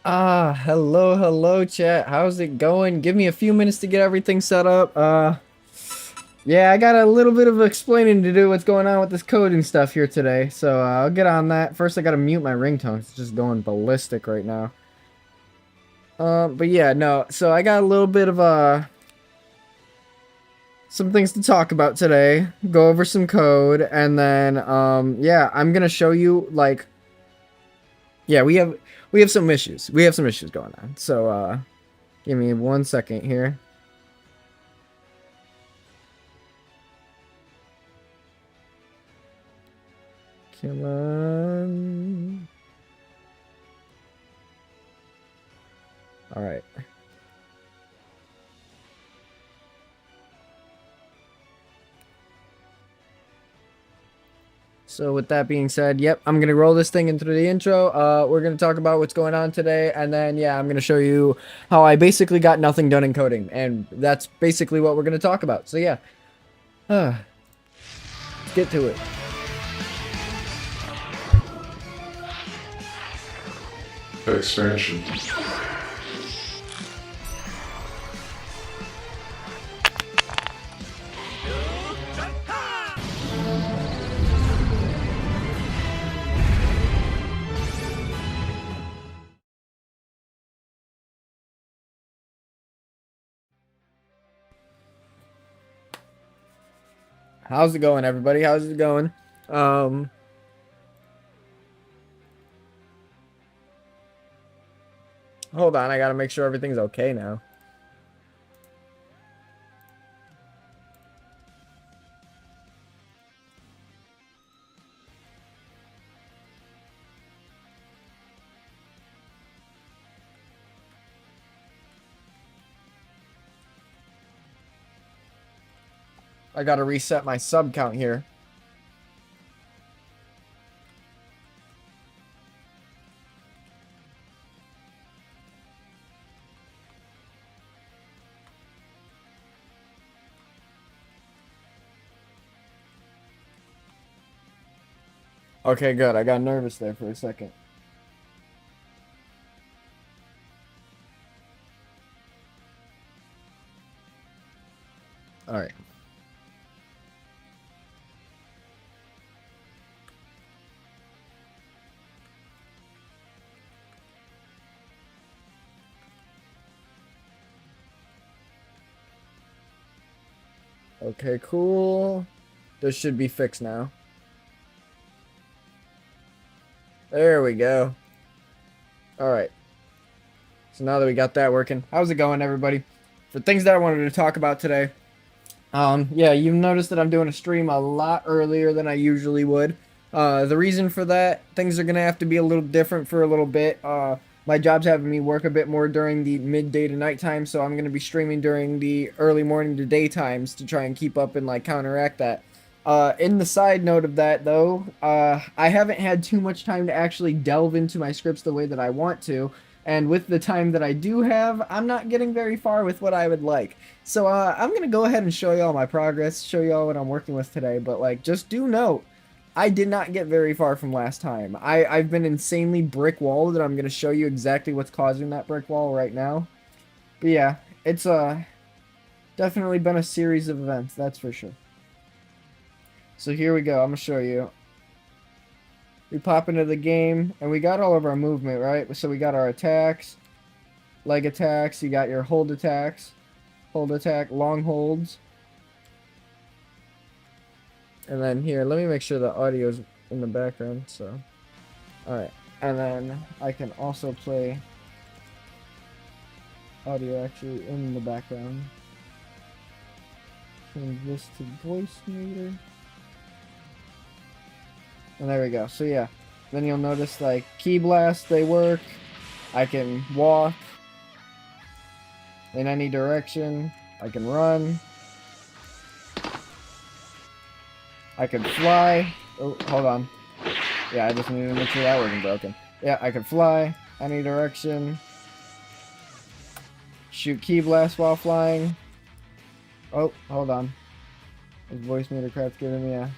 Hello, chat. How's it going? Give me a few minutes to get everything set up. Yeah, I got a little bit of explaining to do what's going on with this coding stuff here today, so I'll get on that. First, I gotta mute my ringtone. It's just going ballistic right now. But yeah, no. So I got a little bit of some things to talk about today. Go over some code, and then yeah, I'm gonna show you like, yeah, we have some issues. We have some issues going on. So give me 1 second here. Come on. All right. So with that being said, yep, I'm going to roll this thing into the intro. We're going to talk about what's going on today. And then, yeah, I'm going to show you how I basically got nothing done in coding. And that's basically what we're going to talk about. So yeah, let's get to it. TecXpansion. How's it going, everybody? How's it going? Hold on, I got to make sure everything's okay now. I got to reset my sub count here. Okay, good. I got nervous there for a second. All right. Okay, cool. This should be fixed now. There we go. All right. So now that we got that working, how's it going, everybody? For things that I wanted to talk about today, yeah, you've noticed that I'm doing a stream a lot earlier than I usually would. The reason for that, things are gonna have to be a little different for a little bit. My job's having me work a bit more during the midday to nighttime, so I'm gonna be streaming during the early morning to daytimes to try and keep up and like counteract that. In the side note of that, though, I haven't had too much time to actually delve into my scripts the way that I want to. And with the time that I do have, I'm not getting very far with what I would like. So I'm going to go ahead and show y'all my progress, show y'all what I'm working with today. But like, just do note, I did not get very far from last time. I've been insanely brick walled, and I'm going to show you exactly what's causing that brick wall right now. But yeah, it's definitely been a series of events, that's for sure. So here we go. I'm going to show you. We pop into the game, and we got all of our movement, right? So we got our attacks, leg attacks, you got your hold attacks, hold attack, long holds. And then here, let me make sure the audio's in the background, so. Alright, and then I can also play audio actually in the background. Change this to voice meter. And there we go. So yeah, then you'll notice like key blast, they work. I can walk in any direction. I can run. I can fly. Oh, hold on. Yeah, I just needed to make sure that wasn't broken. Yeah, I can fly any direction. Shoot key blast while flying. Oh, hold on. This voice meter crap's giving me a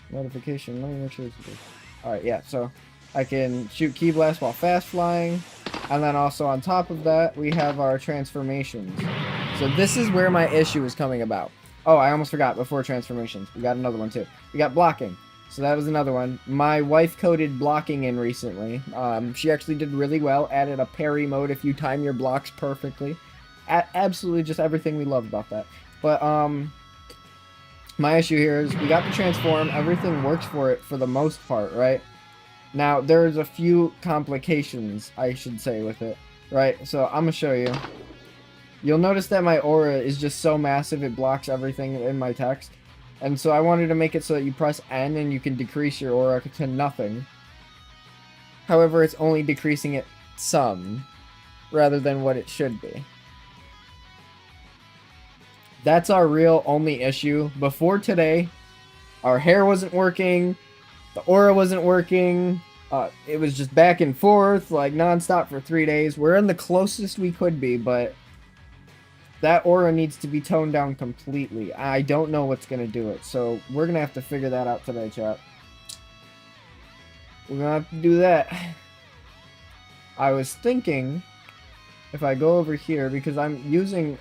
notification. Let me make sure this is good. Alright, yeah, so I can shoot key blast while fast flying. And then also on top of that, we have our transformations. So this is where my issue is coming about. Oh, I almost forgot before transformations. We got another one too. We got blocking. So that was another one. My wife coded blocking in recently. She actually did really well. Added a parry mode if you time your blocks perfectly. Absolutely just everything we love about that. But my issue here is we got the transform. Everything works for it for the most part, right? Now, there's a few complications, I should say, with it, right? So I'm going to show you. You'll notice that my aura is just so massive it blocks everything in my text. And so I wanted to make it so that you press N and you can decrease your aura to nothing. However, it's only decreasing it some, rather than what it should be. That's our real only issue. Before today, our hair wasn't working, the aura wasn't working, it was just back and forth, like non-stop for 3 days. We're in the closest we could be, but that aura needs to be toned down completely. I don't know what's going to do it, so we're going to have to figure that out today, chat. We're going to have to do that. I was thinking, if I go over here, because I'm using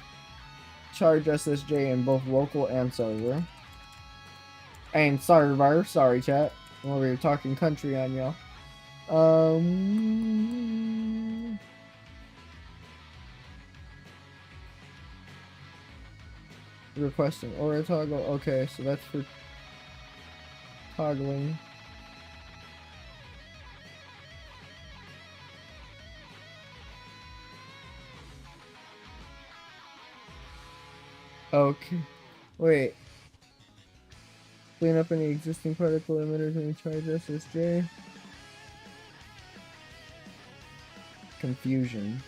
Charge SSJ in both local and server. And server, sorry chat. I'm over here talking country on y'all. Requesting aura toggle. Okay, so that's for toggling. Okay. Wait. Clean up any existing particle emitters and charge SSJ. Confusion.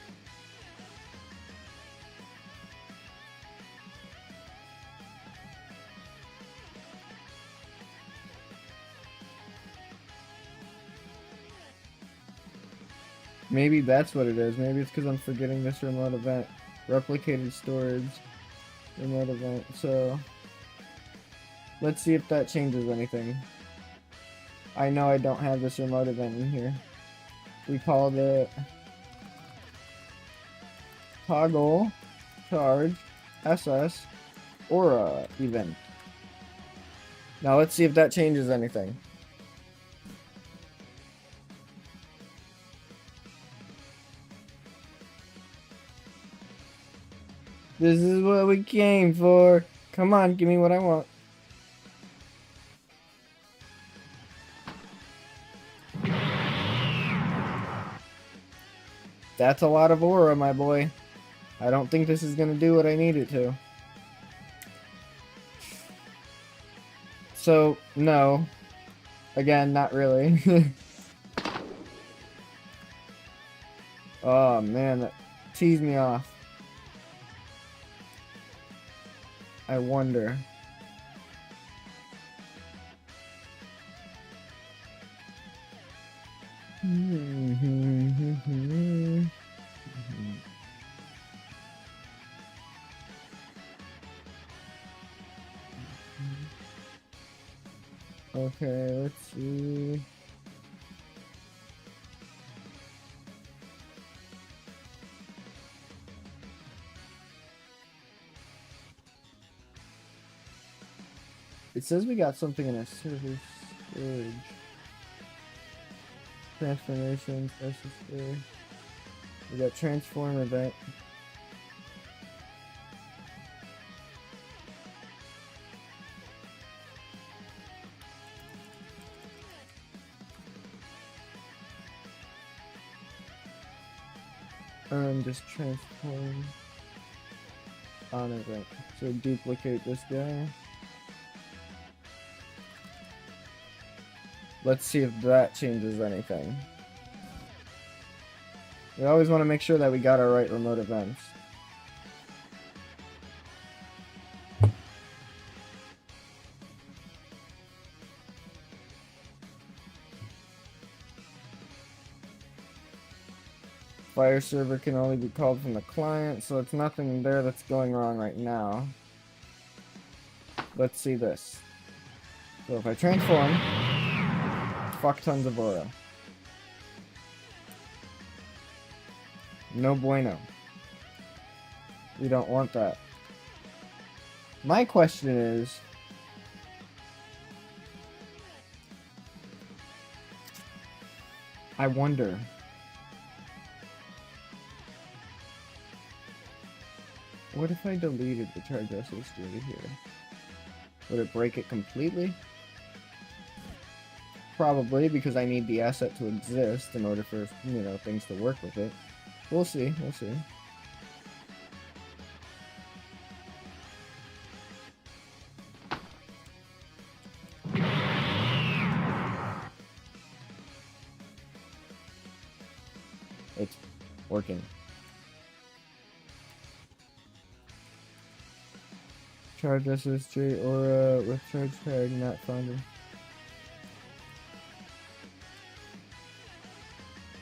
Maybe that's what it is. Maybe it's because I'm forgetting this remote event. Replicated storage. Remote event. So let's see if that changes anything. I know I don't have this remote event in here. We called it toggle charge SS aura event. Now let's see if that changes anything. This is what we came for. Come on, give me what I want. That's a lot of aura, my boy. I don't think this is gonna do what I need it to. So, no. Again, not really. Oh man, that teased me off. I wonder. Okay, let's see. It says we got something in our server storage. Transformations, SSA. We got transform event. Just transform on event. So duplicate this guy. Let's see if that changes anything. We always want to make sure that we got our right remote events. Fire server can only be called from the client, so it's nothing there that's going wrong right now. Let's see this. So if I transform, fuck tons of aura. No bueno. We don't want that. My question is, I wonder, what if I deleted the charge SSD here? Would it break it completely? Probably, because I need the asset to exist in order for, you know, things to work with it. We'll see, we'll see. It's working. Charge SSD or with charge tag not found.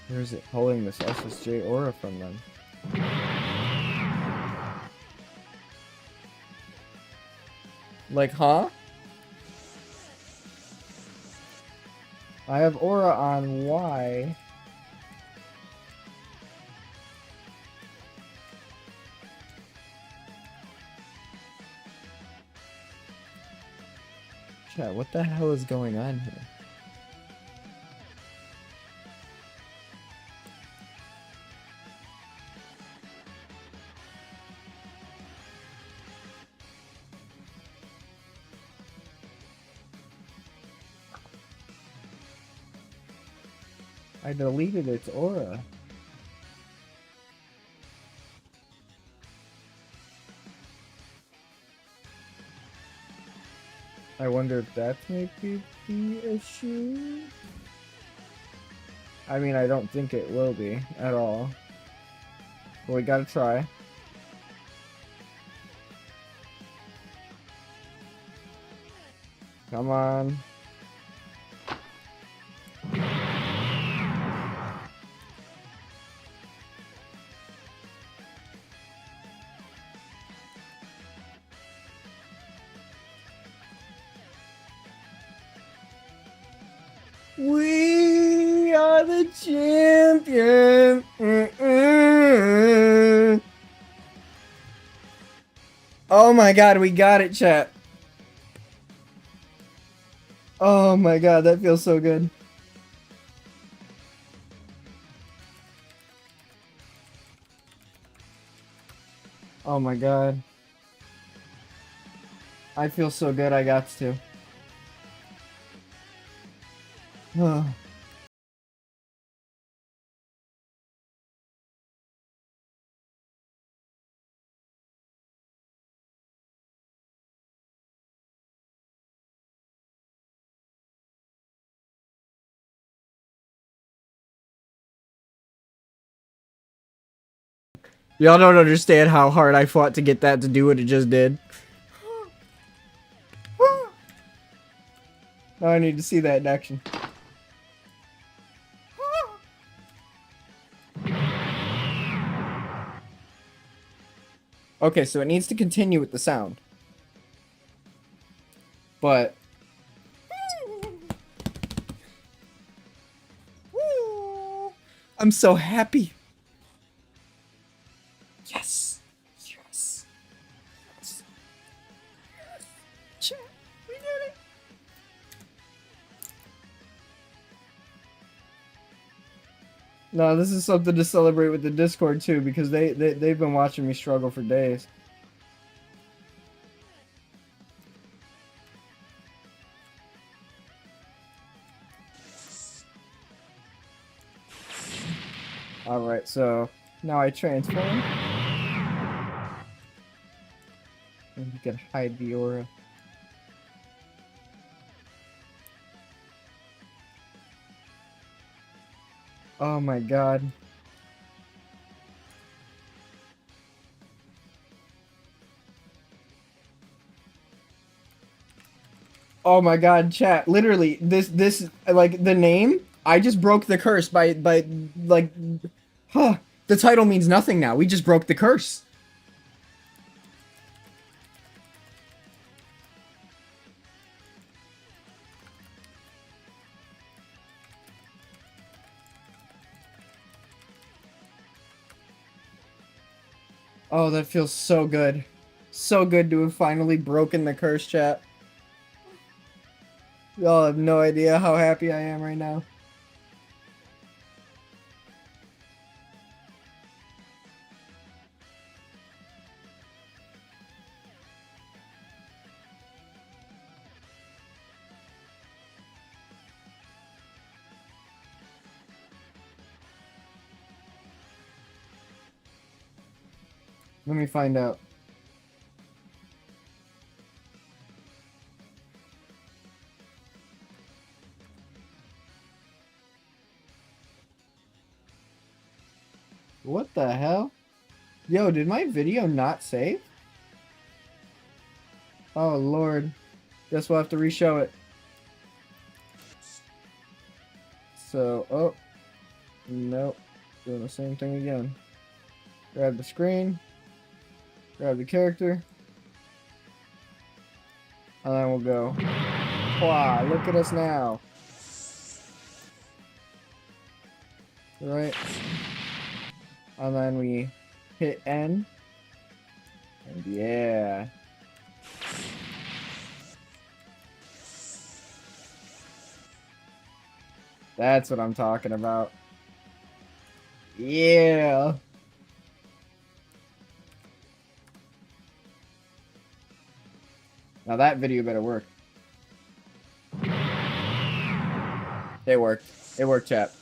Where is it pulling this SSJ aura from them? Like, huh? I have aura on, why? Chat, what the hell is going on here? I deleted its aura. I wonder if that's maybe the issue? I mean, I don't think it will be at all. But we gotta try. Come on. We are the champion. Oh my god, we got it, chat. Oh my god, that feels so good. Oh my god. I feel so good, I got to. Y'all don't understand how hard I fought to get that to do what it just did. Now I need to see that in action. Okay, so it needs to continue with the sound. But... I'm so happy. Yes. Yes. Yes. Chat, we did it. No, this is something to celebrate with the Discord too, because they've been watching me struggle for days. Alright, so now I transform. And you can hide the aura. Oh my god. Oh my god, chat. Literally, this like the name, I just broke the curse by like huh. The title means nothing now. We just broke the curse. Oh, that feels so good. So good to have finally broken the curse, chat. Y'all have no idea how happy I am right now. Let me find out. What the hell? Yo, did my video not save? Oh, Lord. Guess we'll have to re-show it. So, oh. Nope. Doing the same thing again. Grab the screen. Grab the character. And then we'll go. Wow, look at us now. Right. And then we hit N. And yeah. That's what I'm talking about. Yeah. Now that video better work. It worked. It worked, chat.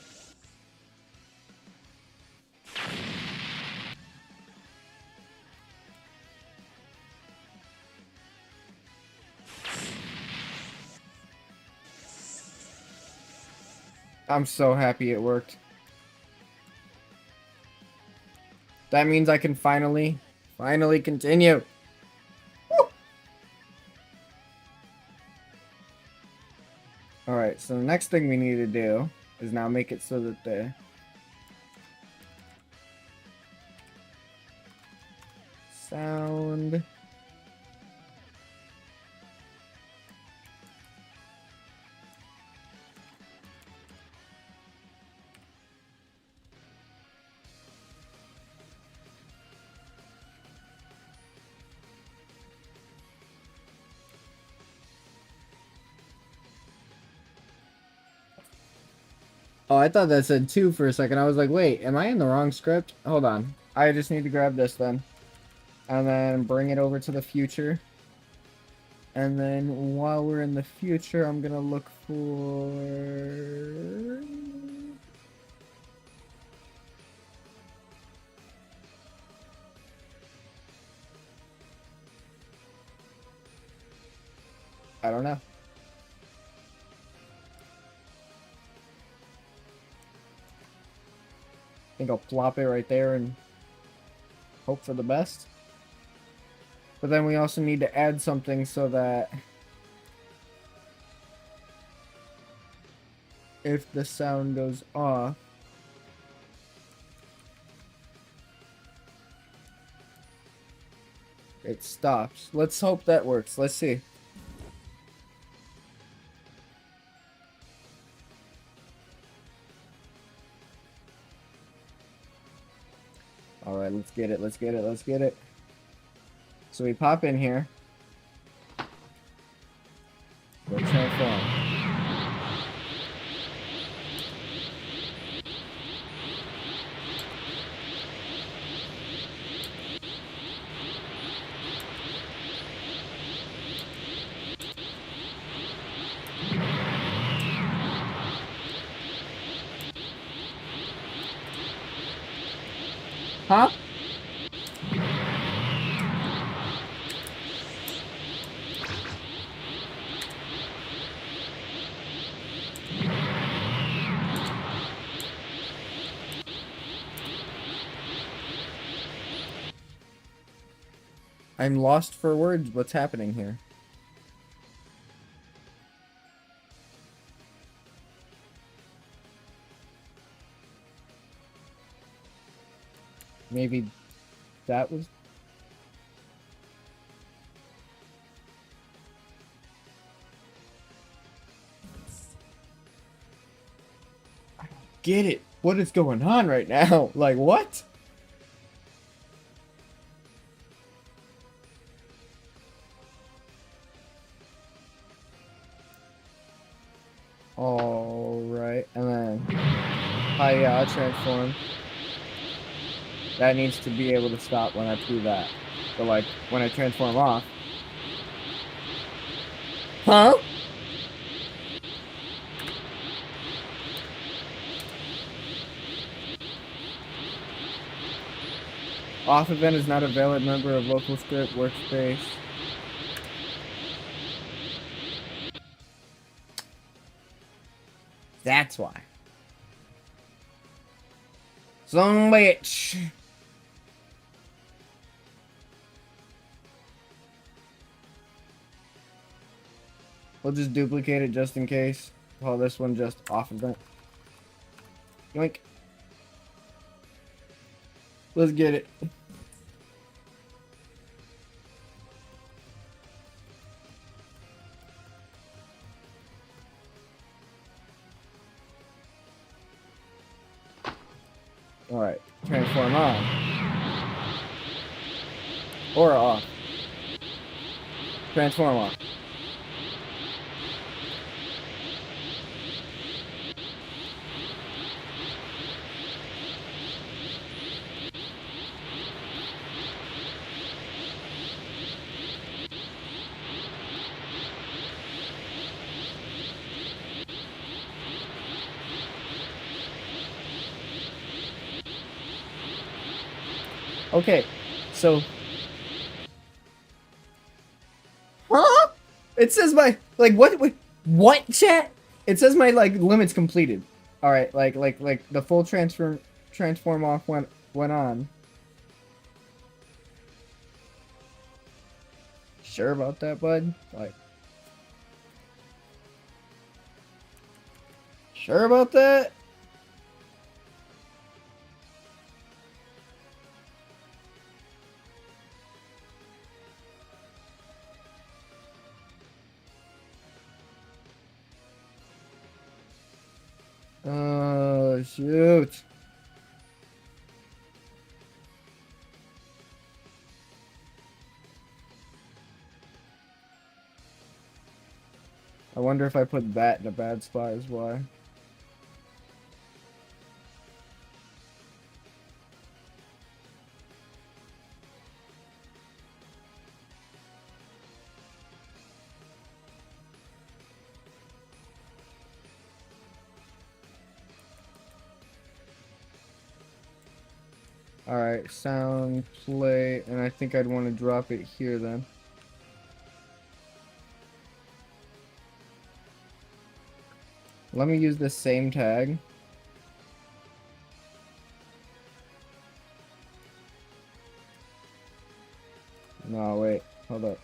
I'm so happy it worked. That means I can finally continue. Woo! Alright, so the next thing we need to do is now make it so that the sound Oh, I thought that said 2 for a second. I was like, wait, am I in the wrong script? Hold on. I just need to grab this then. And then bring it over to the future. And then while we're in the future, I'm gonna look for... I don't know. I think I'll plop it right there and hope for the best. But then we also need to add something so that if the sound goes off, it stops. Let's hope that works. Let's see. Alright, let's get it, let's get it, let's get it. So we pop in here. Go transform. Huh? I'm lost for words. What's happening here? Maybe that was... I don't get it. What is going on right now? Like, what? yeah, I'll transform. That needs to be able to stop when I do that. So, like, when I transform off. Huh? Off event is not a valid member of local script workspace. That's why. Son bitch. We'll just duplicate it just in case. Call this one just off event. Yoink. Let's get it. Alright. Transform on. Or off. Transform off. Okay, so. Huh? It says my what chat? It says my limit's completed. All right, like the full transform off went on. Sure about that, bud? Like, sure about that? Oh, shoot. I wonder if I put that in a bad spot is why. Alright, sound, play, and I think I'd want to drop it here then. Let me use the same tag. No, wait, hold up.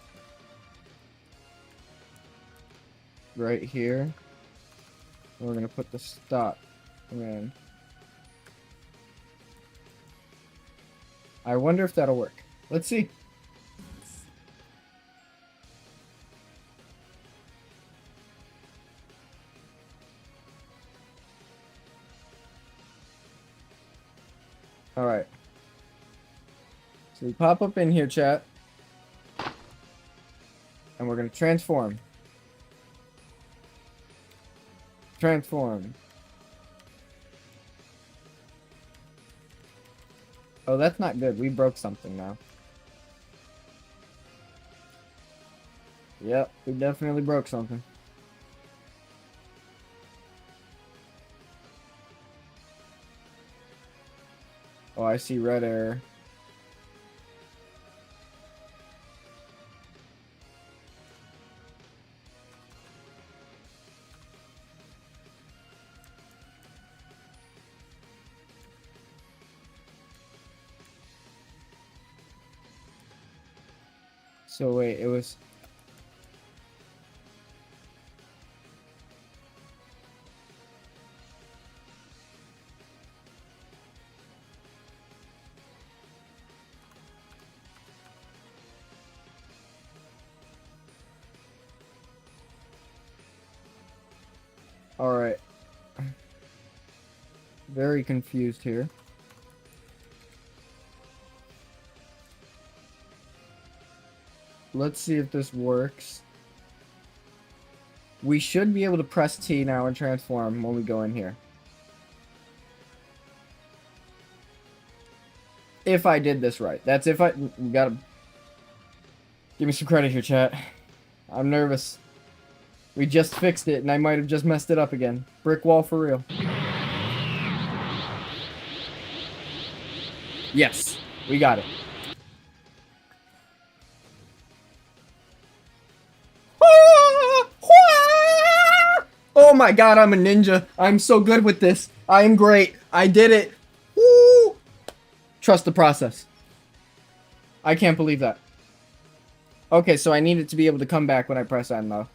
Right here. And we're gonna put the stop. Man. I wonder if that'll work. Let's see. Alright. So we pop up in here, chat. And we're going to transform. Transform. Oh, that's not good. We broke something now. Yep, we definitely broke something. Oh, I see red error. So wait, it was... Alright. Very confused here. Let's see if this works. We should be able to press T now and transform when we go in here. if I did this right. That's if I... You gotta... Give me some credit here, chat. I'm nervous. We just fixed it, and I might have just messed it up again. Brick wall for real. Yes, we got it. Oh my god, I'm a ninja. I'm so good with this. I am great. I did it. Woo! Trust the process. I can't believe that. Okay, so I need it to be able to come back when I press N, though.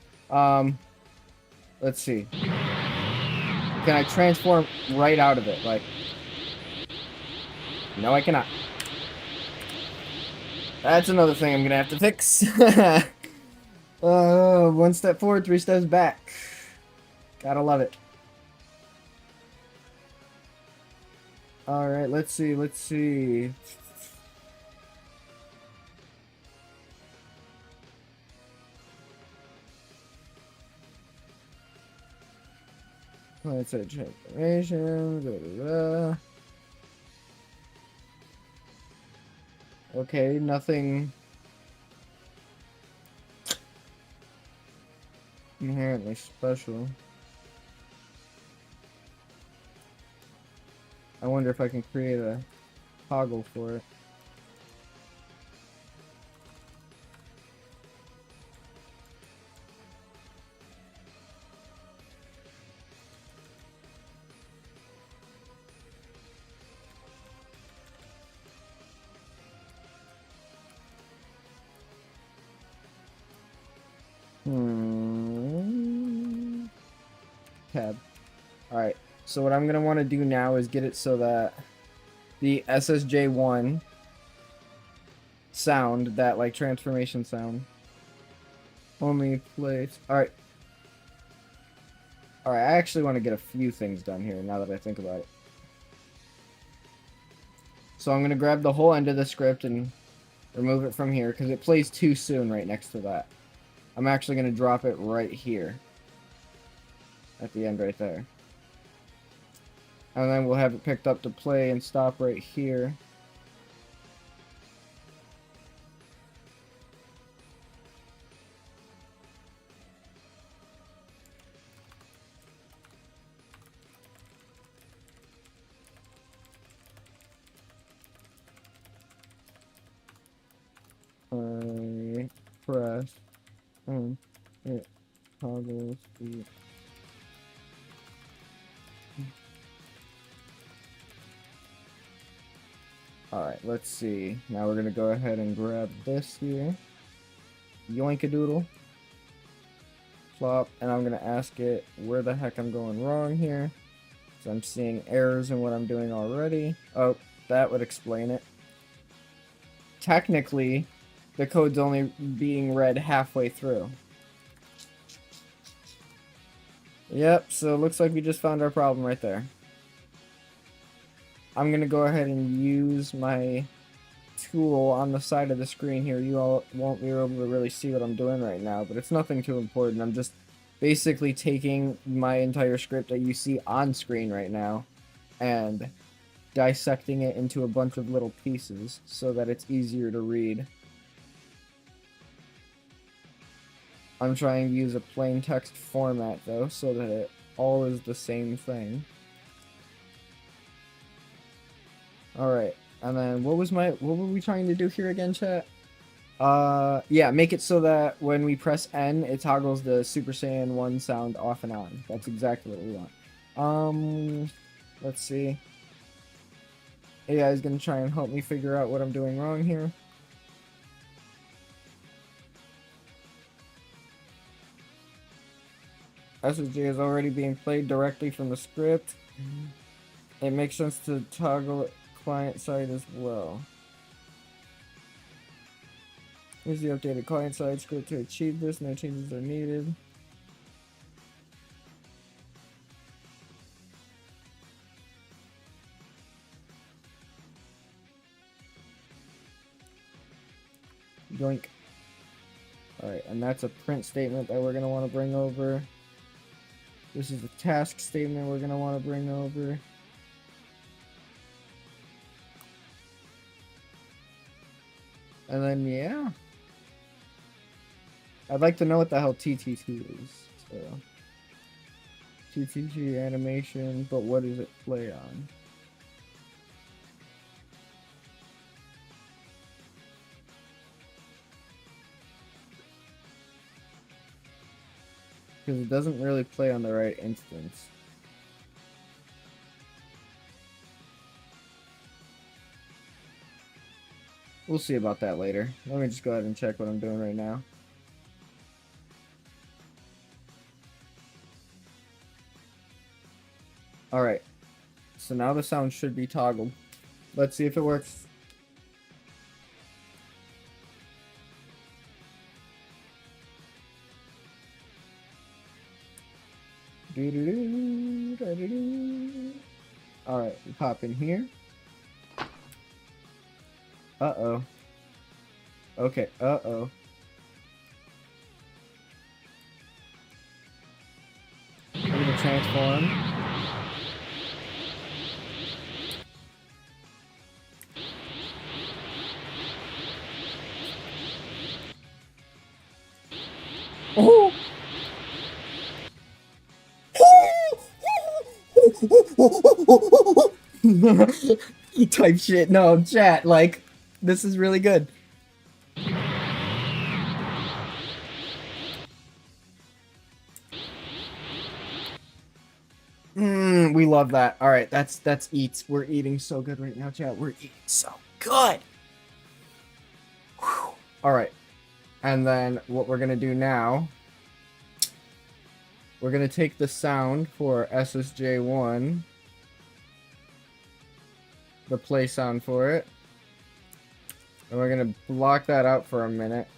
Let's see. Can I transform right out of it? Like... No, I cannot. That's another thing I'm gonna have to fix. One step forward, 3 steps back. Gotta love it. Alright, let's see, let's see. Let's say transformation. Blah, blah, blah. Okay, nothing inherently special. I wonder if I can create a toggle for it. Tab. Alright, so what I'm going to want to do now is get it so that the SSJ1 sound, that like transformation sound, only plays. Alright. Alright, I actually want to get a few things done here now that I think about it. So I'm going to grab the whole end of the script and remove it from here because it plays too soon right next to that. I'm actually going to drop it right here. At the end right there. And then we'll have it picked up to play and stop right here. I press and it toggles the Alright, let's see. Now we're going to go ahead and grab this here. Yoink-a-doodle. Plop. And I'm going to ask it where the heck I'm going wrong here. So I'm seeing errors in what I'm doing already. Oh, that would explain it. Technically, the code's only being read halfway through. Yep, so it looks like we just found our problem right there. I'm going to go ahead and use my tool on the side of the screen here. You all won't be able to really see what I'm doing right now, but it's nothing too important. I'm just basically taking my entire script that you see on screen right now and dissecting it into a bunch of little pieces so that it's easier to read. I'm trying to use a plain text format though so that it all is the same thing. Alright, and then what were we trying to do here again, chat? Yeah, make it so that when we press N, it toggles the Super Saiyan 1 sound off and on. That's exactly what we want. Let's see. AI is gonna try and help me figure out what I'm doing wrong here. SSJ is already being played directly from the script. It makes sense to toggle it client side as well. Here's the updated client side script to achieve this. No changes are needed. Yoink. Alright, and that's a print statement that we're going to want to bring over. This is a task statement we're going to want to bring over. And then, yeah. I'd like to know what the hell TTT is. So, TTT animation, but what does it play on? Because it doesn't really play on the right instance. We'll see about that later. Let me just go ahead and check what I'm doing right now. Alright. So now the sound should be toggled. Let's see if it works. Alright, we pop in here. Uh-oh. Okay, uh-oh. I'm gonna transform. Oh! Type shit. No, chat. Like, this is really good. We love that. All right, that's eats. We're eating so good right now, chat. We're eating so good. Whew. All right, and then what we're gonna do now? We're gonna take the sound for SSJ1, the play sound for it, and we're gonna block that out for a minute.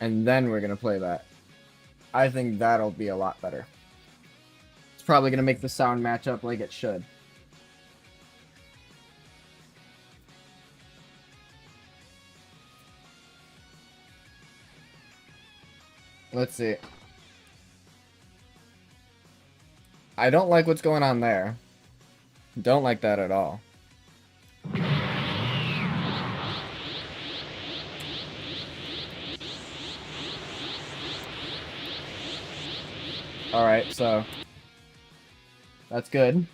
And then we're gonna play that. I think that'll be a lot better. It's probably gonna make the sound match up like it should. Let's see. I don't like what's going on there. Don't like that at all. Alright, so that's good.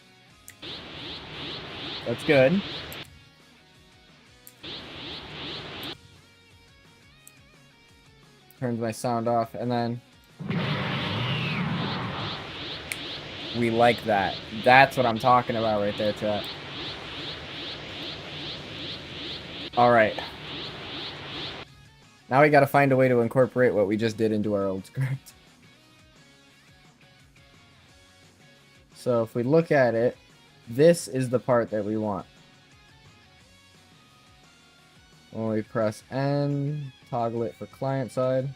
That's good. Turns my sound off, and then we like that. That's what I'm talking about right there, chat. Alright. Now we gotta find a way to incorporate what we just did into our old script. So if we look at it, this is the part that we want. When we press N, toggle it for client side.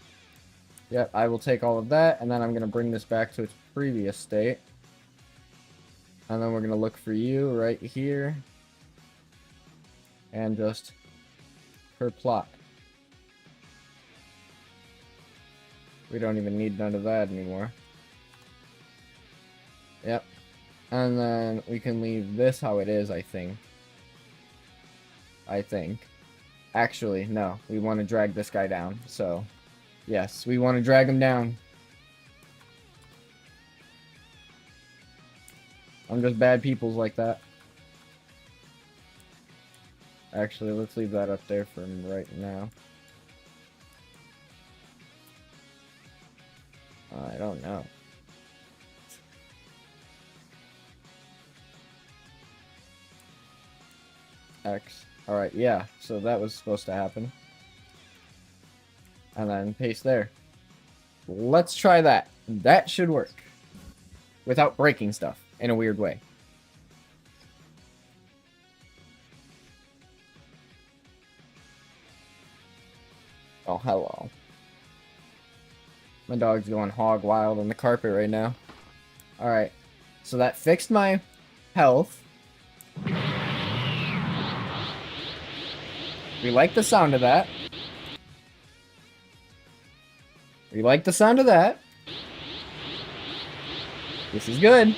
Yep, I will take all of that, and then I'm going to bring this back to its previous state. And then we're going to look for you right here. And just per plot. We don't even need none of that anymore. Yep. And then we can leave this how it is, I think. Actually, no. We want to drag this guy down. So, yes, we want to drag him down. I'm just bad peoples like that. Actually, let's leave that up there for right now. I don't know. X. Alright, yeah. So that was supposed to happen. And then paste there. Let's try that. That should work. Without breaking stuff in a weird way. Oh, hello. My dog's going hog wild on the carpet right now. Alright. So that fixed my health. We like the sound of that. We like the sound of that. This is good.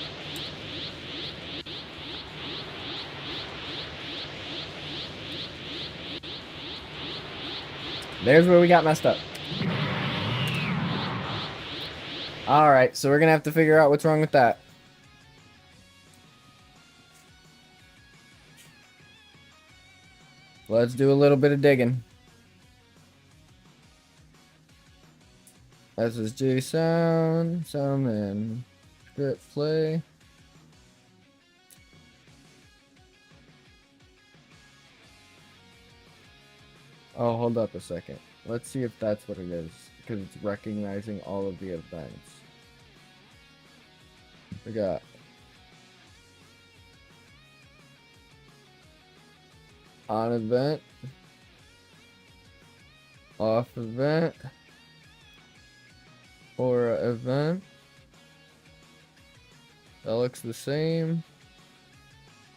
There's where we got messed up. Alright, so we're gonna have to figure out what's wrong with that. Let's do a little bit of digging. SSG sound, and script play. Oh, hold up a second. Let's see if that's what it is, because it's recognizing all of the events. We got on event, off event, or event. That looks the same.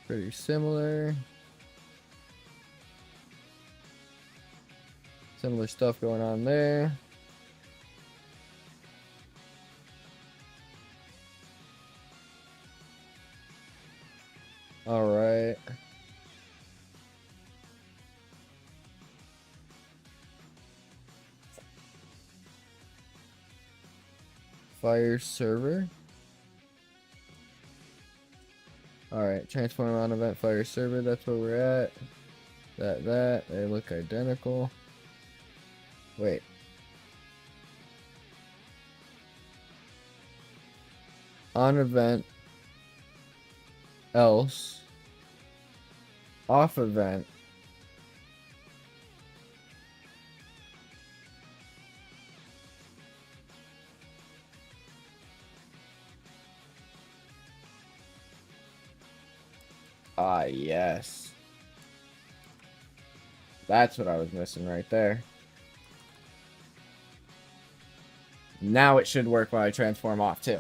Pretty similar. Similar stuff going on there. All right. Fire server. All right, transform on event fire server. That's where we're at. They look identical. Wait. On event. Else. Off event. Ah, yes. That's what I was missing right there. Now it should work when I transform off too.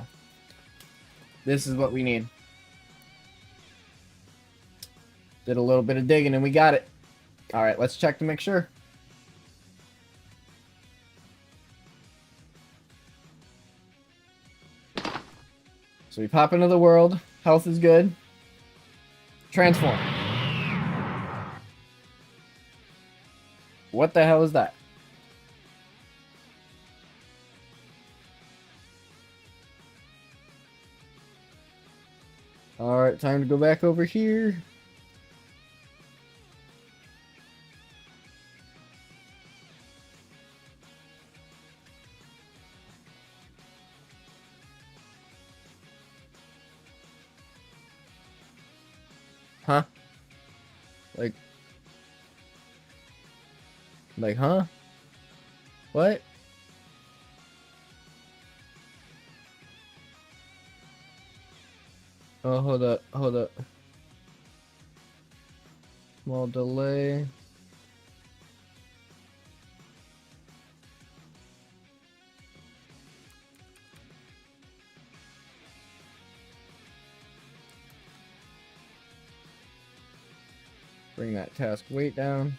This is what we need. Did a little bit of digging and we got it. Alright, let's check to make sure. So we pop into the world. Health is good. Transform. What the hell is that? Alright, time to go back over here. Huh? Like, huh? What? Oh, hold up. Small delay. Bring that task weight down.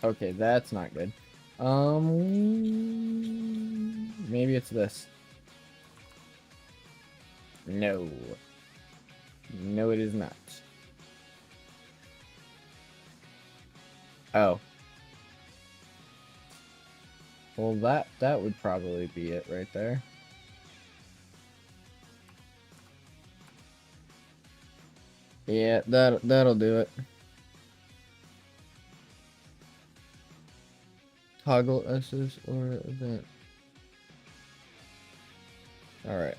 Okay, that's not good. Maybe it's this. No. No, it is not. Oh. Well, that would probably be it right there. Yeah, that'll do it. Toggle SS or event. All right.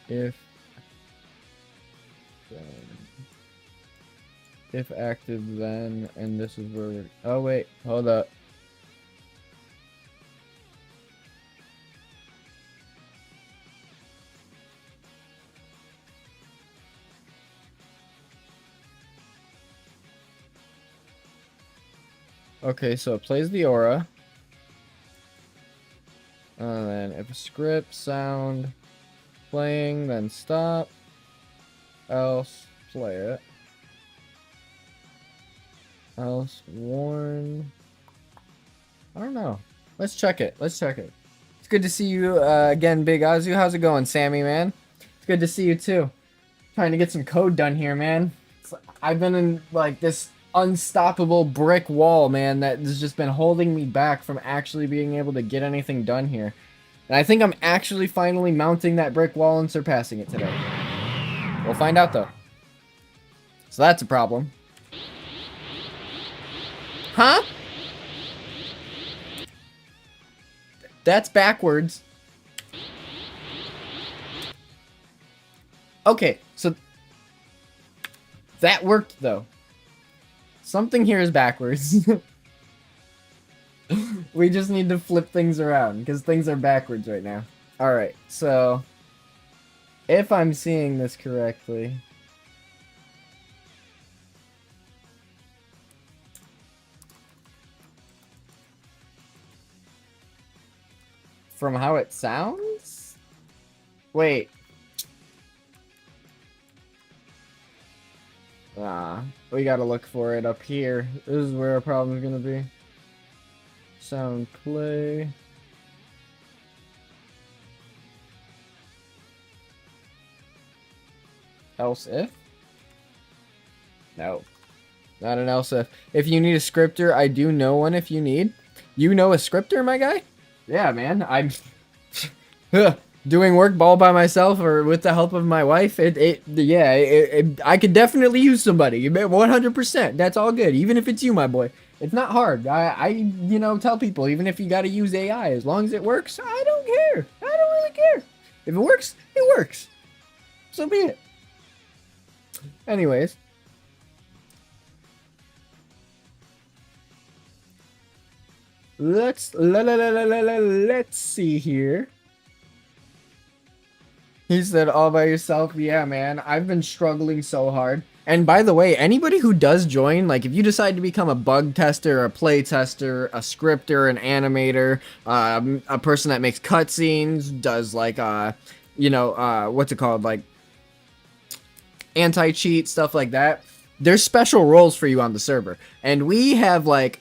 If active, then, and this is where we're, oh wait, hold up. Okay, so it plays the aura. And then if a script sound playing, then stop. Else play it. Else worn. I don't know. Let's check it. Let's check it. It's good to see you again, Big Azu. How's it going, Sammy, man? It's good to see you too. Trying to get some code done here, man. I've been in like this unstoppable brick wall, man, that has just been holding me back from actually being able to get anything done here. And I think I'm actually finally mounting that brick wall and surpassing it today. We'll find out though. So that's a problem. Huh? That's backwards. Okay, so that worked though. Something here is backwards. We just need to flip things around because things are backwards right now. Alright, so if I'm seeing this correctly, from how it sounds? Wait. We gotta look for it up here. This is where our problem is gonna be. Sound play. Else if? No. Not an else if. If you need a scripter, I do know one if you need. You know a scripter, my guy? Yeah, man. I'm doing work all by myself or with the help of my wife. I could definitely use somebody. 100%. That's all good. Even if it's you, my boy. It's not hard. I tell people, even if you got to use AI, as long as it works, I don't care. I don't really care. If it works, it works. So be it. Anyways. Let's see here. He said all by yourself. Yeah, man. I've been struggling so hard. And by the way, anybody who does join, like if you decide to become a bug tester, a play tester, a scripter, an animator, a person that makes cutscenes, does like, what's it called? Like anti-cheat, stuff like that. There's special roles for you on the server. And we have like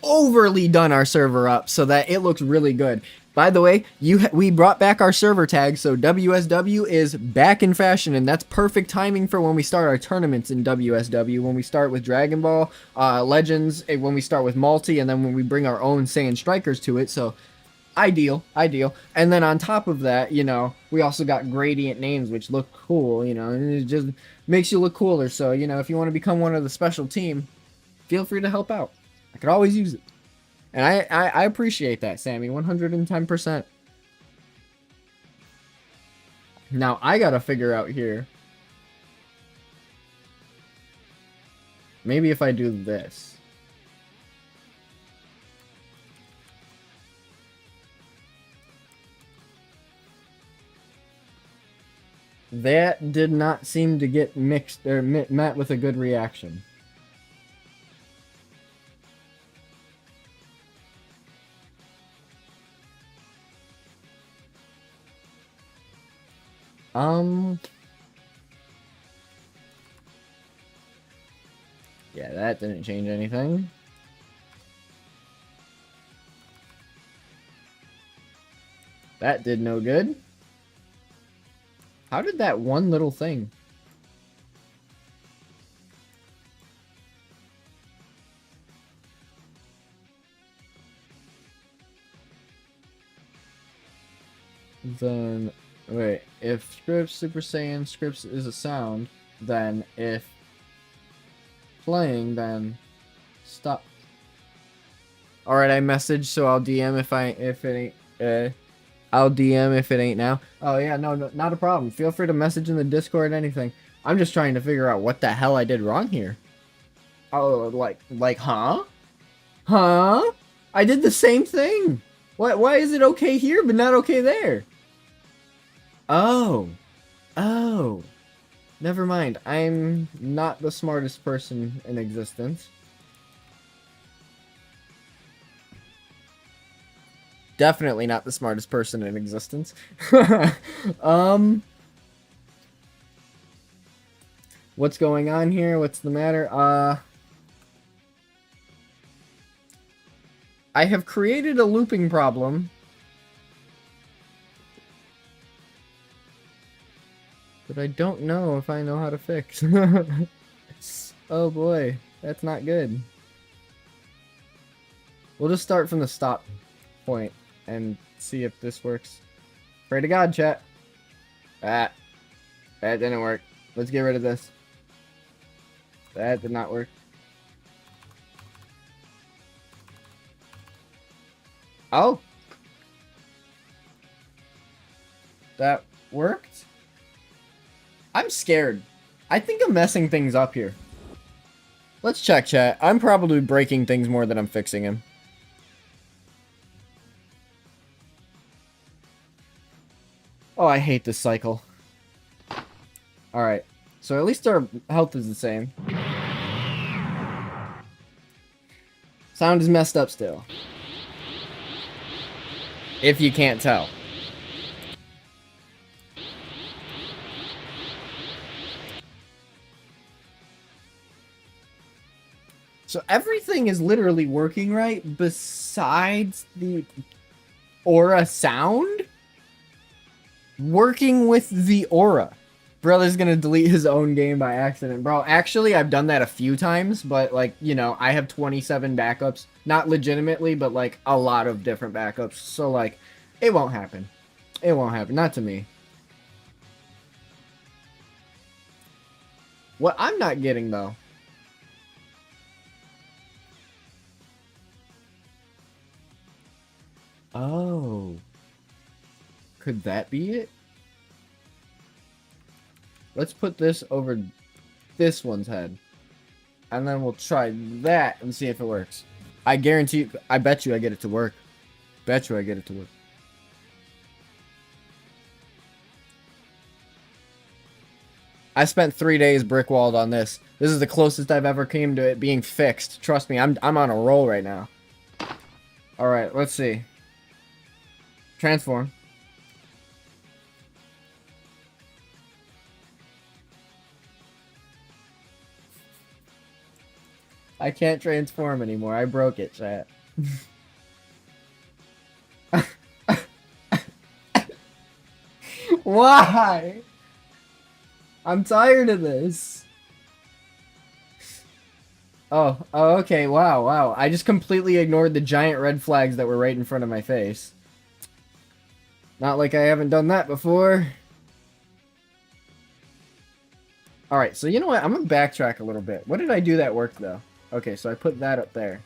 overly done our server up so that it looks really good. By the way, we brought back our server tag, so WSW is back in fashion, and that's perfect timing for when we start our tournaments in WSW, when we start with Dragon Ball, Legends, when we start with Multi, and then when we bring our own Saiyan Strikers to it, so ideal. And then on top of that, we also got gradient names, which look cool, and it just makes you look cooler, so, if you want to become one of the special team, feel free to help out. I could always use it. And I appreciate that, Sammy, 110%. Now, I gotta figure out here. Maybe if I do this. That did not seem to get mixed or met with a good reaction. Yeah, that didn't change anything. That did no good. How did that one little thing? Then, wait, if scripts, Super Saiyan, scripts is a sound, then if playing, then stop. Alright, I messaged, so I'll DM if it ain't, I'll DM if it ain't now. Oh yeah, no, not a problem. Feel free to message in the Discord, anything. I'm just trying to figure out what the hell I did wrong here. Oh, like, huh? Huh? I did the same thing. Why is it okay here, but not okay there? Oh. Never mind. I'm not the smartest person in existence. Definitely not the smartest person in existence. What's going on here? What's the matter? I have created a looping problem. But I don't know if I know how to fix. Oh boy, that's not good. We'll just start from the stop point and see if this works. Pray to God, chat. That didn't work. Let's get rid of this. That did not work. Oh. That worked? I'm scared. I think I'm messing things up here. Let's check, chat. I'm probably breaking things more than I'm fixing them. Oh, I hate this cycle. Alright. So at least our health is the same. Sound is messed up still. If you can't tell. So everything is literally working right besides the aura sound. Working with the aura. Brother's gonna delete his own game by accident. Bro, actually, I've done that a few times, but, like, you know, I have 27 backups. Not legitimately, but, like, a lot of different backups. So, like, it won't happen. It won't happen. Not to me. What I'm not getting, though... Oh. Could that be it? Let's put this over this one's head. And then we'll try that and see if it works. I guarantee you, I bet you I get it to work. Bet you I get it to work. I spent 3 days brick-walled on this. This is the closest I've ever came to it being fixed. Trust me, I'm on a roll right now. Alright, let's see. Transform. I can't transform anymore. I broke it, chat. Why? I'm tired of this. Oh, okay. Wow. I just completely ignored the giant red flags that were right in front of my face. Not like I haven't done that before. Alright, so you know what? I'm gonna backtrack a little bit. What did I do that worked, though? Okay, so I put that up there.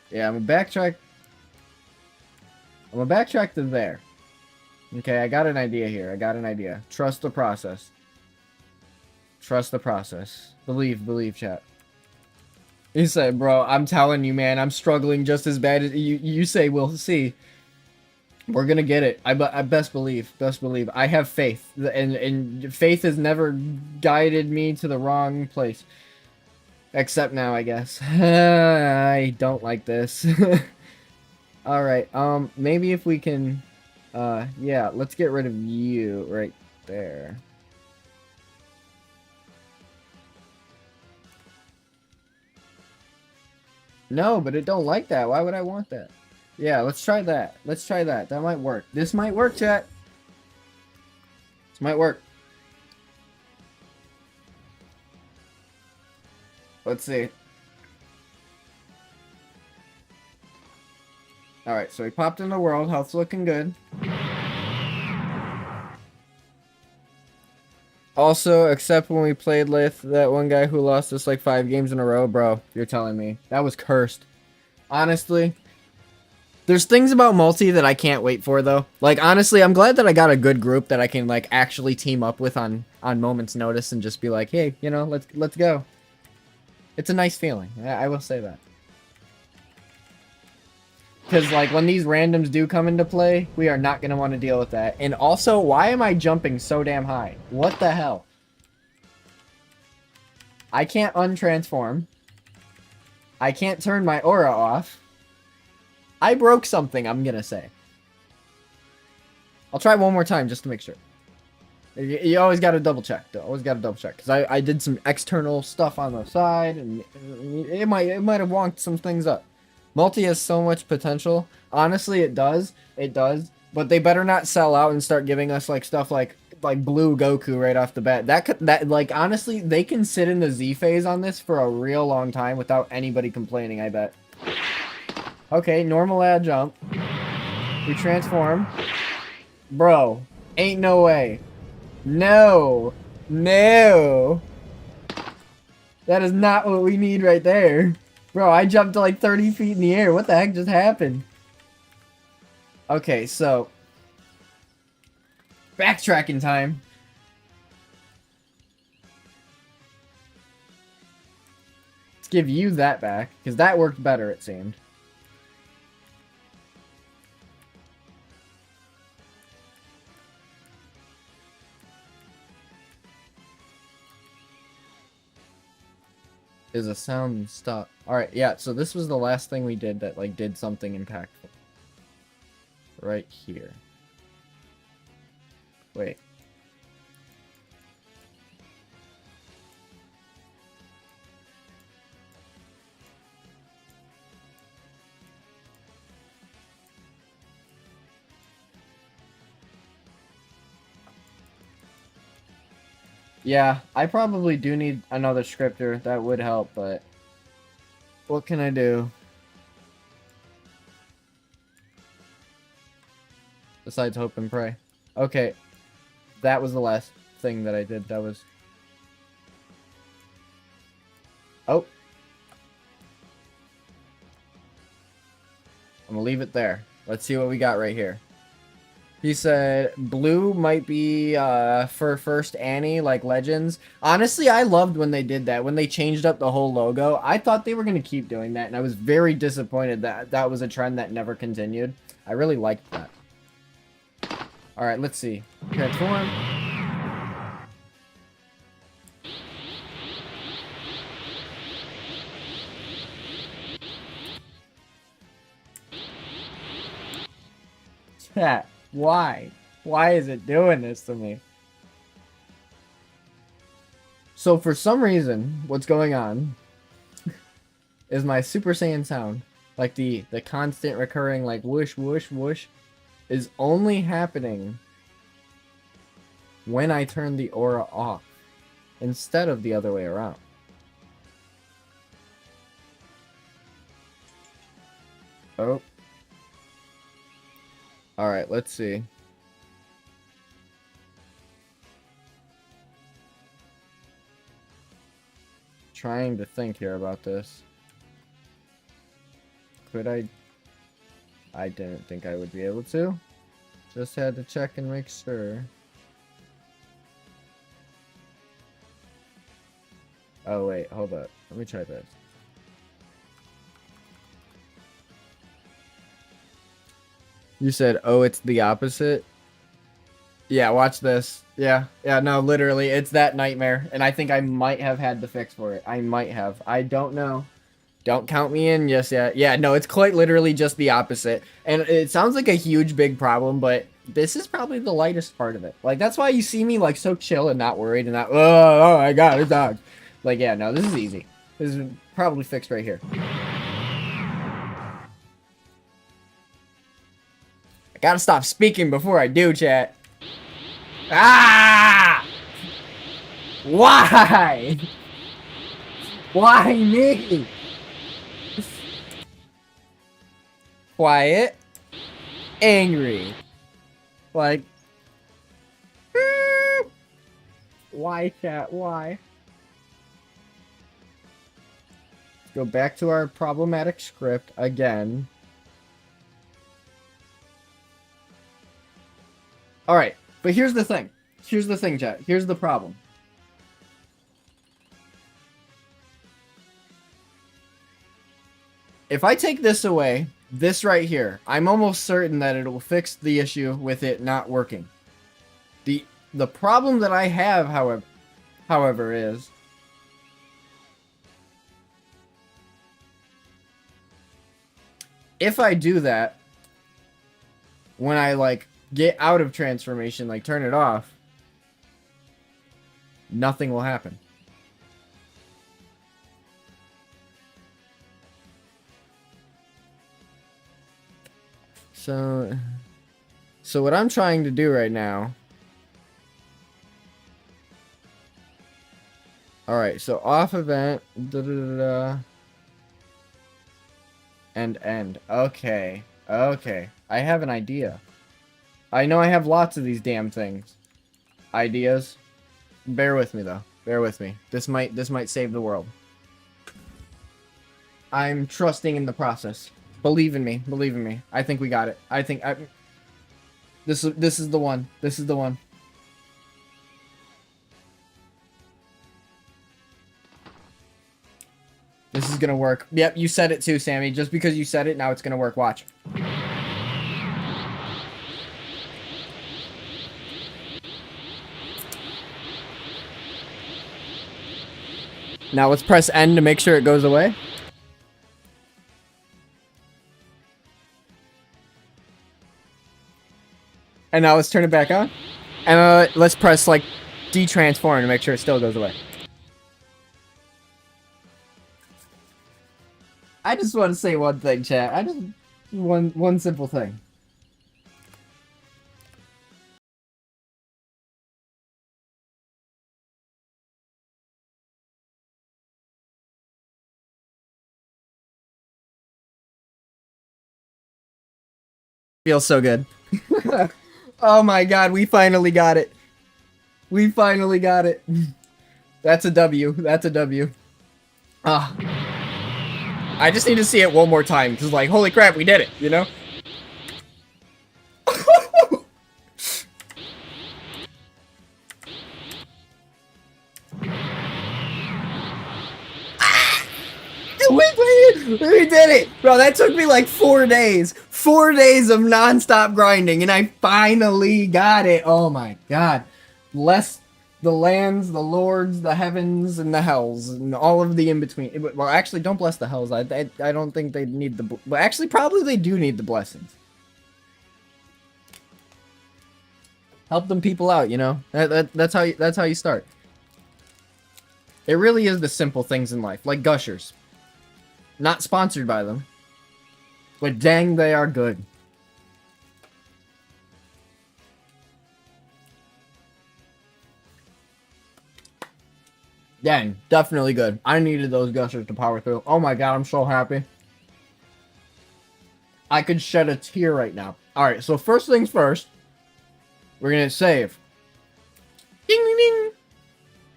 Yeah, I'm gonna backtrack. I'm gonna backtrack to there. Okay, I got an idea here. I got an idea. Trust the process. Trust the process. Believe, chat. He said, bro, I'm telling you, man, I'm struggling just as bad as you say. We'll see. We're gonna get it. I best believe. I have faith, and faith has never guided me to the wrong place. Except now, I guess. I don't like this. All right. Maybe if we can, yeah, let's get rid of you right there. No, but it don't like that. Why would I want that? Yeah, let's try that. Let's try that. That might work. This might work, chat. This might work. Let's see. Alright, so he popped in the world. Health's looking good. Also, except when we played with that one guy who lost us like 5 games in a row. Bro, you're telling me. That was cursed. Honestly. There's things about multi that I can't wait for, though. Like, honestly, I'm glad that I got a good group that I can, like, actually team up with on moment's notice and just be like, hey, you know, let's go. It's a nice feeling. I will say that. Because, like, when these randoms do come into play, we are not going to want to deal with that. And also, why am I jumping so damn high? What the hell? I can't untransform. I can't turn my aura off. I broke something, I'm gonna say. I'll try one more time just to make sure. You always got to double check, though. Always got to double check, because I did some external stuff on the side, and it might have wonked some things up. Multi has so much potential. Honestly, it does. It does. But they better not sell out and start giving us like stuff like Blue Goku right off the bat. That like honestly, they can sit in the Z phase on this for a real long time without anybody complaining, I bet. Okay, normal ad jump. We transform. Bro, ain't no way. No. No. That is not what we need right there. Bro, I jumped to like 30 feet in the air. What the heck just happened? Okay, so backtracking time. Let's give you that back, because that worked better, it seemed. Is a sound stop. Alright, yeah, so this was the last thing we did that, like, did something impactful. Right here. Wait. Yeah, I probably do need another scripter. That would help, but what can I do? Besides hope and pray. Okay, that was the last thing that I did. That was... Oh. I'm gonna leave it there. Let's see what we got right here. He said blue might be for first Annie, like Legends. Honestly, I loved when they did that. When they changed up the whole logo, I thought they were going to keep doing that, and I was very disappointed that that was a trend that never continued. I really liked that. Alright, let's see. Transform. Chat. Why? Why is it doing this to me? So for some reason, what's going on is my Super Saiyan sound, like the constant recurring like whoosh whoosh whoosh, is only happening when I turn the aura off instead of the other way around. Oh. Alright, let's see. Trying to think here about this. Could I? I didn't think I would be able to. Just had to check and make sure. Oh wait, hold up. Let me try this. You said, oh, it's the opposite? Yeah, watch this. Yeah, no, literally, it's that nightmare. And I think I might have had the fix for it. I might have. I don't know. Don't count me in just yet. Yeah, no, it's quite literally just the opposite. And it sounds like a huge, big problem, but this is probably the lightest part of it. Like, that's why you see me, like, so chill and not worried and not, oh my god, it's dog. Like, yeah, no, this is easy. This is probably fixed right here. I gotta stop speaking before I do, chat. Ah! Why? Why me? Quiet. Angry. Like... Why, chat? Why? Let's go back to our problematic script again. Alright, but here's the thing. Here's the thing, chat. Here's the problem. If I take this away, this right here, I'm almost certain that it will fix the issue with it not working. The problem that I have, however, is... if I do that, when I, like, get out of transformation, like turn it off, nothing will happen. So what I'm trying to do right now. Alright, so off event. And end. Okay. Okay. I have an idea. I know I have lots of these damn things. Ideas. Bear with me though. Bear with me. This might save the world. I'm trusting in the process. Believe in me. Believe in me. I think we got it. This is the one. This is the one. This is gonna work. Yep, you said it too, Sammy. Just because you said it, now it's gonna work. Watch. Now let's press N to make sure it goes away. And now let's turn it back on. And let's press like de-transform to make sure it still goes away. I just want to say one thing, chat. One simple thing. Feels so good. Oh my god, we finally got it. We finally got it. That's a W. That's a W. Ah. I just need to see it one more time, because like, holy crap, we did it, you know? We did it! Bro, that took me like 4 days. 4 days of non-stop grinding, and I finally got it. Oh my god. Bless the lands, the lords, the heavens, and the hells, and all of the in-between. Well, actually, don't bless the hells. I don't think they need the... Well, actually, probably they do need the blessings. Help them people out, you know? That's how you start. It really is the simple things in life, like gushers. Not sponsored by them, but dang, they are good. Dang, definitely good. I needed those gushers to power through. Oh my god, I'm so happy. I could shed a tear right now. Alright, so first things first, we're gonna save. Ding ding ding!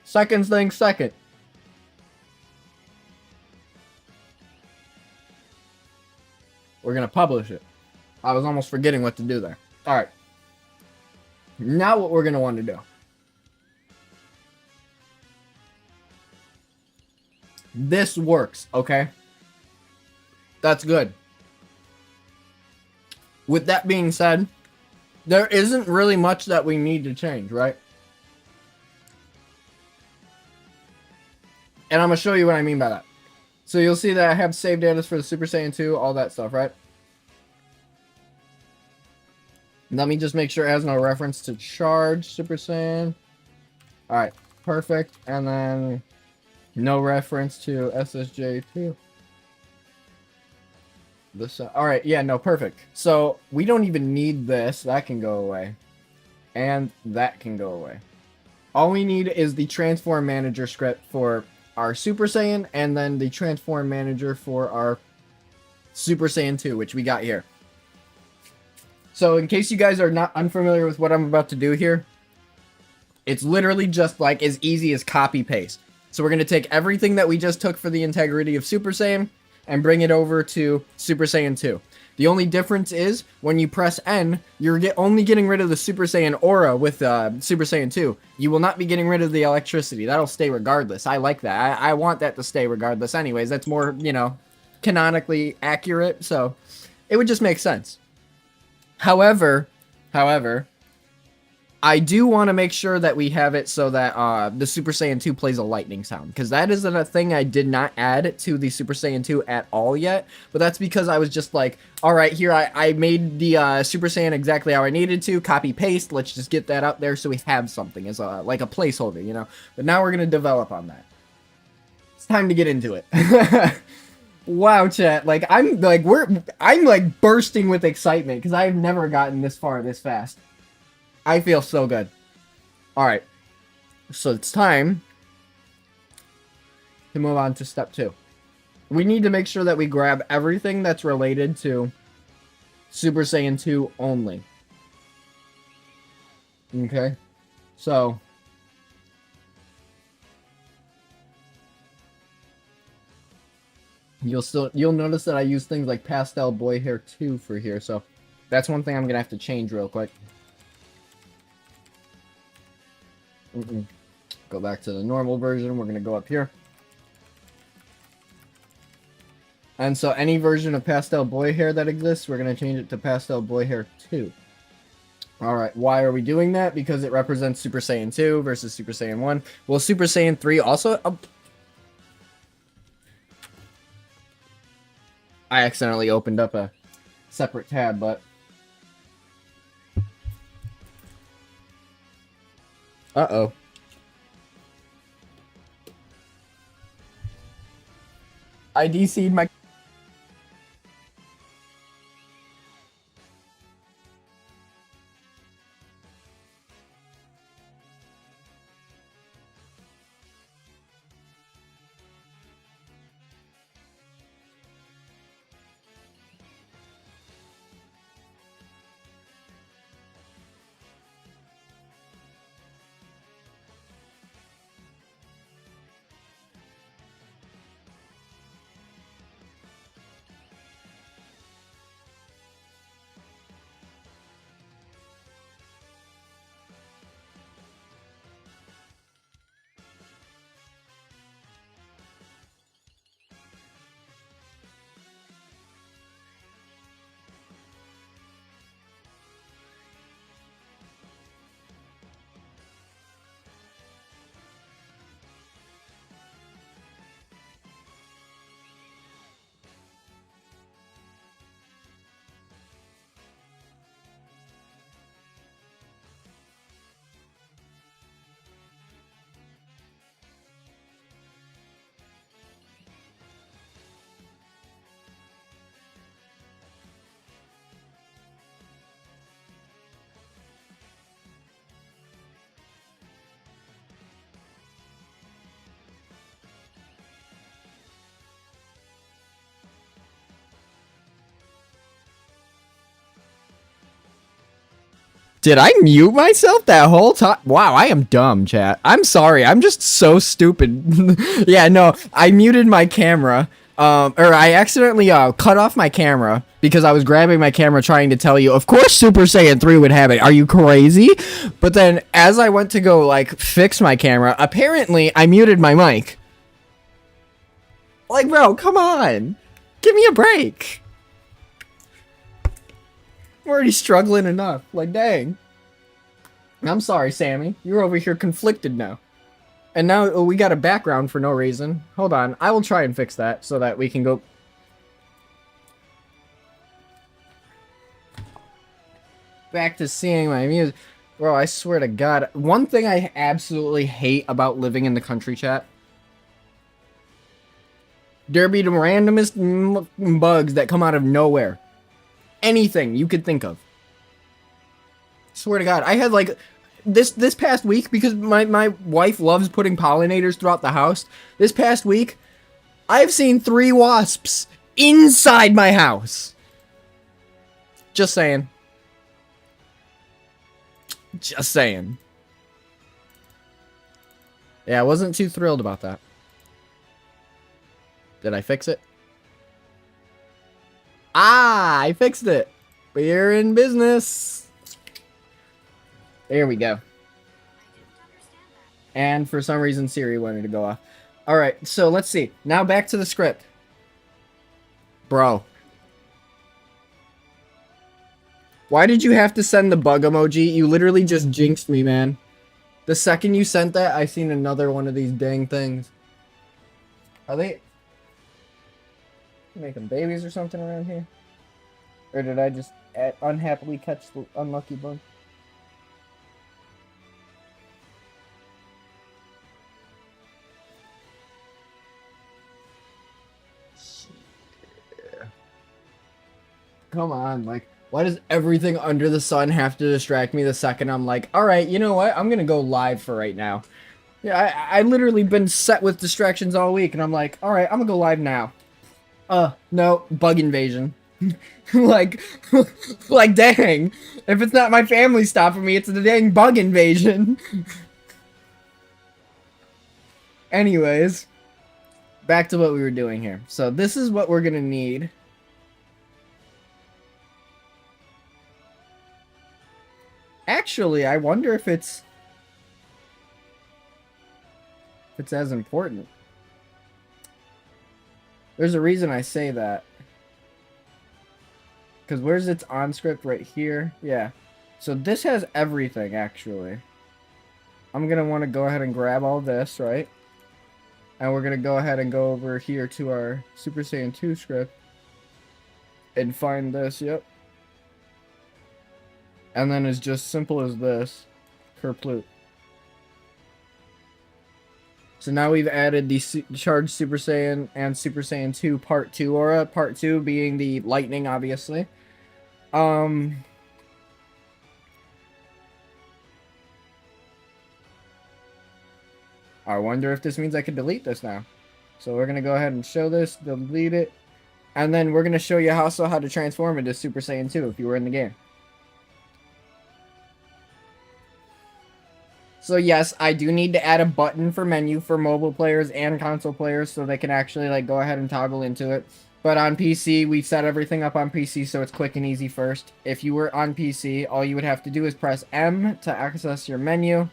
Second thing second. We're gonna publish it. I was almost forgetting what to do there. Alright. Now what we're gonna want to do. This works, okay? That's good. With that being said, there isn't really much that we need to change, right? And I'm gonna show you what I mean by that. So you'll see that I have save data for the Super Saiyan 2, all that stuff, right? Let me just make sure it has no reference to charge Super Saiyan. Alright, perfect. And then no reference to SSJ2. This, alright, yeah, no, perfect. So we don't even need this. That can go away. And that can go away. All we need is the Transform Manager script for our Super Saiyan, and then the Transform Manager for our Super Saiyan 2, which we got here. So in case you guys are not unfamiliar with what I'm about to do here, it's literally just like as easy as copy paste. So we're going to take everything that we just took for the integrity of Super Saiyan and bring it over to Super Saiyan 2. The only difference is when you press N, you're only getting rid of the Super Saiyan aura with Super Saiyan 2. You will not be getting rid of the electricity. That'll stay regardless. I like that. I want that to stay regardless anyways. That's more, you know, canonically accurate. So it would just make sense. However, I do want to make sure that we have it so that the Super Saiyan 2 plays a lightning sound, because that isn't a thing I did not add to the Super Saiyan 2 at all yet, but that's because I was just like, alright, here I made the Super Saiyan exactly how I needed to, copy paste, let's just get that up there so we have something as a, like a placeholder, you know, but now we're going to develop on that. It's time to get into it. Wow, chat, like, I'm like bursting with excitement, because I've never gotten this far this fast. I feel so good. Alright. So it's time to move on to step 2. We need to make sure that we grab everything that's related to Super Saiyan 2 only. Okay? So you'll notice that I use things like Pastel Boy Hair 2 for here, so that's one thing I'm gonna have to change real quick. Go back to the normal version. We're going to go up here. And so any version of Pastel Boy Hair that exists, we're going to change it to Pastel Boy Hair 2. Alright, why are we doing that? Because it represents Super Saiyan 2 versus Super Saiyan 1. Will Super Saiyan 3 also... I accidentally opened up a separate tab, but... Uh-oh. I DC'd my... Did I mute myself that whole time? Wow, I am dumb, chat. I'm sorry. I'm just so stupid. Yeah, no, I muted my camera. Or I accidentally cut off my camera because I was grabbing my camera trying to tell you, of course Super Saiyan 3 would have it. Are you crazy? But then as I went to go, like, fix my camera, apparently I muted my mic. Like, bro, come on. Give me a break. I'm already struggling enough. Like, dang. I'm sorry, Sammy. You're over here conflicted now. And now we got a background for no reason. Hold on. I will try and fix that so that we can go... back to seeing my music. Bro, I swear to God. One thing I absolutely hate about living in the country, chat. There be the randomest bugs that come out of nowhere. Anything you could think of. Swear to God, I had like this past week, because my wife loves putting pollinators throughout the house. This past week, I've seen 3 wasps inside my house. Just saying. Just saying. Yeah, I wasn't too thrilled about that. Did I fix it? Ah, I fixed it. We're in business. There we go. And for some reason, Siri wanted to go off. Alright, so let's see. Now back to the script. Bro. Why did you have to send the bug emoji? You literally just jinxed me, man. The second you sent that, I seen another one of these dang things. Are they making babies or something around here? Or did I just unhappily catch the unlucky bug? Come on, like, why does everything under the sun have to distract me the second I'm like, alright, you know what? I'm gonna go live for right now. Yeah, I literally been set with distractions all week, and I'm like, alright, I'm gonna go live now. No, bug invasion. like, like, dang. If it's not my family stopping me, it's the dang bug invasion. Anyways, back to what we were doing here. So this is what we're gonna need. Actually, I wonder if it's as important. There's a reason I say that. Because where's its on script? Right here. Yeah. So this has everything, actually. I'm going to want to go ahead and grab all this, right? And we're going to go ahead and go over here to our Super Saiyan 2 script. And find this, yep. And then it's just simple as this. Kerplute. So now we've added the Charged Super Saiyan and Super Saiyan 2 Part 2 aura. Part 2 being the lightning, obviously. I wonder if this means I can delete this now. So we're going to go ahead and show this, delete it. And then we're going to show you also how to transform into Super Saiyan 2 if you were in the game. So yes, I do need to add a button for menu for mobile players and console players so they can actually like go ahead and toggle into it. But on PC, we set everything up on PC so it's quick and easy first. If you were on PC, all you would have to do is press M to access your menu.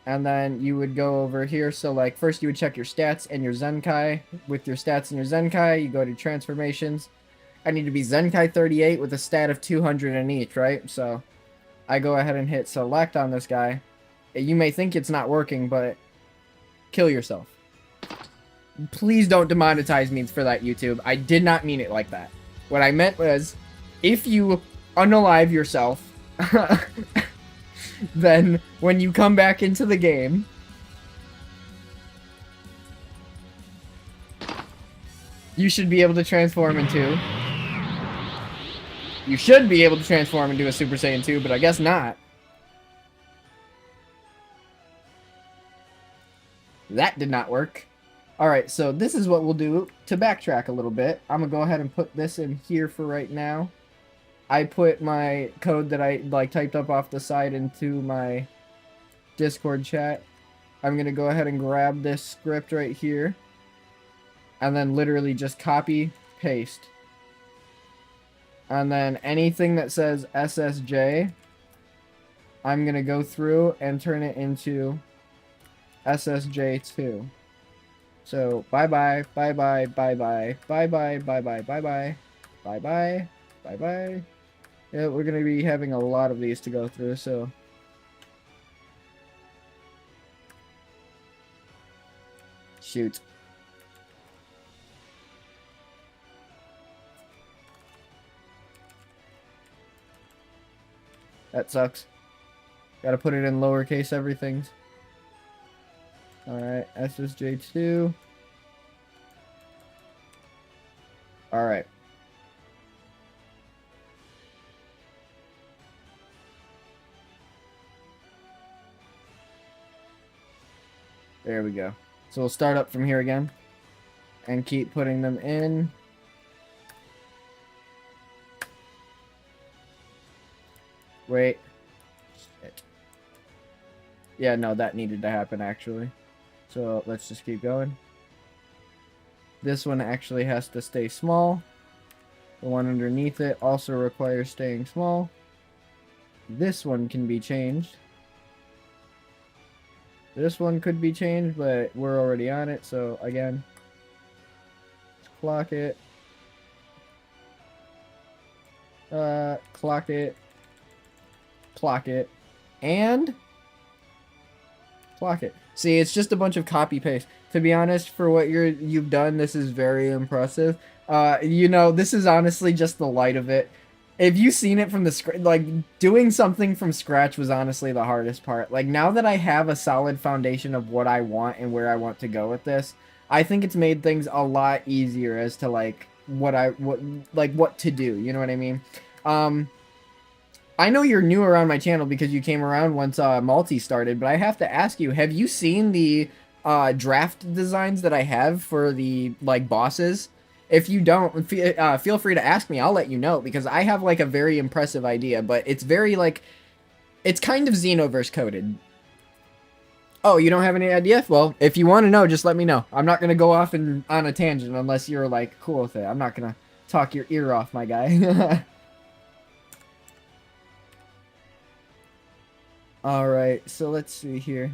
And then you would go over here. So like first you would check your stats and your Zenkai. With your stats and your Zenkai, you go to transformations. I need to be Zenkai 38 with a stat of 200 in each, right? So I go ahead and hit select on this guy. You may think it's not working, but kill yourself. Please don't demonetize me for that, YouTube. I did not mean it like that. What I meant was, if you unalive yourself, then when you come back into the game, you should be able to transform into... You should be able to transform into a Super Saiyan 2, but I guess not. That did not work. Alright, so this is what we'll do to backtrack a little bit. I'm going to go ahead and put this in here for right now. I put my code that I like typed up off the side into my Discord chat. I'm going to go ahead and grab this script right here. And then literally just copy, paste. And then anything that says SSJ, I'm going to go through and turn it into SSJ2. So bye-bye, bye-bye, bye-bye, bye-bye, bye-bye, bye-bye, bye-bye, bye-bye. Yeah, we're gonna be having a lot of these to go through, so shoot. That sucks. Gotta put it in lowercase everything's. Alright, SSJ2. Alright. There we go. So we'll start up from here again. And keep putting them in. Wait. Shit. Yeah, no, that needed to happen actually. So let's just keep going. This one actually has to stay small. The one underneath it also requires staying small. This one can be changed. This one could be changed, but we're already on it. So again, let's clock it. Clock it, and clock it. See, it's just a bunch of copy paste. To be honest, for what you've done, this is very impressive. You know, this is honestly just the light of it. If you seen it from the scratch, like doing something from scratch was honestly the hardest part. Like now that I have a solid foundation of what I want and where I want to go with this, I think it's made things a lot easier as to like what to do. You know what I mean? Um, I know you're new around my channel because you came around once Multi started, but I have to ask you, have you seen the draft designs that I have for the like bosses? If you don't, feel free to ask me. I'll let you know because I have like a very impressive idea, but it's very like it's kind of Xenoverse coded. Oh, you don't have any idea? Well, if you want to know, just let me know. I'm not gonna go off on a tangent unless you're like cool with it. I'm not gonna talk your ear off, my guy. All right, so let's see here.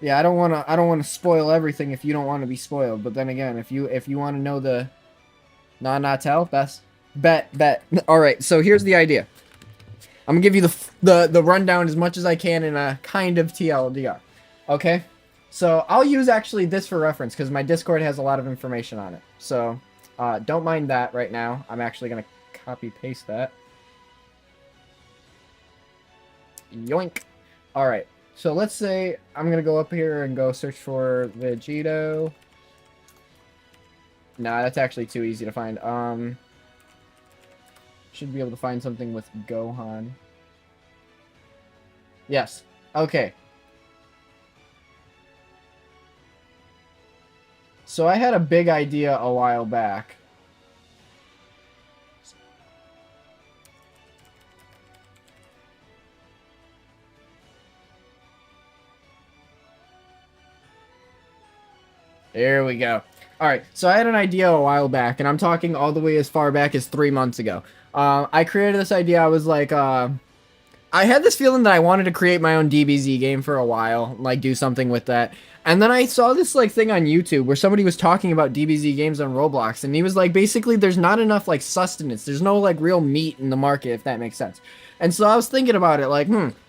Yeah, I don't want to spoil everything if you don't want to be spoiled. But then again, if you want to know the not tell, best bet. All right, so here's the idea. I'm gonna give you the rundown as much as I can in a kind of TLDR. Okay, so I'll use actually this for reference because my Discord has a lot of information on it. So don't mind that right now. I'm actually gonna copy paste that. Yoink. All right. So let's say I'm going to go up here and go search for Vegito. Nah, that's actually too easy to find. Should be able to find something with Gohan. Yes. Okay. So I had a big idea a while back. There we go. All right, so I had an idea a while back, and I'm talking all the way as far back as 3 months ago. I created this idea. I was like, I had this feeling that I wanted to create my own DBZ game for a while, like do something with that. And then I saw this like thing on YouTube where somebody was talking about DBZ games on Roblox, and he was like, basically, there's not enough like sustenance. There's no like real meat in the market, if that makes sense. And so I was thinking about it, like,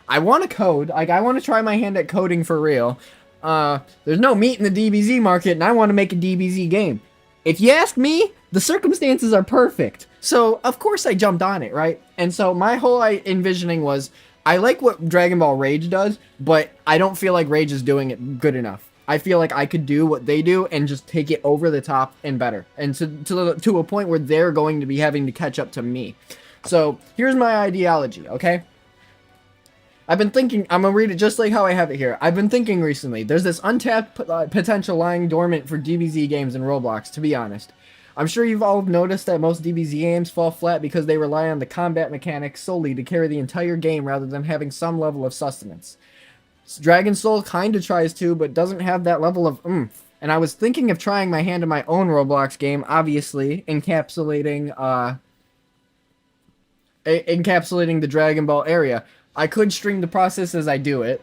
I want to code. Like, I want to try my hand at coding for real. There's no meat in the DBZ market, and I want to make a DBZ game. If you ask me, the circumstances are perfect. So, of course I jumped on it, right? And so my whole envisioning was, I like what Dragon Ball Rage does, but I don't feel like Rage is doing it good enough. I feel like I could do what they do and just take it over the top and better. And to a point where they're going to be having to catch up to me. So, here's my ideology, okay? I've been thinking, I'm going to read it just like how I have it here. I've been thinking recently, there's this untapped potential lying dormant for DBZ games in Roblox, to be honest. I'm sure you've all noticed that most DBZ games fall flat because they rely on the combat mechanics solely to carry the entire game rather than having some level of sustenance. Dragon Soul kinda tries to, but doesn't have that level of oomph. And I was thinking of trying my hand in my own Roblox game, obviously, encapsulating the Dragon Ball area. I could string the process as I do it.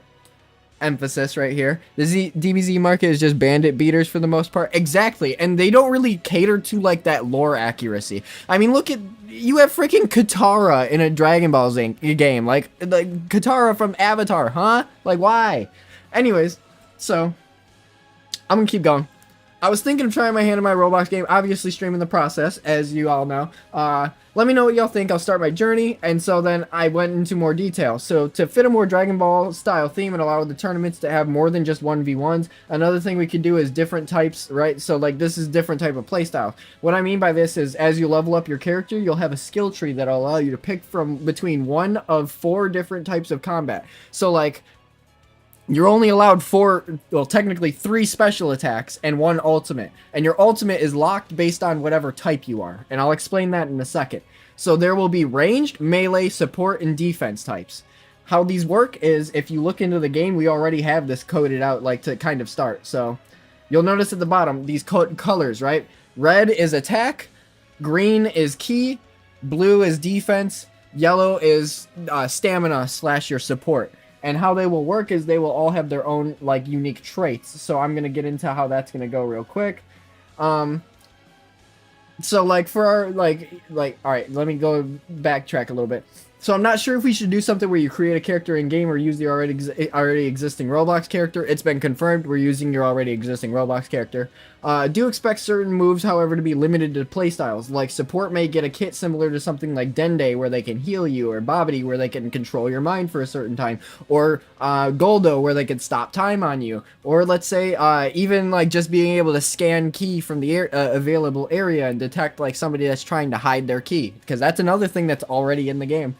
Emphasis right here. The DBZ market is just bandit beaters for the most part. Exactly. And they don't really cater to like that lore accuracy. I mean, look at, you have freaking Katara in a Dragon Ball Z game. Like Katara from Avatar, huh? Like, why? Anyways, so I'm gonna keep going. I was thinking of trying my hand in my Roblox game, obviously streaming the process, as you all know. Let me know what y'all think. I'll start my journey, and so then I went into more detail. So to fit a more Dragon Ball style theme and allow the tournaments to have more than just 1v1s, another thing we could do is different types, right? So like this is different type of playstyle. What I mean by this is as you level up your character, you'll have a skill tree that'll allow you to pick from between one of 4 different types of combat. So like, you're only allowed 4, well, technically 3 special attacks and 1 ultimate. And your ultimate is locked based on whatever type you are. And I'll explain that in a second. So there will be ranged, melee, support, and defense types. How these work is, if you look into the game, we already have this coded out, like, to kind of start. So you'll notice at the bottom, these colors, right? Red is attack, green is ki, blue is defense, yellow is stamina / your support. And how they will work is they will all have their own, like, unique traits. So I'm going to get into how that's going to go real quick. So like for our all right, let me go backtrack a little bit. So I'm not sure if we should do something where you create a character in game or use the already existing Roblox character. It's been confirmed we're using your already existing Roblox character. Do expect certain moves, however, to be limited to playstyles. Like support may get a kit similar to something like Dende, where they can heal you, or Babidi, where they can control your mind for a certain time, or Goldo, where they can stop time on you, or let's say even like just being able to scan key from the available area and detect like somebody that's trying to hide their key, because that's another thing that's already in the game.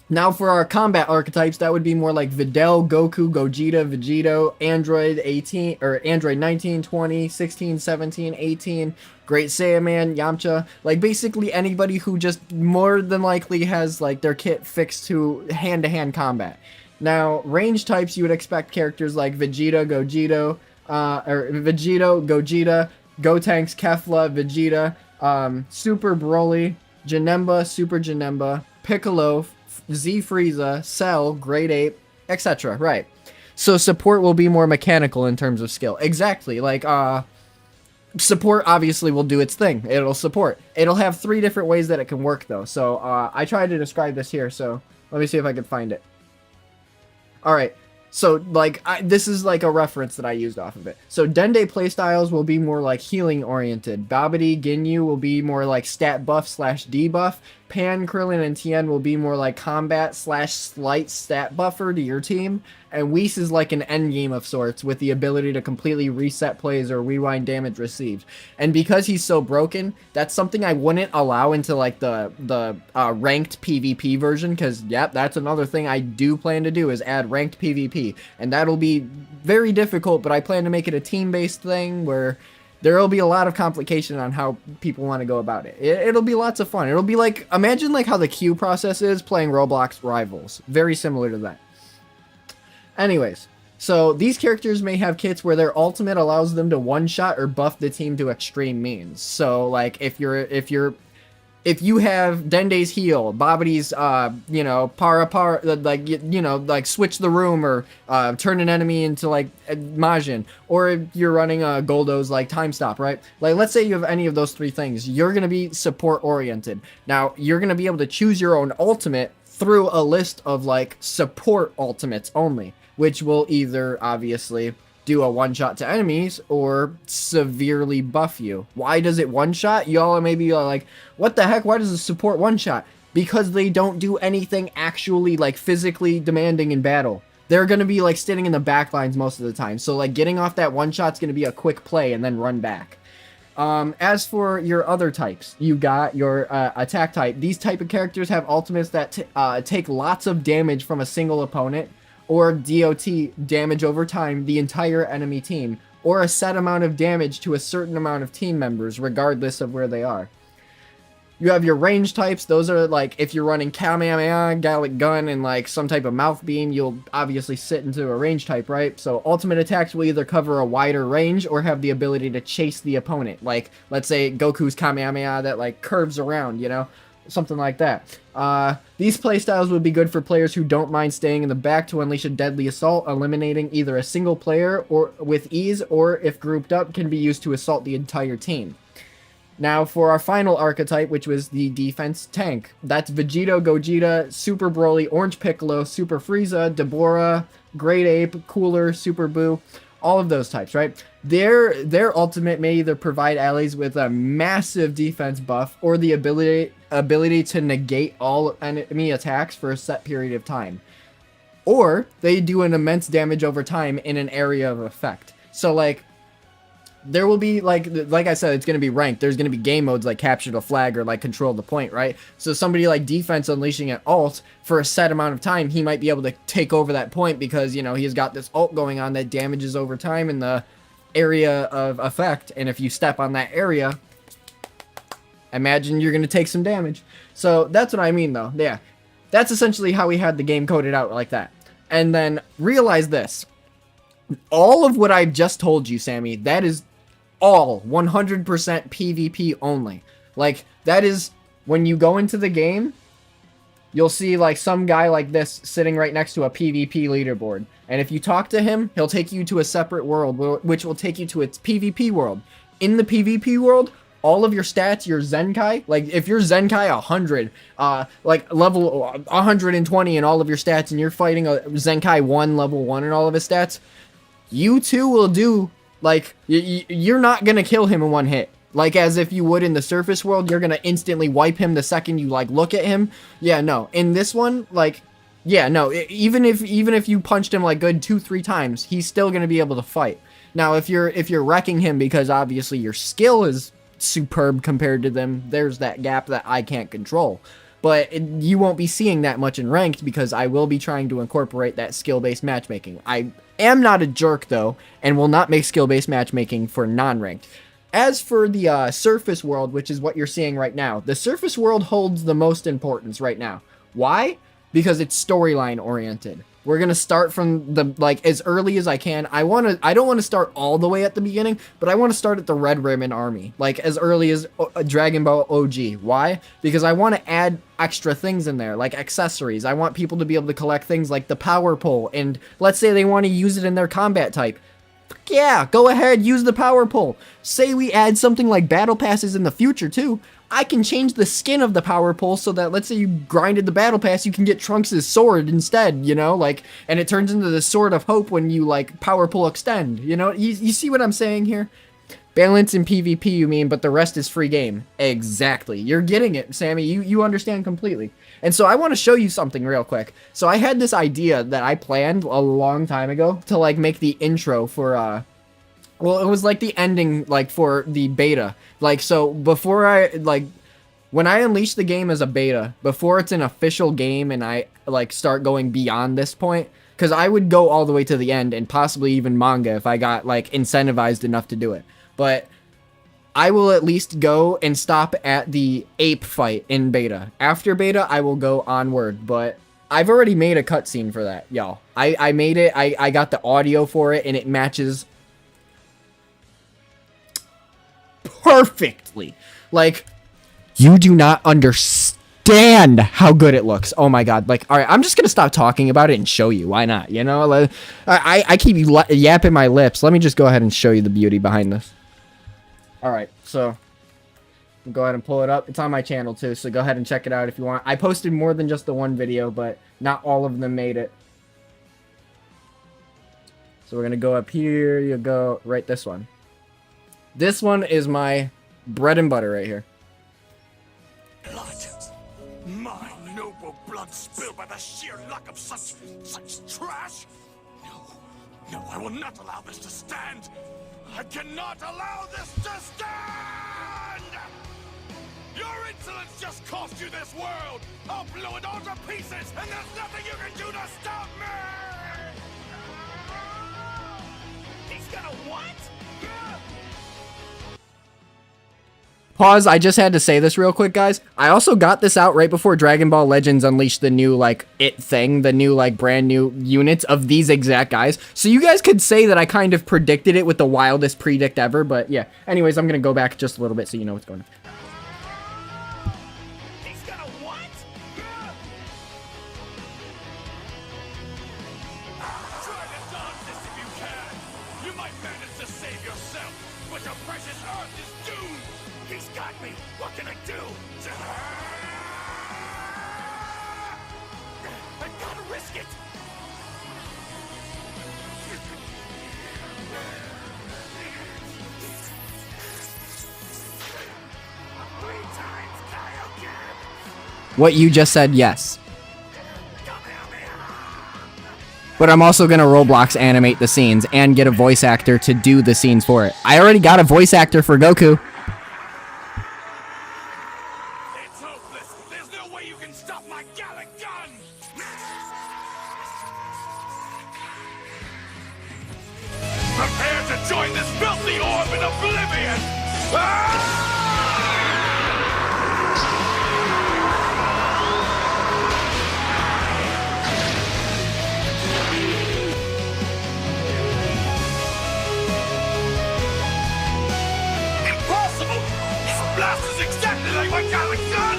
Now for our combat archetypes, that would be more like Videl, Goku, Gogeta, Vegito, Android 18, or Android 19, 20, 16, 17, 18, Great Saiyaman, Yamcha. Like basically anybody who just more than likely has like their kit fixed to hand-to-hand combat. Now, range types, you would expect characters like Vegeta, Gogeta, Gogeta, Gotenks, Kefla, Vegeta, Super Broly, Janemba, Super Janemba, Piccolo, Z Frieza, Cell, Great Ape, etc. Right. So support will be more mechanical in terms of skill. Exactly. Like support obviously will do its thing. It'll support. It'll have 3 different ways that it can work though. So I tried to describe this here. So let me see if I can find it. All right. So, like, this is like a reference that I used off of it. So, Dende playstyles will be more like healing oriented. Babidi, Ginyu will be more like stat buff / debuff. Pan, Krillin, and Tien will be more like combat / slight stat buffer to your team. And Whis is like an endgame of sorts with the ability to completely reset plays or rewind damage received. And because he's so broken, that's something I wouldn't allow into like the ranked PvP version, because yep, that's another thing I do plan to do is add ranked PvP. And that'll be very difficult, but I plan to make it a team-based thing where there will be a lot of complication on how people want to go about it. It'll be lots of fun. It'll be like, imagine like how the queue process is playing Roblox Rivals. Very similar to that. Anyways, so these characters may have kits where their ultimate allows them to one-shot or buff the team to extreme means. So like if you have Dende's heal, Babidi's you know, para like you know, like switch the room or turn an enemy into like Majin, or if you're running Goldo's like time stop, right? Like let's say you have any of those 3 things, you're going to be support oriented. Now, you're going to be able to choose your own ultimate through a list of like support ultimates only, which will either obviously do a one-shot to enemies or severely buff you. Why does it one-shot? Y'all maybe like, what the heck? Why does it support one-shot? Because they don't do anything actually like physically demanding in battle. They're going to be like standing in the back lines most of the time. So like getting off that one-shot's going to be a quick play and then run back. As for your other types, you got your attack type. These type of characters have ultimates that take lots of damage from a single opponent, or DOT, damage over time, the entire enemy team, or a set amount of damage to a certain amount of team members, regardless of where they are. You have your range types. Those are like, if you're running Kamehameha, Gallic Gun, and like some type of mouth beam, you'll obviously sit into a range type, right? So ultimate attacks will either cover a wider range or have the ability to chase the opponent. Like, let's say Goku's Kamehameha that like curves around, you know? Something like that. These playstyles would be good for players who don't mind staying in the back to unleash a deadly assault, eliminating either a single player or with ease, or if grouped up, can be used to assault the entire team. Now for our final archetype, which was the defense tank. That's Vegito, Gogeta, Super Broly, Orange Piccolo, Super Frieza, Deborah, Great Ape, Cooler, Super Boo. All of those types, right? Their ultimate may either provide allies with a massive defense buff or the ability to negate all enemy attacks for a set period of time. Or they do an immense damage over time in an area of effect. So like, there will be like I said, it's going to be ranked. There's going to be game modes like capture the flag or like control the point, right? So somebody like defense unleashing an ult for a set amount of time, he might be able to take over that point because, you know, he's got this ult going on that damages over time in the area of effect. And if you step on that area, imagine you're going to take some damage. So that's what I mean though. Yeah, that's essentially how we had the game coded out like that. And then realize this. All of what I just told you, Sammy, that is all 100% PvP only. Like, that is, when you go into the game, you'll see like some guy like this sitting right next to a PvP leaderboard. And if you talk to him, he'll take you to a separate world, which will take you to its PvP world. in the PvP world, all of your stats, your Zenkai, like if you're Zenkai 100, like level 120 in all of your stats, and you're fighting a Zenkai 1 level 1 in all of his stats, you too will do, like, you're not gonna kill him in one hit. Like as if you would in the surface world, you're gonna instantly wipe him the second you like look at him. Yeah, no. In this one, like, yeah, no. Even if you punched him like good 2-3 times, he's still gonna be able to fight. Now, if you're wrecking him because obviously your skill is superb compared to them, there's that gap that I can't control. But you won't be seeing that much in ranked because I will be trying to incorporate that skill-based matchmaking. I am not a jerk though, and will not make skill-based matchmaking for non-ranked. As for the surface world, which is what you're seeing right now, the surface world holds the most importance right now. Why? Because it's storyline oriented. We're gonna start from the, like, as early as I can. I don't want to start all the way at the beginning, but I want to start at the Red Ribbon Army, like as early as Dragon Ball OG. Why? Because I want to add extra things in there, like accessories. I want people to be able to collect things like the power pole, and let's say they want to use it in their combat type. Yeah, go ahead, use the power pole. Say we add something like battle passes in the future too. I can change the skin of the power pole so that, let's say you grinded the battle pass, you can get Trunks' sword instead, you know, like, and it turns into the Sword of Hope when you, like, power pole extend, you know? You see what I'm saying here? Balance in PvP, you mean, but the rest is free game. Exactly. You're getting it, Sammy. You understand completely. And so I want to show you something real quick. So I had this idea that I planned a long time ago to, like, make the intro for, well, it was like the ending, like, for the beta. Like, so before when I unleash the game as a beta, before it's an official game and I, like, start going beyond this point, because I would go all the way to the end and possibly even manga if I got, like, incentivized enough to do it. But I will at least go and stop at the ape fight in beta. After beta, I will go onward, but I've already made a cutscene for that, y'all. I made it, I got the audio for it, and it matches perfectly. Like, you do not understand how good it looks. Oh my god. Like, all right, I'm just gonna stop talking about it and show you. Why not? You know, like, I keep yapping my lips. Let me just go ahead and show you the beauty behind this. All right, so go ahead and pull it up. It's on my channel too, so go ahead and check it out if you want. I posted more than just the one video, but not all of them made it. So we're gonna go up here. You go right this one. This one is my bread and butter right here. Blood. My noble blood spilled by the sheer luck of such trash. No, I will not allow this to stand. I cannot allow this to stand! Your insolence just cost you this world! I'll blow it all to pieces, and there's nothing you can do to stop me! He's gonna what? Pause, I just had to say this real quick, guys. I also got this out right before Dragon Ball Legends unleashed the new, like, the new, like, brand new units of these exact guys. So you guys could say that I kind of predicted it with the wildest predict ever, but yeah. Anyways, I'm gonna go back just a little bit so you know what's going on. He's gonna what? Try to dodge this if you can. You might manage to save yourself, but your precious Earth is doomed. He's got me. What can I do? I gotta risk it. Three times, Kaioken. What you just said, yes. Come help me. But I'm also gonna Roblox animate the scenes and get a voice actor to do the scenes for it. I already got a voice actor for Goku. It's hopeless. There's no way you can stop my Gallic gun. Prepare to join this filthy orb in oblivion. Impossible! This blast is exactly like my Gallic gun!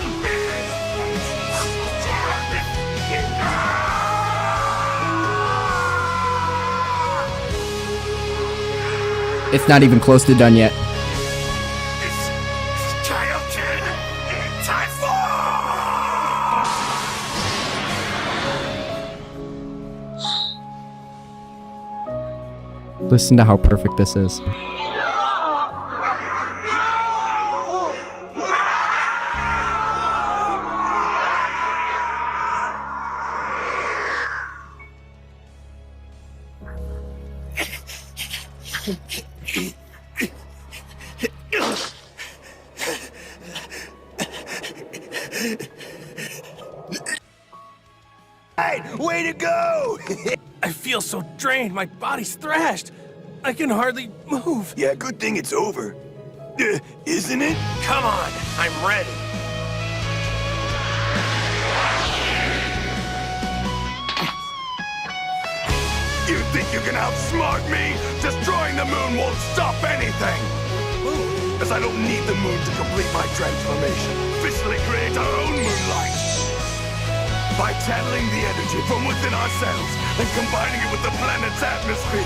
It's not even close to done yet. Listen to how perfect this is. Way to go! I feel so drained, my body's thrashed. I can hardly move. Yeah, good thing it's over. Isn't it? Come on, I'm ready. You think you can outsmart me? Destroying the moon won't stop anything! As I don't need the moon to complete my transformation. Officially create our own moonlight! By channeling the energy from within ourselves and combining it with the planet's atmosphere.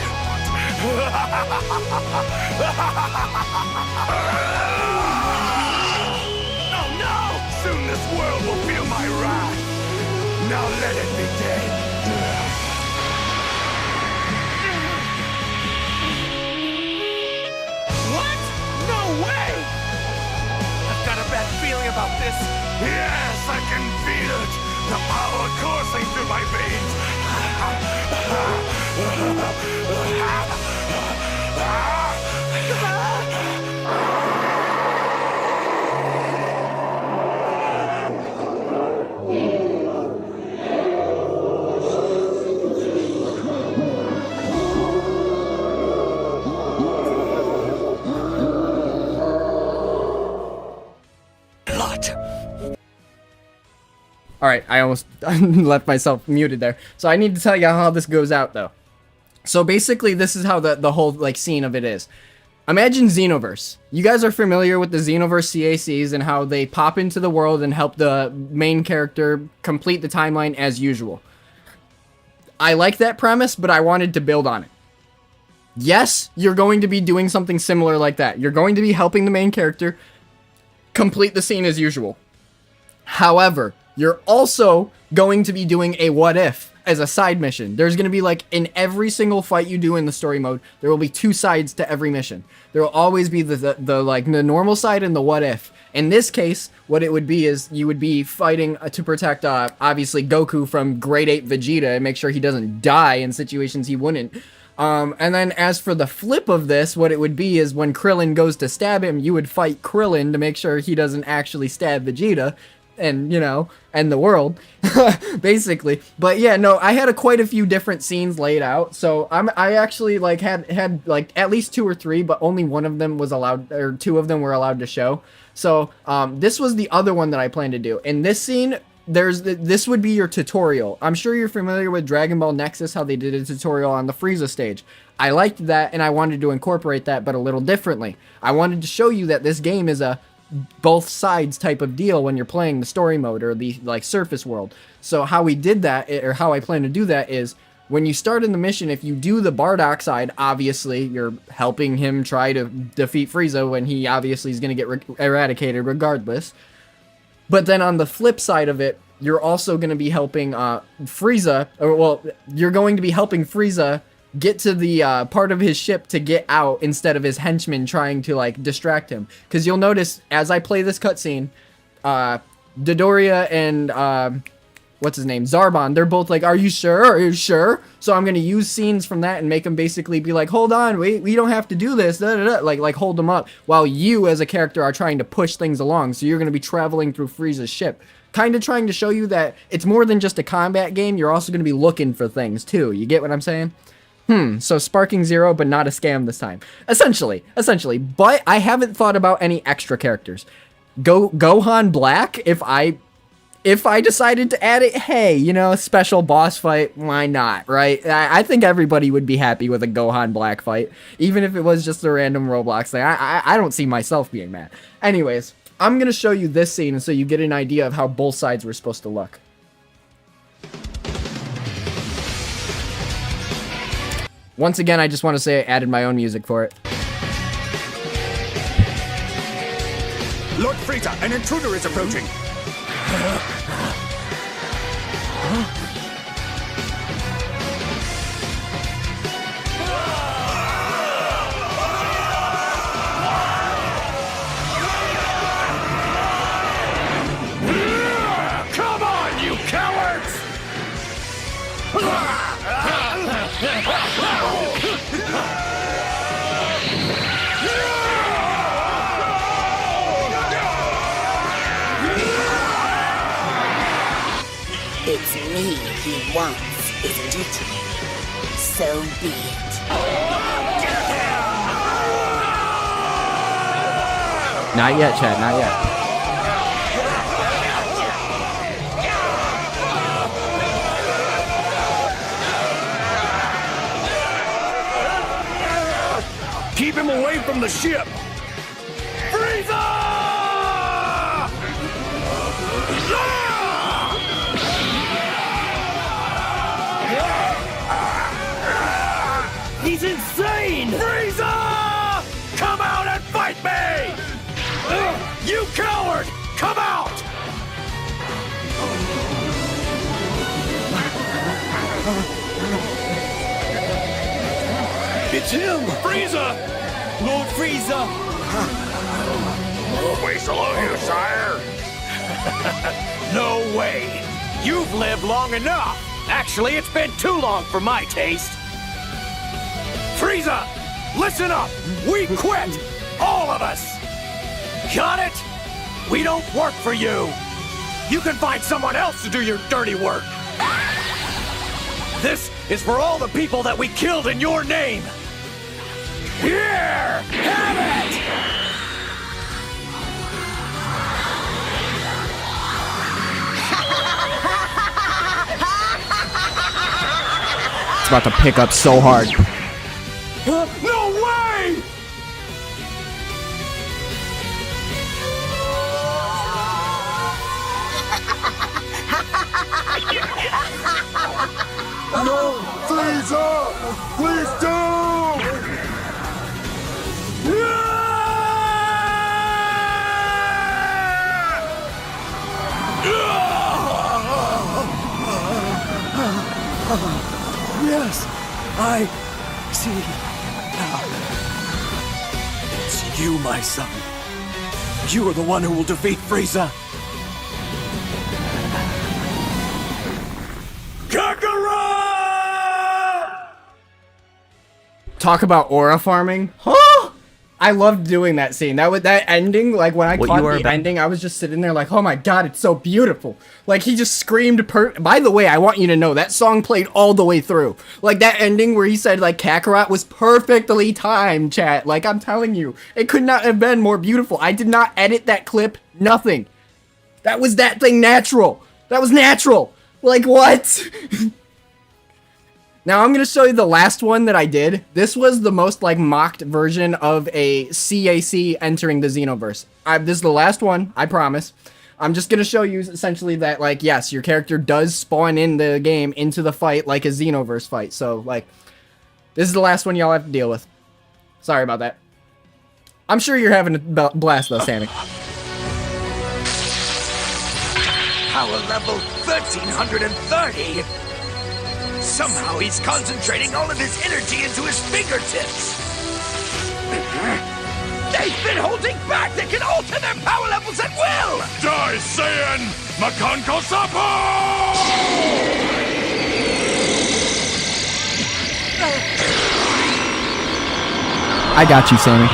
Oh no! Soon this world will feel my wrath. Now let it be dead. What? No way! I've got a bad feeling about this. Yes, I can feel it. The power coursing through my veins. Alright, I almost left myself muted there. So I need to tell you how this goes out, though. So basically, this is how the whole, like, scene of it is. Imagine Xenoverse. You guys are familiar with the Xenoverse CACs and how they pop into the world and help the main character complete the timeline as usual. I like that premise, but I wanted to build on it. Yes, you're going to be doing something similar like that. You're going to be helping the main character complete the scene as usual. However, you're also going to be doing a what if as a side mission. There's going to be, like, in every single fight you do in the story mode, there will be two sides to every mission. There will always be the normal side and the what if. In this case, what it would be is you would be fighting to protect, obviously, Goku from Grade 8 Vegeta and make sure he doesn't die in situations he wouldn't. And then as for the flip of this, what it would be is when Krillin goes to stab him, you would fight Krillin to make sure he doesn't actually stab Vegeta. And, you know, and the world, basically. But yeah, no, I had quite a few different scenes laid out. So I actually, like, had like at least 2 or 3, but only one of them was allowed, or 2 of them were allowed to show. So this was the other one that I planned to do. In this scene, this would be your tutorial. I'm sure you're familiar with Dragon Ball Nexus, how they did a tutorial on the Frieza stage. I liked that, and I wanted to incorporate that, but a little differently. I wanted to show you that this game is a both sides type of deal when you're playing the story mode or the, like, surface world. So how we did that, or how I plan to do that, is when you start in the mission, if you do the Bardock side, obviously you're helping him try to defeat Frieza when he obviously is going to get eradicated regardless. But then on the flip side of it, you're also going to be helping Frieza, or, well, you're going to be helping Frieza get to the part of his ship to get out instead of his henchmen trying to, like, distract him. Because you'll notice as I play this cutscene, Dodoria and what's his name, Zarbon, they're both like, are you sure? Are you sure? So I'm gonna use scenes from that and make them basically be like, hold on, wait, we don't have to do this, da, da, da. Like hold them up, while you as a character are trying to push things along. So you're gonna be traveling through Frieza's ship, kind of trying to show you that it's more than just a combat game. You're also gonna be looking for things too. You get what I'm saying? So Sparking Zero, but not a scam this time. Essentially. But I haven't thought about any extra characters. Gohan Black, if I decided to add it, hey, you know, special boss fight, why not, right? I think everybody would be happy with a Gohan Black fight, even if it was just a random Roblox thing. I don't see myself being mad. Anyways, I'm going to show you this scene so you get an idea of how both sides were supposed to look. Once again, I just want to say I added my own music for it. Lord Frieza, an intruder is approaching. isn't it? So be it. Not yet, Chad, not yet. Keep him away from the ship! Frieza! He's insane! Frieza! Come out and fight me! You coward! Come out! It's him! Frieza! Lord Frieza! We salute you, sire. No way! You've lived long enough! Actually, it's been too long for my taste! Frieza! Listen up! We quit! All of us! Got it? We don't work for you! You can find someone else to do your dirty work! This is for all the people that we killed in your name! Here! Have it! It's about to pick up so hard. No way! No, Frieza! Please don't! Yes, I see now. It's you, my son. You are the one who will defeat Frieza. Kakarot! Talk about aura farming. Huh? I loved doing that scene. That ending, like when I caught the ending, I was just sitting there like, oh my god, it's so beautiful. Like he just screamed By the way, I want you to know that song played all the way through. Like that ending where he said like Kakarot was perfectly timed, chat. Like I'm telling you, it could not have been more beautiful. I did not edit that clip, nothing. That was that thing natural. That was natural. Like what? Now I'm gonna show you the last one that I did. This was the most like mocked version of a CAC entering the Xenoverse. This is the last one, I promise. I'm just gonna show you essentially that like, yes, your character does spawn in the game into the fight like a Xenoverse fight. So like, this is the last one y'all have to deal with. Sorry about that. I'm sure you're having a blast though, Sammy. Power level 1330! Somehow he's concentrating all of his energy into his fingertips! They've been holding back! They can alter their power levels at will! Die, Saiyan! Makanko Sapo! I got you, Sammy.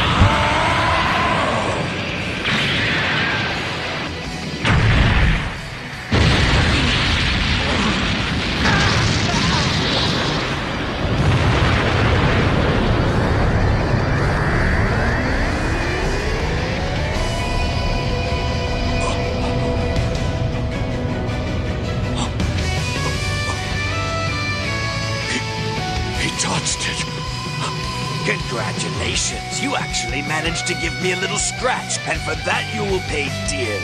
Congratulations, you actually managed to give me a little scratch, and for that you will pay dear.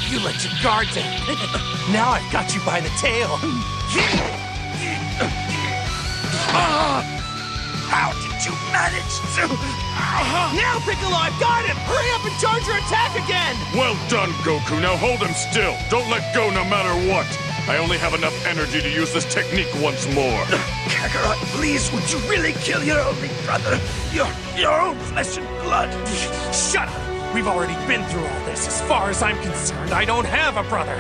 You let your guard down. Now I've got you by the tail. How did you manage to... Now, Piccolo, I've got him! Hurry up and charge your attack again! Well done, Goku. Now hold him still. Don't let go no matter what. I only have enough energy to use this technique once more. Kakarot, please, would you really kill your only brother? Your own flesh and blood? Shut up! We've already been through all this. As far as I'm concerned, learned I don't have a brother.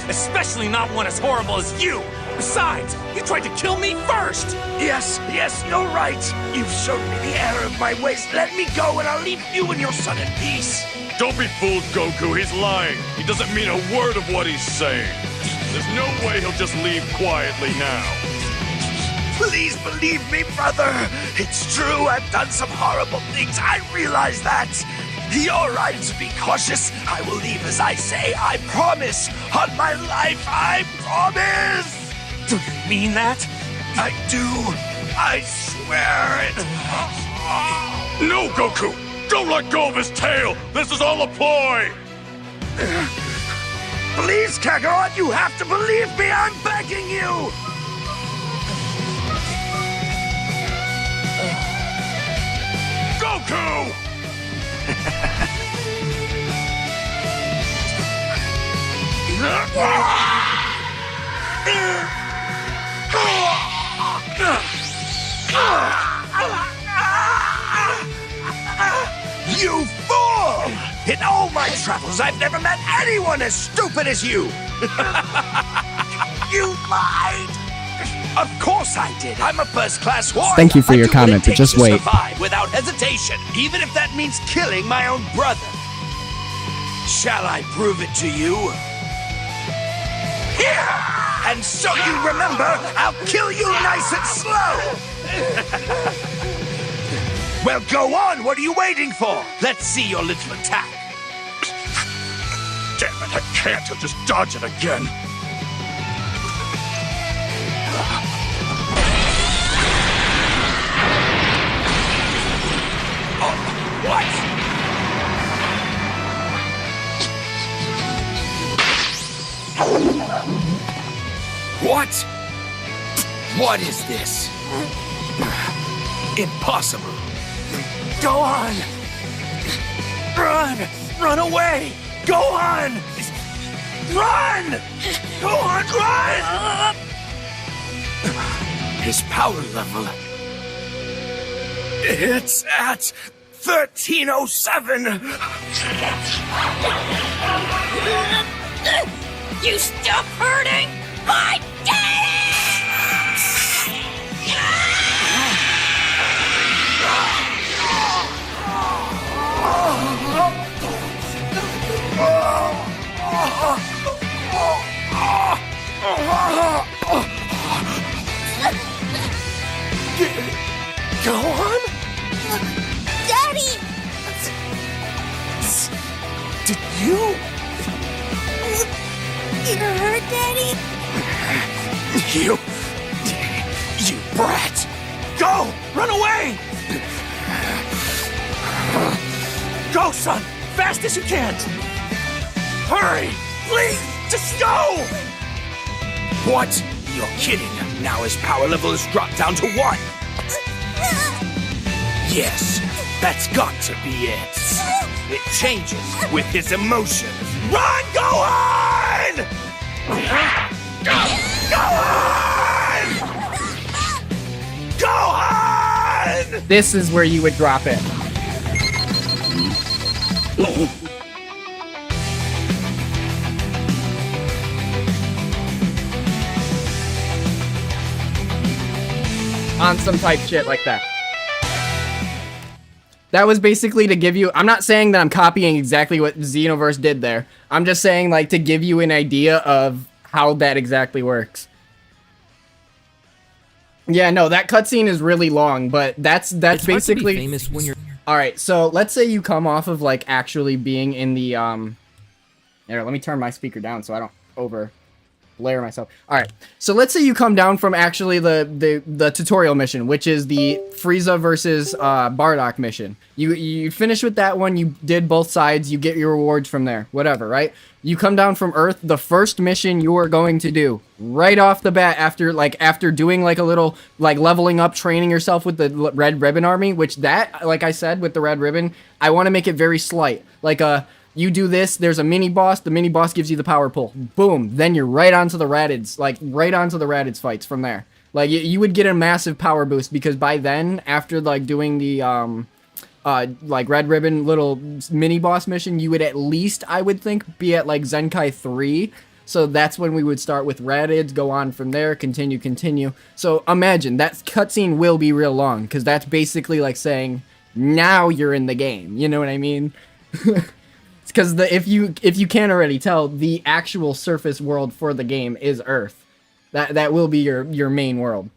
Especially not one as horrible as you. Besides, you tried to kill me first. Yes, you're right. You've shown me the error of my ways. Let me go and I'll leave you and your son in peace. Don't be fooled, Goku. He's lying. He doesn't mean a word of what he's saying. There's no way he'll just leave quietly now. Please believe me, brother. It's true, I've done some horrible things. I realize that. You're right to be cautious. I will leave as I say. I promise. On my life, I promise. Do you mean that? I do. I swear it. No, Goku! Don't let go of his tail! This is all a ploy! Please, Kakarot, you have to believe me. I'm begging you. Goku! You fool! In all my travels, I've never met anyone as stupid as you! You lied! Of course I did. I'm a first-class warrior. Thank you for your I do what it comment, but takes just to wait. survive without hesitation, even if that means killing my own brother. Shall I prove it to you? Here! And so you remember, I'll kill you nice and slow! Well, go on! What are you waiting for? Let's see your little attack. Damn it, I can't. He'll just dodge it again. What? What? What is this? Impossible. Go on! Run! Run away! Go on! Run! Go on, run! His power level. It's at 1307! You stop hurting my daddy! Go on? Daddy! Did you? You're hurt, Daddy? You brat! Go! Run away! Go, son! Fast as you can! Hurry! Please! Just go! What? You're kidding. Now his power level has dropped down to 1. Yes, that's got to be it. It changes with his emotions. Run! Go on! Go on! Go on! This is where you would drop it. On some type shit like that. That was basically to give you... I'm not saying that I'm copying exactly what Xenoverse did there. I'm just saying, like, to give you an idea of how that exactly works. Yeah, no, that cutscene is really long, but that's It's basically... hard to be famous when you're... Alright, so let's say you come off of, like, actually being in the, Here, let me turn my speaker down so I don't blare myself. Alright, so let's say you come down from actually the tutorial mission, which is the Frieza versus Bardock mission. You finish with that one, you did both sides, you get your rewards from there, whatever, right? You come down from Earth, the first mission you are going to do, right off the bat, after doing like a little, like leveling up, training yourself with the Red Ribbon Army, which that, like I said, with the Red Ribbon, I want to make it very slight. Like, you do this, there's a mini-boss, the mini-boss gives you the power pull. Boom, then you're right onto the Radids, like, right onto the Radids fights from there. Like, you would get a massive power boost, because by then, after, like, doing the, like Red Ribbon little mini boss mission, you would at least, I would think, be at like Zenkai 3. So that's when we would start with Radids, go on from there, continue. So imagine that cutscene will be real long, because that's basically like saying, now you're in the game. You know what I mean? Because if you can't already tell, the actual surface world for the game is Earth. That will be your main world.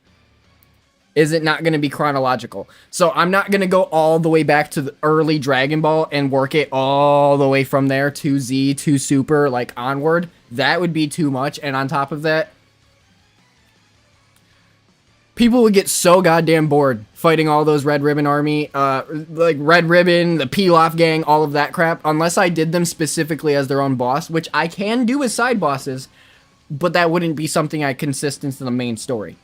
Is it not going to be chronological? So I'm not going to go all the way back to the early Dragon Ball and work it all the way from there to Z to Super, like onward. That would be too much. And on top of that, people would get so goddamn bored fighting all those Red Ribbon army, like Red Ribbon, the Pilaf gang, all of that crap, unless I did them specifically as their own boss, which I can do as side bosses, but that wouldn't be something I consist into the main story.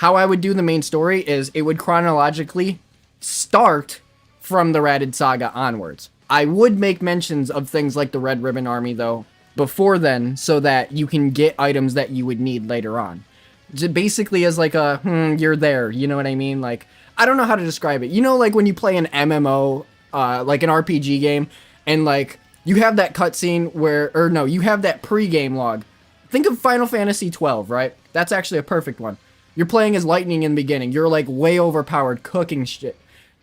How I would do the main story is it would chronologically start from the Raditz Saga onwards. I would make mentions of things like the Red Ribbon Army, though, before then, so that you can get items that you would need later on. Just basically as like a, you're there, you know what I mean? Like, I don't know how to describe it. You know, like when you play an MMO, like an RPG game, and like, you have that cutscene where, or no, you have that pre-game log. Think of Final Fantasy 12, right? That's actually a perfect one. You're playing as Lightning in the beginning. You're like way overpowered, cooking shit.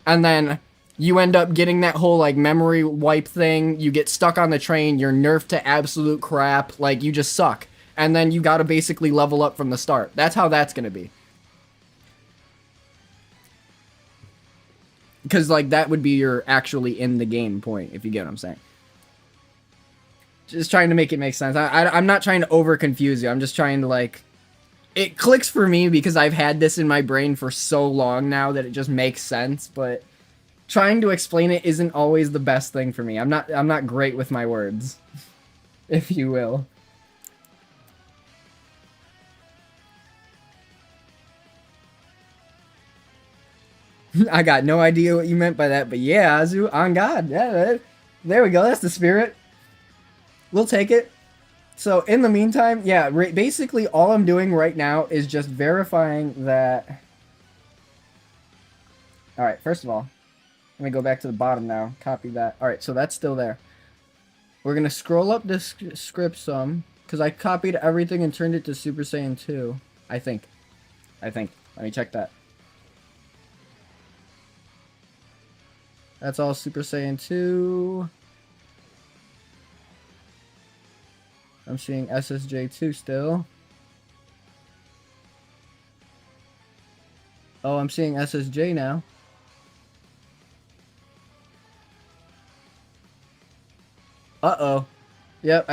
And then you end up getting that whole like memory wipe thing. You get stuck on the train. You're nerfed to absolute crap. Like you just suck. And then you gotta basically level up from the start. That's how that's gonna be. Because like that would be your actually in the game point, if you get what I'm saying. Just trying to make it make sense. I'm not trying to over confuse you. I'm just trying to like... It clicks for me because I've had this in my brain for so long now that it just makes sense, but trying to explain it isn't always the best thing for me. I'm not great with my words, if you will. I got no idea what you meant by that, but yeah, Azu, on God. Yeah, there we go. That's the spirit. We'll take it. So, in the meantime, yeah, basically all I'm doing right now is just verifying that... Alright, first of all, let me go back to the bottom now. Copy that. Alright, so that's still there. We're going to scroll up the script some, because I copied everything and turned it to Super Saiyan 2. I think. Let me check that. That's all Super Saiyan 2. I'm seeing SSJ2 still. Oh, I'm seeing SSJ now. Uh-oh. Yep,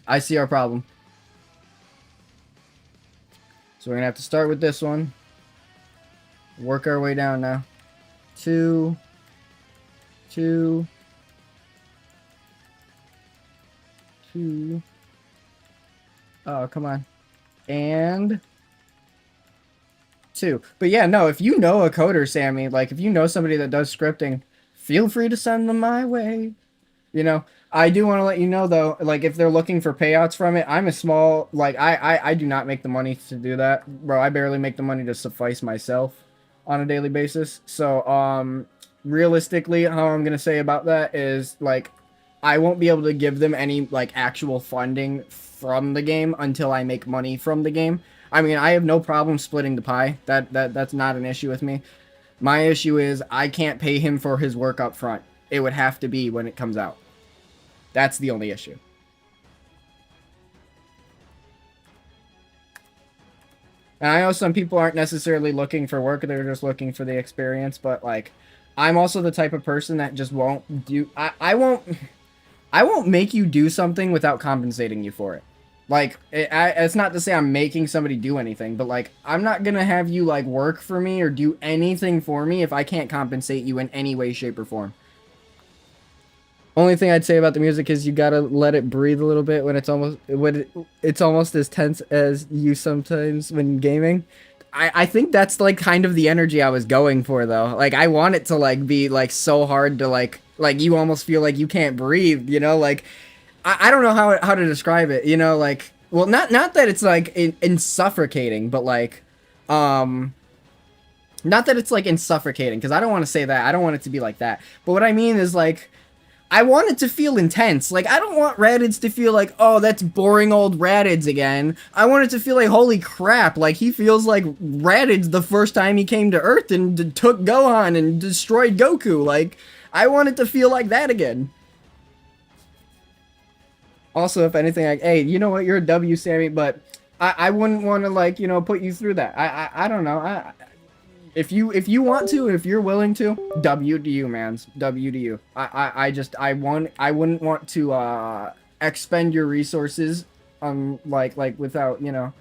I see our problem. So we're gonna have to start with this one. Work our way down now. 2. Oh, come on. And 2. But yeah, no, if you know a coder, Sammy, like if you know somebody that does scripting, feel free to send them my way. You know, I do want to let you know though, like if they're looking for payouts from it, I'm a small, like I do not make the money to do that. Bro, I barely make the money to suffice myself on a daily basis. So, realistically, how I'm going to say about that is like, I won't be able to give them any like actual funding from the game until I make money from the game. I mean, I have no problem splitting the pie. That's not an issue with me. My issue is I can't pay him for his work up front. It would have to be when it comes out. That's the only issue. And I know some people aren't necessarily looking for work, they're just looking for the experience, but like I'm also the type of person that just won't do I won't make you do something without compensating you for it. Like, it's not to say I'm making somebody do anything, but, like, I'm not gonna have you, like, work for me or do anything for me if I can't compensate you in any way, shape, or form. Only thing I'd say about the music is you gotta let it breathe a little bit when it's almost as tense as you sometimes when gaming. I think that's, like, kind of the energy I was going for, though. Like, I want it to, like, be, like, so hard to, like you almost feel like you can't breathe, you know? Like, I don't know how to describe it, you know? Like, well, not that it's, like, in suffocating, but, like, Not that it's like insuffocating, because I don't want to say that. I don't want it to be like that. But what I mean is like, I want it to feel intense. Like, I don't want Raditz to feel like, oh, that's boring old Raditz again. I want it to feel like, holy crap, like he feels like Raditz the first time he came to Earth and took Gohan and destroyed Goku. Like, I want it to feel like that again. Also, if anything, like, hey, you know what, you're a W, Sammy, but I wouldn't want to, like, you know, put you through that. I don't know. If you want to, if you're willing to, W to you, mans. W to you. I wouldn't want to expend your resources like without, you know,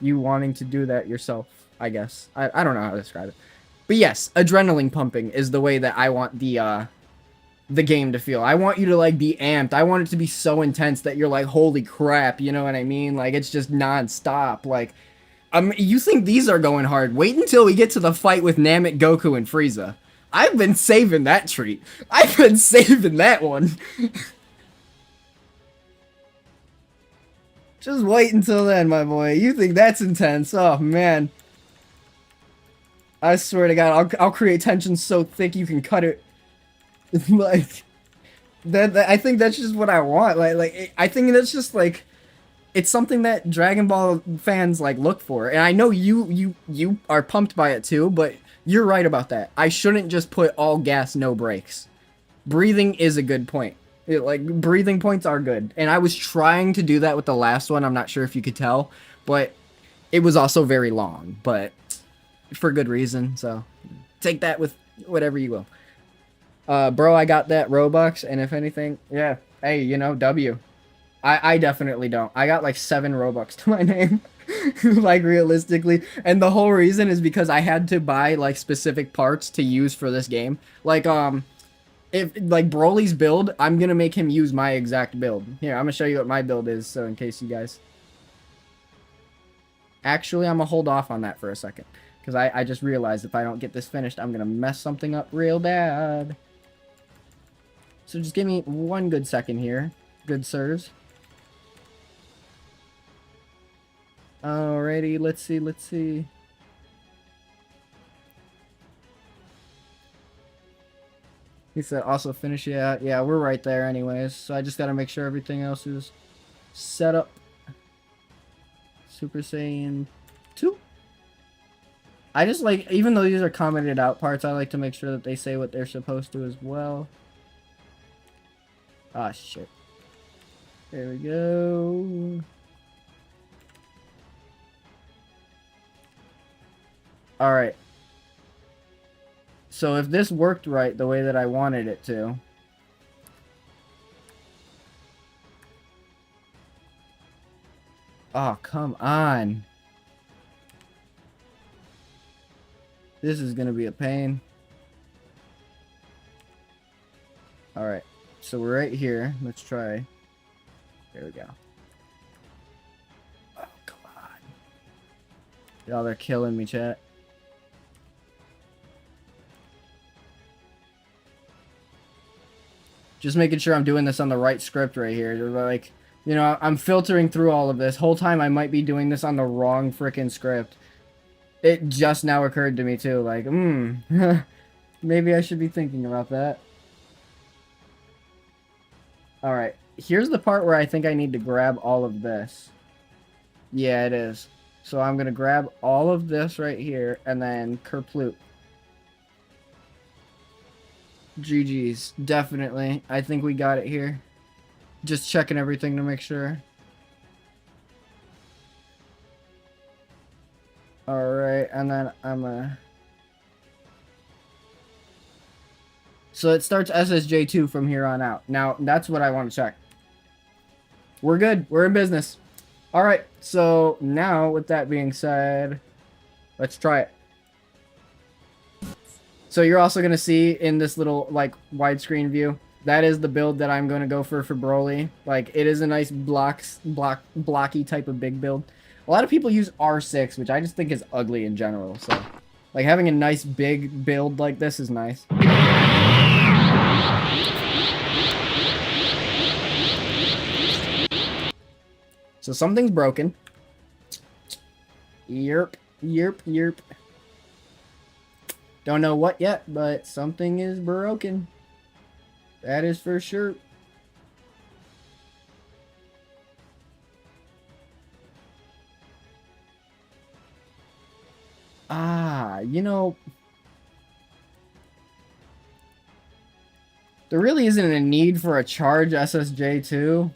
you wanting to do that yourself, I guess. I don't know how to describe it. But yes, adrenaline pumping is the way that I want the game to feel. I want you to like be amped. I want it to be so intense that you're like, holy crap, you know what I mean? Like, it's just non-stop. Like, you think these are going hard? Wait until we get to the fight with Namek, Goku, and Frieza. I've been saving that treat. I've been saving that one. Just wait until then, my boy. You think that's intense? Oh, man. I swear to God, I'll create tension so thick you can cut it. Like, that I think that's just what I want. I think that's just, like, it's something that Dragon Ball fans, like, look for. And I know you are pumped by it, too, but you're right about that. I shouldn't just put all gas, no brakes. Breathing is a good point. Breathing points are good. And I was trying to do that with the last one. I'm not sure if you could tell, but it was also very long, but for good reason. So take that with whatever you will. Bro, I got that Robux, and if anything, yeah, hey, you know, W. I definitely don't. I got like 7 Robux to my name, like realistically, and the whole reason is because I had to buy like specific parts to use for this game. Like, if like Broly's build, I'm gonna make him use my exact build. Here, I'm gonna show you what my build is, so in case you guys. Actually, I'm gonna hold off on that for a second, because I just realized if I don't get this finished, I'm gonna mess something up real bad. So just give me one good second here, good sirs. Alrighty, let's see. He said also finish it out. Yeah, we're right there anyways. So I just gotta make sure everything else is set up. Super Saiyan 2. I just like, even though these are commented out parts, I like to make sure that they say what they're supposed to as well. Ah, shit. There we go. Alright. So if this worked right the way that I wanted it to. Oh, come on. This is gonna be a pain. Alright. So we're right here. Let's try. There we go. Oh, come on. Y'all are killing me, chat. Just making sure I'm doing this on the right script right here. Like, you know, I'm filtering through all of this. Whole time I might be doing this on the wrong freaking script. It just now occurred to me too. Like, maybe I should be thinking about that. Alright, here's the part where I think I need to grab all of this. Yeah, it is. So I'm going to grab all of this right here, and then Kerploot. GG's, definitely. I think we got it here. Just checking everything to make sure. Alright, and then I'm So it starts SSJ2 from here on out. Now, that's what I want to check. We're good. We're in business. Alright, so now, with that being said, let's try it. So you're also going to see in this little, like, widescreen view, that is the build that I'm going to go for Broly. Like, it is a nice blocky type of big build. A lot of people use R6, which I just think is ugly in general. So, like, having a nice big build like this is nice. So something's broken. Yerp. Don't know what yet, but something is broken. That is for sure. Ah, you know, there really isn't a need for a charge SSJ too,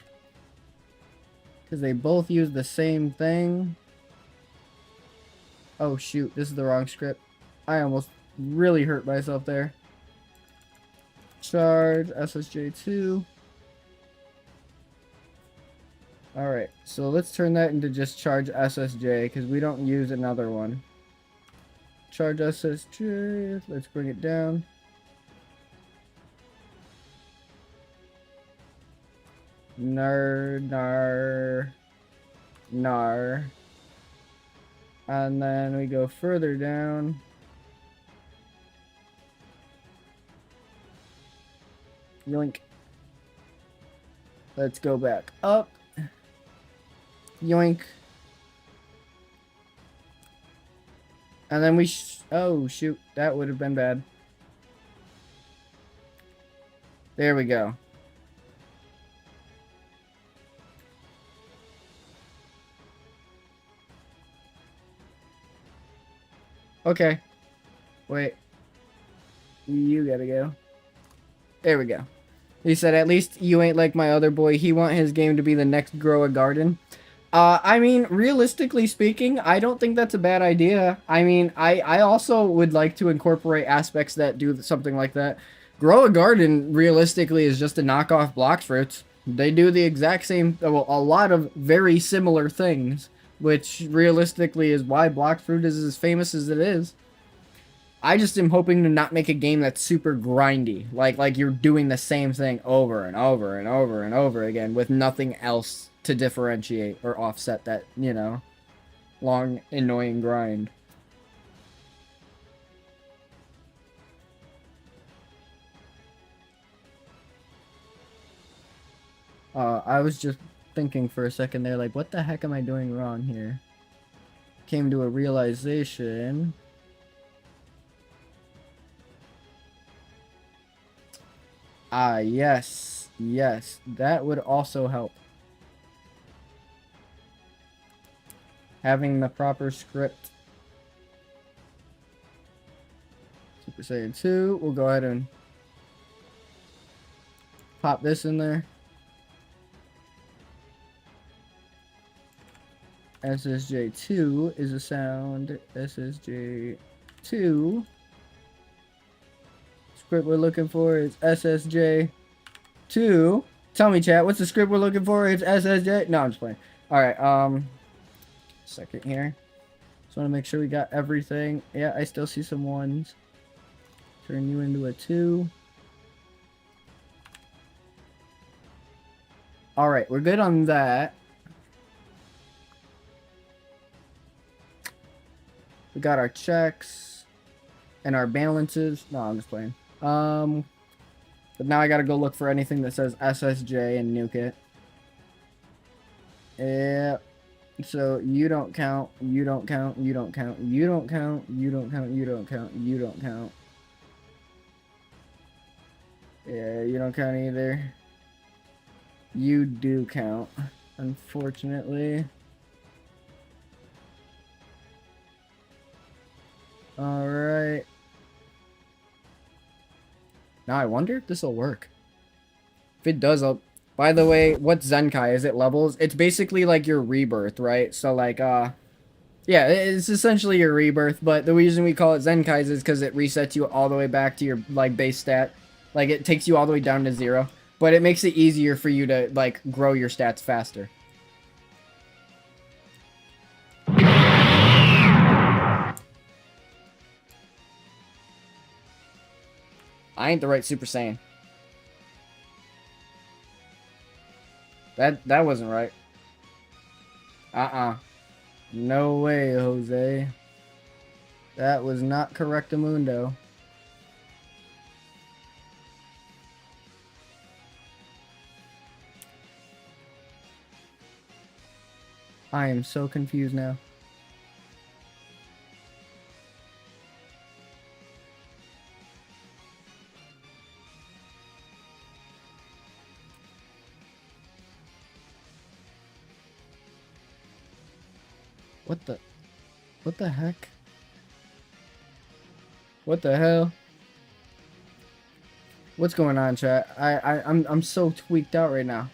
because they both use the same thing. Oh shoot, this is the wrong script. I almost really hurt myself there. Charge SSJ2. Alright, so let's turn that into just charge SSJ, because we don't use another one. Charge SSJ, let's bring it down. Nar. And then we go further down. Yoink. Let's go back up. Yoink. And then we oh shoot, that would have been bad. There we go. Okay. Wait. You gotta go. There we go. He said, at least you ain't like my other boy. He want his game to be the next Grow a Garden. I mean, realistically speaking, I don't think that's a bad idea. I mean, I also would like to incorporate aspects that do something like that. Grow a Garden, realistically, is just a knockoff Blox Fruits. They do the exact same, well, a lot of very similar things, which realistically is why Blox Fruit is as famous as it is. I just am hoping to not make a game that's super grindy. Like you're doing the same thing over and over and over and over again with nothing else to differentiate or offset that, you know, long, annoying grind. I was just thinking for a second there, like, what the heck am I doing wrong here? Came to a realization. Ah, yes. Yes. That would also help. Having the proper script. Super Saiyan 2. We'll go ahead and pop this in there. SSJ2 is a sound. SSJ2. Script we're looking for is SSJ2. Tell me, chat, what's the script we're looking for? It's SSJ. No, I'm just playing. Alright, second here. Just want to make sure we got everything. Yeah, I still see some ones. Turn you into a 2. Alright, we're good on that. We got our checks and our balances. No, I'm just playing. But now I gotta go look for anything that says SSJ and nuke it. Yeah. So you don't count, you don't count, you don't count, you don't count, you don't count, you don't count, you don't count. Yeah, you don't count either. You do count, unfortunately. Alright. Now I wonder if this will work. If it does, I'll... By the way, what's Zenkai? Is it levels? It's basically like your rebirth, right? So like, yeah, it's essentially your rebirth, but the reason we call it Zenkais is because it resets you all the way back to your, like, base stat. Like, it takes you all the way down to 0. But it makes it easier for you to, like, grow your stats faster. I ain't the right Super Saiyan. That wasn't right. No way, Jose. That was not correctamundo. I am so confused now. What the? What the heck? What the hell? What's going on, chat? I'm so tweaked out right now.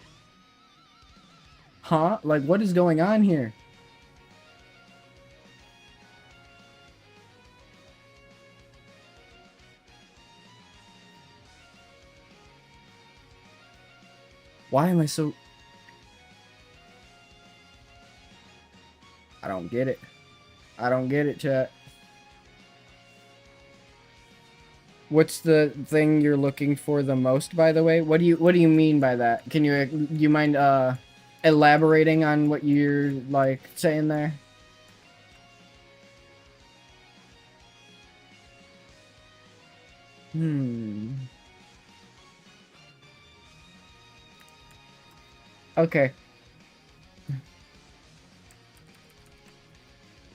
Huh? Like, what is going on here? Why am I so... I don't get it. I don't get it, chat. What's the thing you're looking for the most, by the way? What do you mean by that? Can you mind elaborating on what you're like saying there? Okay.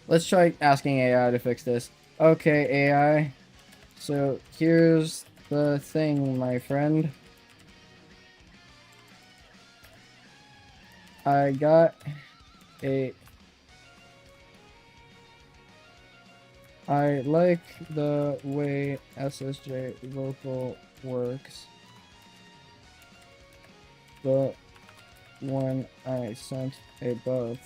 Let's try asking AI to fix this. Okay, AI. So here's the thing, my friend. I got a... I like the way SSJ local works. The one I sent above.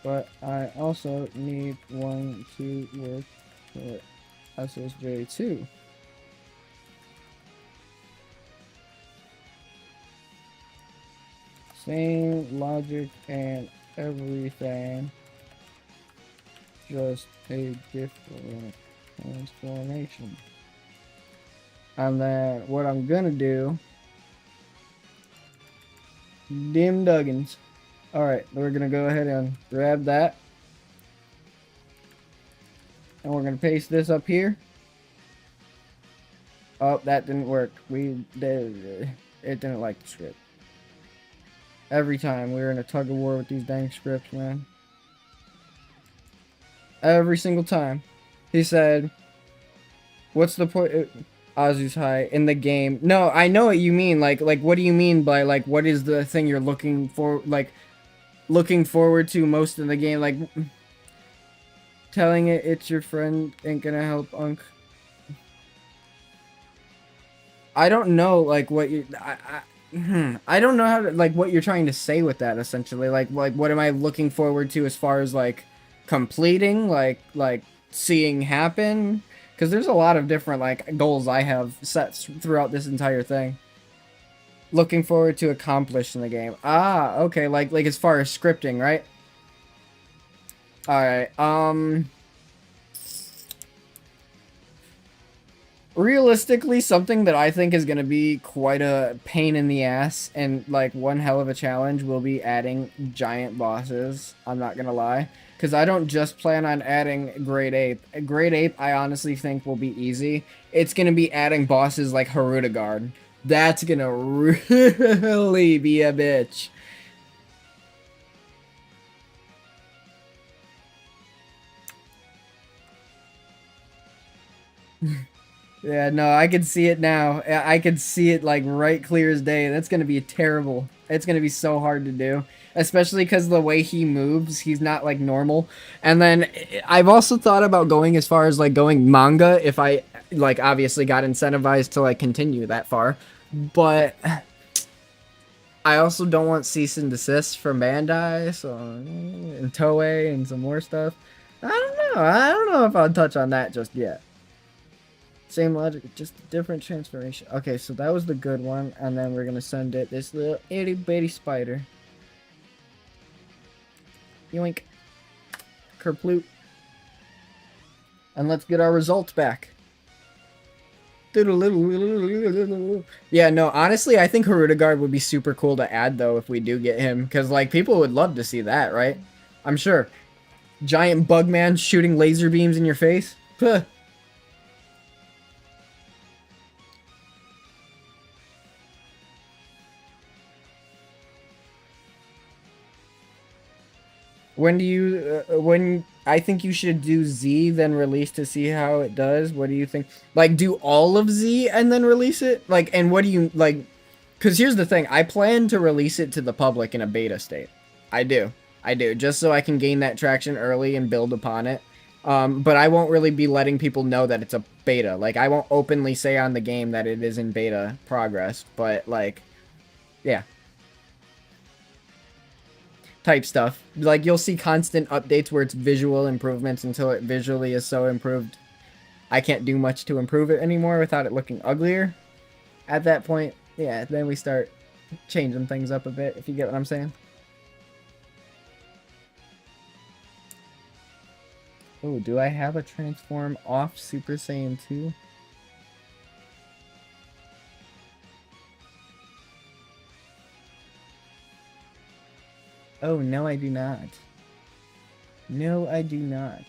But I also need one to work for SSJ2. Same logic and everything. Just a different transformation. And then what I'm gonna do, dim Duggins. Alright, we're gonna go ahead and grab that. And we're gonna paste this up here. Oh, that didn't work. It didn't like the script. Every time we're in a tug of war with these dang scripts, man. Every single time. He said, what's the point? Azu's high in the game. No, I know what you mean. Like, what do you mean by, like, what is the thing you're looking for, like, looking forward to most in the game? Like, telling it it's your friend ain't gonna help, Unk. I don't know, like, what you... I don't know how to, like, what you're trying to say with that, essentially. Like, what am I looking forward to as far as, like, completing? Like, seeing happen? Because there's a lot of different, like, goals I have set throughout this entire thing. Looking forward to accomplish in the game. Ah, okay, like as far as scripting, right? Alright, realistically, something that I think is going to be quite a pain in the ass and, like, one hell of a challenge will be adding giant bosses. I'm not going to lie. Because I don't just plan on adding Great Ape. Great Ape, I honestly think, will be easy. It's going to be adding bosses like Harudagard. That's going to really be a bitch. Yeah, no, I can see it now. I can see it, like, right clear as day. That's going to be terrible. It's going to be so hard to do. Especially because the way he moves, he's not, like, normal. And then I've also thought about going as far as, like, going manga if I, like, obviously got incentivized to, like, continue that far. But I also don't want cease and desist from Bandai, so, and Toei and some more stuff. I don't know if I'll touch on that just yet. Same logic, just a different transformation. Okay, so that was the good one, and then we're gonna send it this little itty bitty spider. Yoink. Kerploot. And let's get our results back. Yeah, no, honestly, I think Harudagard would be super cool to add, though, if we do get him. Because, like, people would love to see that, right? I'm sure. Giant bug man shooting laser beams in your face. Puh. When do you, when, I think you should do Z, then release to see how it does. What do you think? Like, do all of Z and then release it? Like, and what do you, like, because here's the thing. I plan to release it to the public in a beta state. I do. I do, just so I can gain that traction early and build upon it. But I won't really be letting people know that it's a beta. Like, I won't openly say on the game that it is in beta progress, but, like, yeah. Type stuff. Like, you'll see constant updates where it's visual improvements until it visually is so improved I can't do much to improve it anymore without it looking uglier. At that point, yeah, then we start changing things up a bit, if you get what I'm saying. Oh, do I have a transform off Super Saiyan 2? Oh, no, I do not. No, I do not.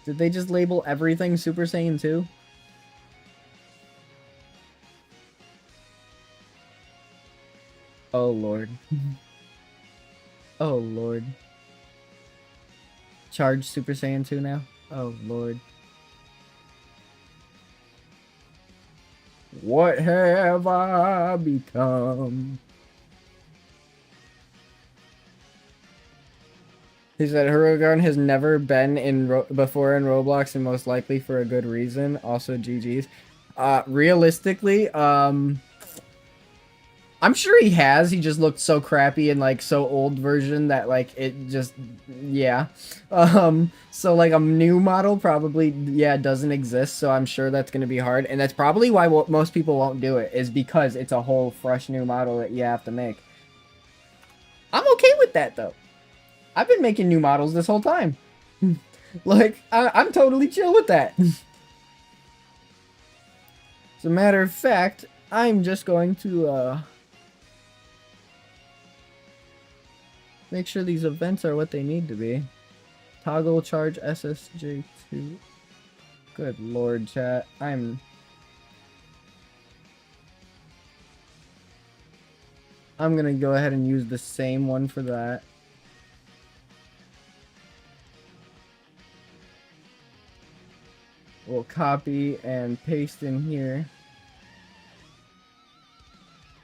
Did they just label everything Super Saiyan 2? Oh, Lord. Oh, Lord. Charge Super Saiyan 2 now? Oh, Lord. What have I become? He said Hirugan has never been in before in Roblox and most likely for a good reason. Also, GG's. Realistically, I'm sure he has. He just looked so crappy and like so old version that like it just, yeah. So like a new model probably, yeah, doesn't exist. So I'm sure that's going to be hard. And that's probably why most people won't do it, is because it's a whole fresh new model that you have to make. I'm okay with that though. I've been making new models this whole time. Like, I'm totally chill with that. As a matter of fact, I'm just going to, make sure these events are what they need to be. Toggle charge SSJ2. Good lord, chat. I'm gonna go ahead and use the same one for that. We'll copy and paste in here.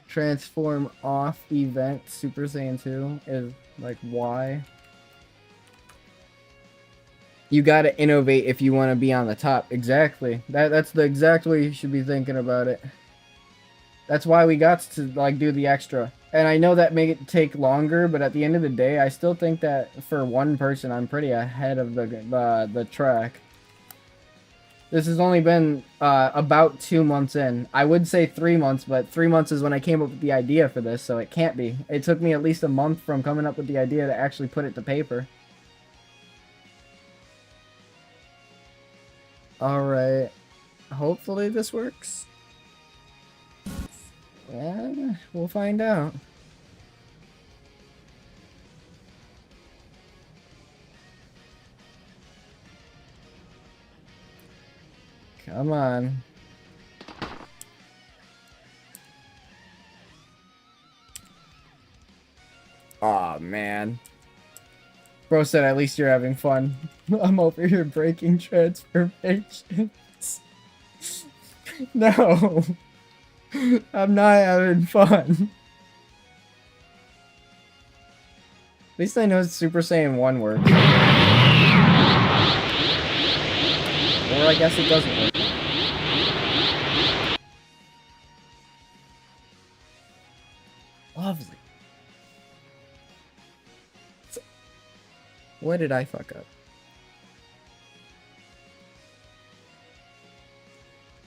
Transform off event Super Saiyan 2 is like Y. You gotta innovate if you want to be on the top. Exactly. That's the exact way you should be thinking about it. That's why we got to like do the extra. And I know that may take longer, but at the end of the day, I still think that for one person, I'm pretty ahead of the track. This has only been about 2 months in. I would say 3 months, but 3 months is when I came up with the idea for this, so it can't be. It took me at least a month from coming up with the idea to actually put it to paper. Alright. Hopefully this works. Yeah, we'll find out. Come on. Aw, man. Bro said at least you're having fun. I'm over here breaking transformations. No. I'm not having fun. At least I know Super Saiyan 1 works. Or I guess it doesn't work. Lovely. What did I fuck up?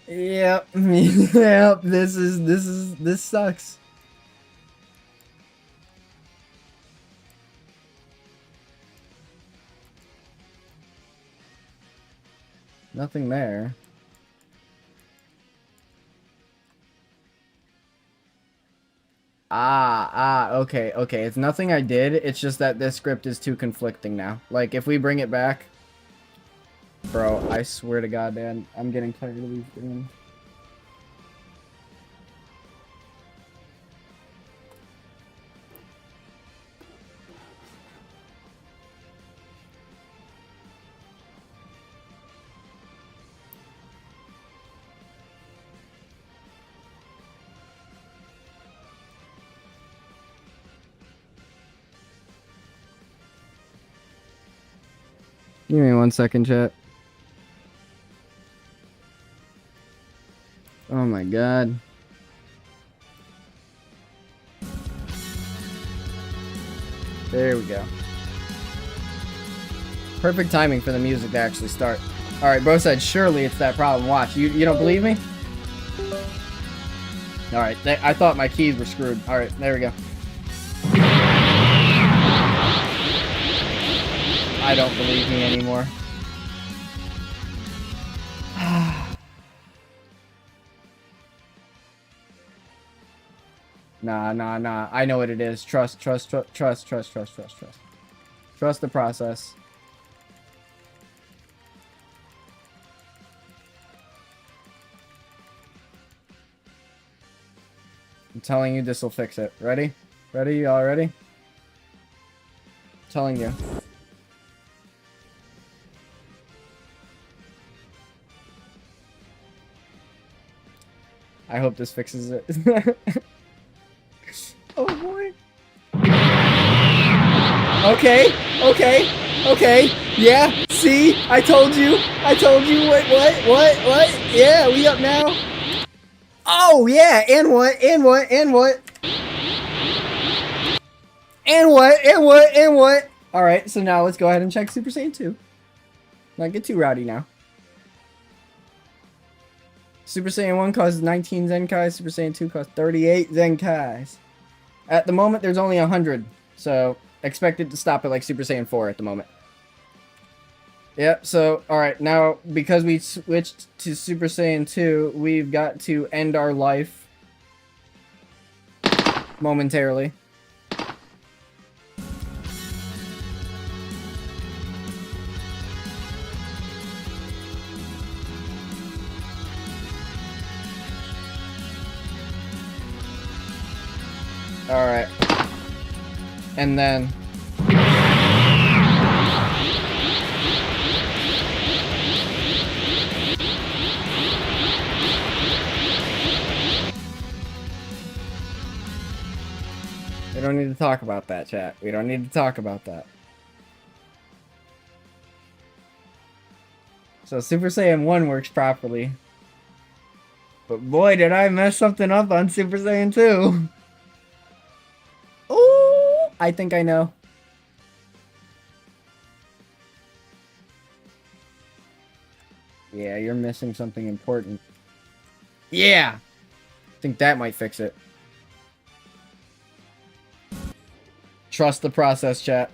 Yep. Yep. This sucks. Nothing there. Okay, okay. It's nothing I did. It's just that this script is too conflicting now. Like, if we bring it back... Bro, I swear to God, man. I'm getting tired of these things. Give me 1 second, chat. Oh my god. There we go. Perfect timing for the music to actually start. Alright, bro said, surely it's that problem. Watch. You don't believe me? Alright, I thought my keys were screwed. Alright, there we go. I don't believe me anymore. Nah. I know what it is. Trust the process. I'm telling you this will fix it. Ready? Ready? Y'all ready? I'm telling you. I hope this fixes it. Oh boy. Okay. Yeah, see? I told you. What? Yeah, we up now. Oh, yeah, and what? Alright, so now let's go ahead and check Super Saiyan 2. Not get too rowdy now. Super Saiyan 1 costs 19 Zenkais, Super Saiyan 2 costs 38 Zenkais. At the moment, there's only 100, so expect it to stop at like Super Saiyan 4 at the moment. Yep, so, alright, now, because we switched to Super Saiyan 2, we've got to end our life momentarily. Alright. And then... we don't need to talk about that, chat. We don't need to talk about that. So Super Saiyan 1 works properly. But boy, did I mess something up on Super Saiyan 2. Oh, I think I know. Yeah, you're missing something important. Yeah! I think that might fix it. Trust the process, chat.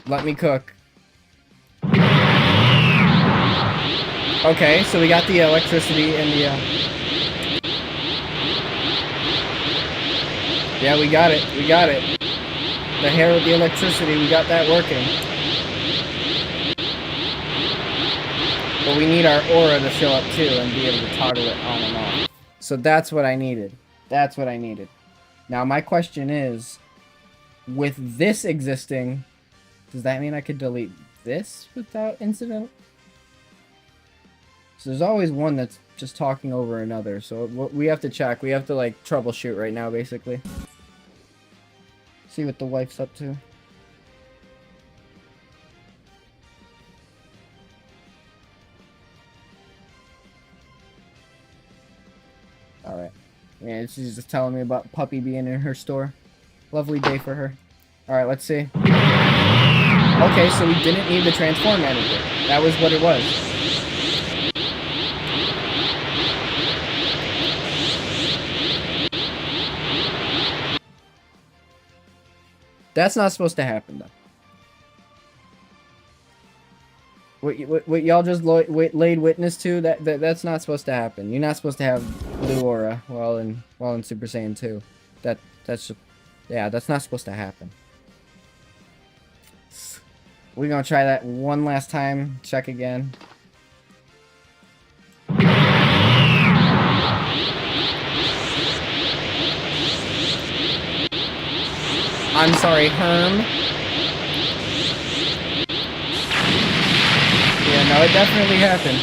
Let me cook. Okay, so we got the electricity and the... Yeah, we got it. The hair with the electricity, we got that working. But we need our aura to show up too and be able to toggle it on and off. So that's what I needed. Now my question is, with this existing, does that mean I could delete this without incident? So there's always one that's just talking over another. So we have to check. We have to like troubleshoot right now, basically. See what the wife's up to. Alright. Yeah, she's just telling me about Puppy being in her store. Lovely day for her. Alright, let's see. Okay, so we didn't need the transform manager. That was what it was. That's not supposed to happen, though. What y'all just laid witness to, that's not supposed to happen. You're not supposed to have blue aura while in Super Saiyan 2. That's not supposed to happen. We're gonna try that one last time. Check again. I'm sorry, Herm. Yeah, no, it definitely happened.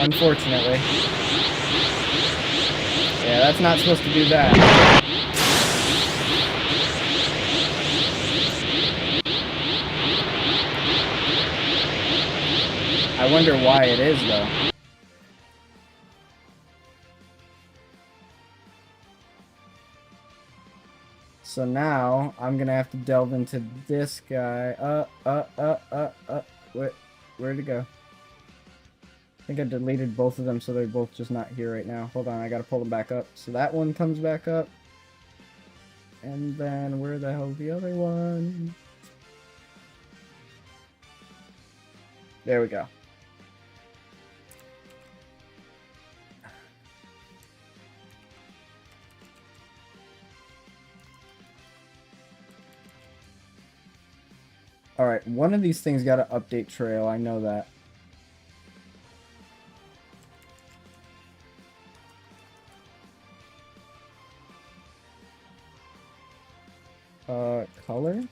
Unfortunately. Yeah, that's not supposed to do that. I wonder why it is, though. So now, I'm gonna have to delve into this guy. Where'd it go? I think I deleted both of them, so they're both just not here right now. Hold on, I gotta pull them back up. So that one comes back up. And then, where the hell's the other one? There we go. Alright, one of these things got an update trail, I know that. Color?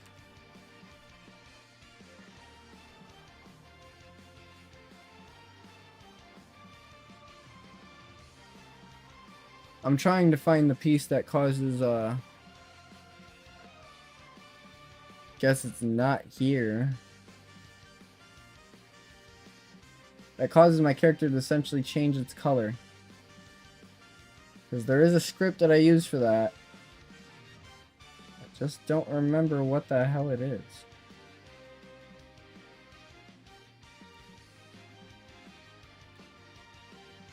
I'm trying to find the piece that causes, guess it's not here. That causes my character to essentially change its color. Because there is a script that I use for that. I just don't remember what the hell it is.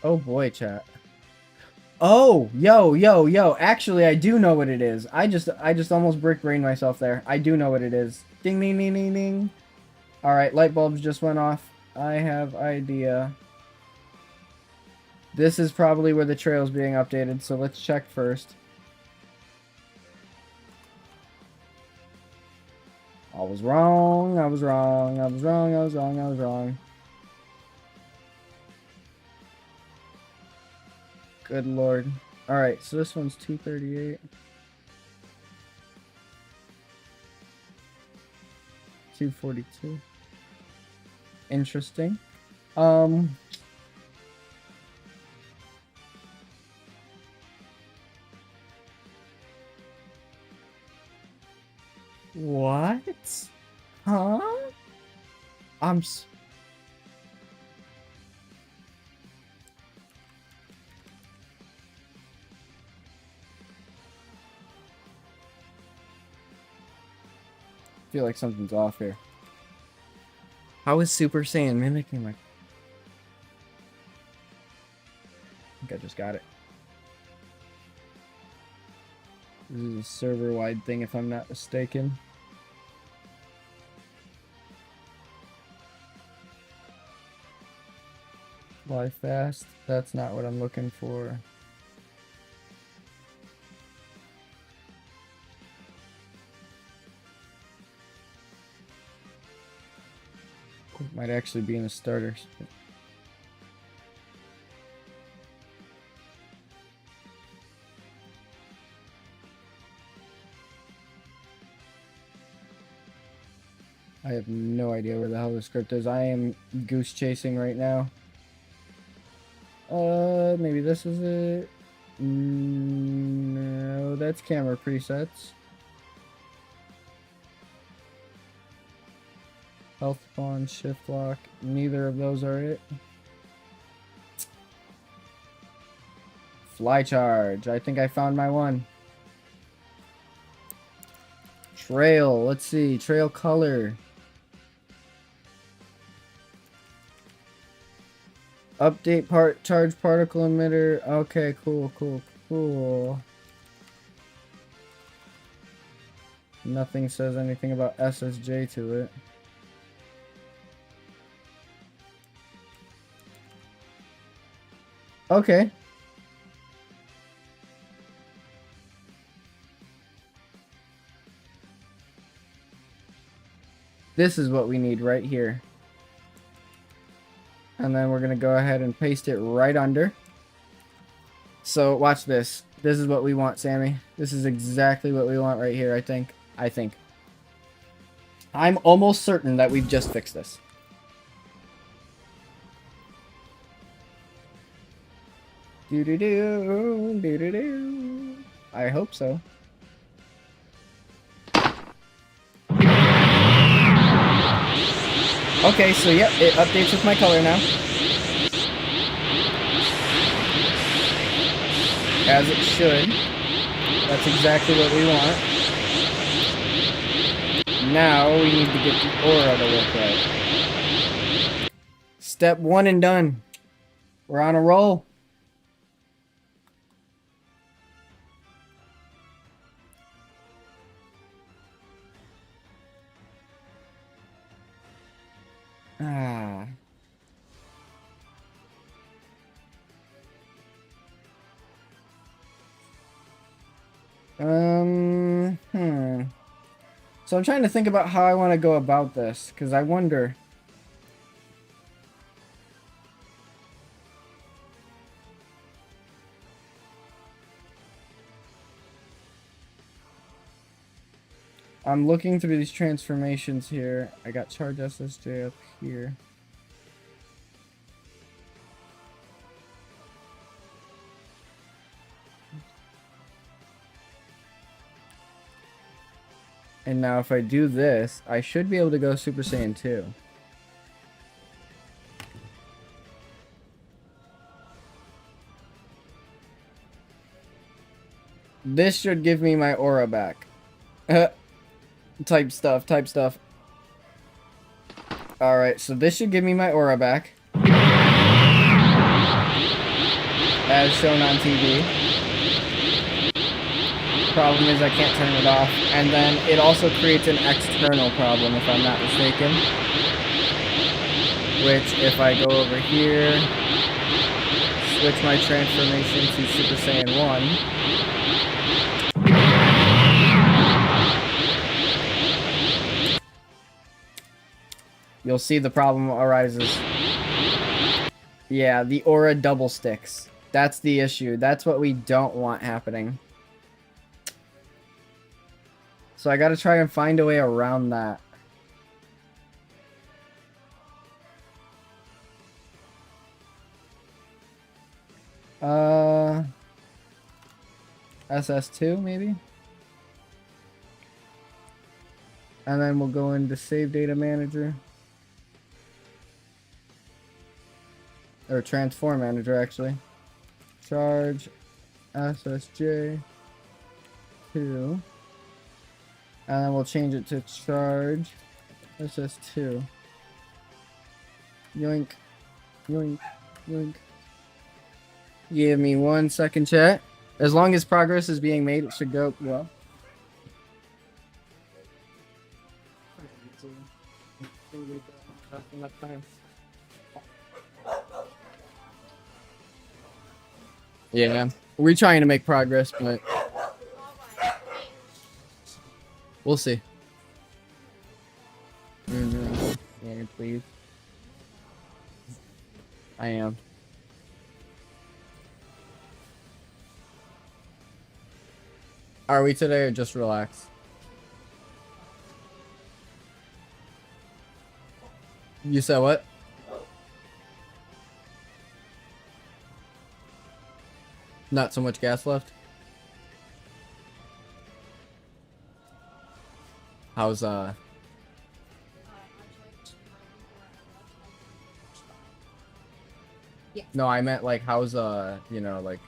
Oh boy, chat. Oh, yo. Actually, I do know what it is. I just almost brick-brained myself there. I do know what it is. Ding, ding, ding, ding, ding. Alright, light bulbs just went off. I have idea. This is probably where the trail's being updated, so let's check first. I was wrong. Good lord. Alright, so this one's 238. 242. Interesting. What? Huh? Feel like something's off here. How is Super Saiyan mimicking my... I think I just got it. This is a server-wide thing if I'm not mistaken. Fly fast. That's not what I'm looking for. It might actually be in the starters. I have no idea where the hell the script is. I am goose chasing right now. Maybe this is it. No, that's camera presets. Health spawn, shift lock. Neither of those are it. Fly charge. I think I found my one. Trail. Let's see. Trail color. Update charge particle emitter. Okay, cool. Nothing says anything about SSJ to it. Okay. This is what we need right here. And then we're going to go ahead and paste it right under. So watch this. This is what we want, Sammy. This is exactly what we want right here, I think. I'm almost certain that we've just fixed this. Do-do-do, do-do-do. I hope so. Okay, so yep, it updates with my color now. As it should. That's exactly what we want. Now we need to get the aura to work right. Step 1 and done. We're on a roll. Ah. So I'm trying to think about how I want to go about this, because I wonder. I'm looking through these transformations here. I got charge SSJ up here. And now if I do this, I should be able to go Super Saiyan 2. This should give me my aura back. Type stuff. Alright, so this should give me my aura back. As shown on TV. Problem is I can't turn it off. And then it also creates an external problem if I'm not mistaken. Which, if I go over here, switch my transformation to Super Saiyan 1. You'll see the problem arises. Yeah, the aura double sticks. That's the issue. That's what we don't want happening. So I gotta try and find a way around that. SS2 maybe? And then we'll go into Save Data Manager. Or Transform Manager, actually. Charge SSJ 2. And then we'll change it to charge SS2. Yoink. Yoink. Yoink. Give me 1 second, chat. As long as progress is being made, it should go well. Yeah, we're trying to make progress, but we'll see. Yeah, please. I am. Are we today or just relax? You said what? Not so much gas left? How's Yeah. No, I meant like how's you know, like